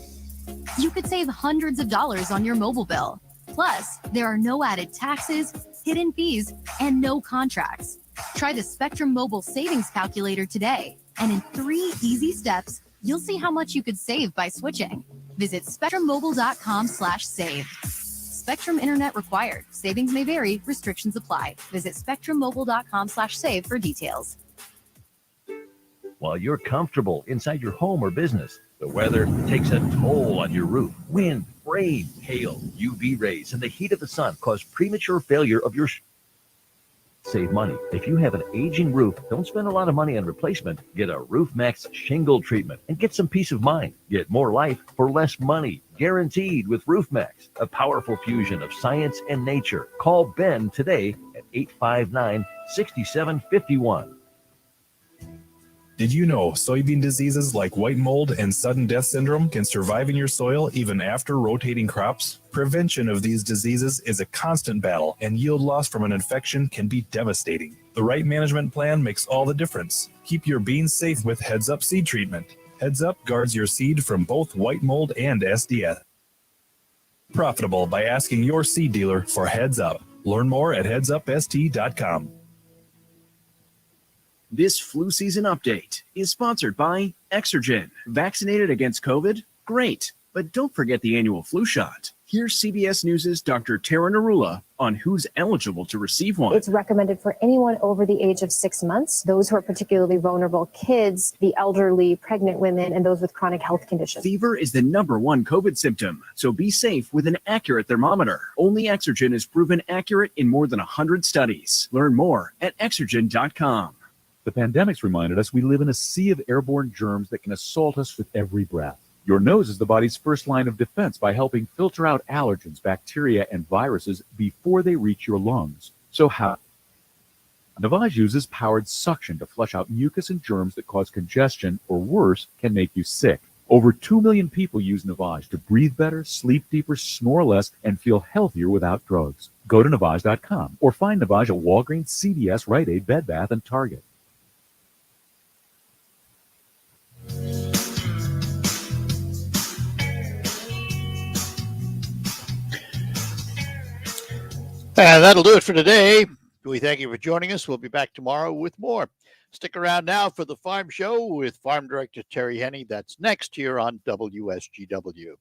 You could save hundreds of dollars on your mobile bill. Plus, there are no added taxes, hidden fees, and no contracts. Try the Spectrum Mobile Savings Calculator today, and in 3 easy steps, you'll see how much you could save by switching. Visit spectrummobile.com/save. Spectrum Internet required. Savings may vary. Restrictions apply. Visit spectrummobile.com/save for details. While you're comfortable inside your home or business, the weather takes a toll on your roof. Wind, rain, hail, UV rays, and the heat of the sun cause premature failure of your Save money. If you have an aging roof, don't spend a lot of money on replacement. Get a Roof Max shingle treatment and get some peace of mind. Get more life for less money. Guaranteed with Roof Max, a powerful fusion of science and nature. Call Ben today at 859-6751. Did you know soybean diseases like white mold and sudden death syndrome can survive in your soil even after rotating crops? Prevention of these diseases is a constant battle, and yield loss from an infection can be devastating. The right management plan makes all the difference. Keep your beans safe with Heads Up seed treatment. Heads Up guards your seed from both white mold and SDF. Profitable by asking your seed dealer for Heads Up. Learn more at headsupst.com. This flu season update is sponsored by Exergen. Vaccinated against COVID? Great, but don't forget the annual flu shot. Here's CBS News' Dr. Tara Narula on who's eligible to receive one. It's recommended for anyone over the age of 6 months, those who are particularly vulnerable, kids, the elderly, pregnant women, and those with chronic health conditions. Fever is the #1 COVID symptom, so be safe with an accurate thermometer. Only Exergen is proven accurate in more than 100 studies. Learn more at Exergen.com. The pandemic's reminded us we live in a sea of airborne germs that can assault us with every breath. Your nose is the body's first line of defense by helping filter out allergens, bacteria, and viruses before they reach your lungs. So how? Navage uses powered suction to flush out mucus and germs that cause congestion or worse, can make you sick. Over 2 million people use Navage to breathe better, sleep deeper, snore less, and feel healthier without drugs. Go to Navage.com or find Navage at Walgreens, CVS, Rite Aid, Bed Bath, and Target. And that'll do it for today. We thank you for joining us. We'll be back tomorrow with more. Stick around now for the Farm Show with Farm Director Terry Henney. That's next here on WSGW.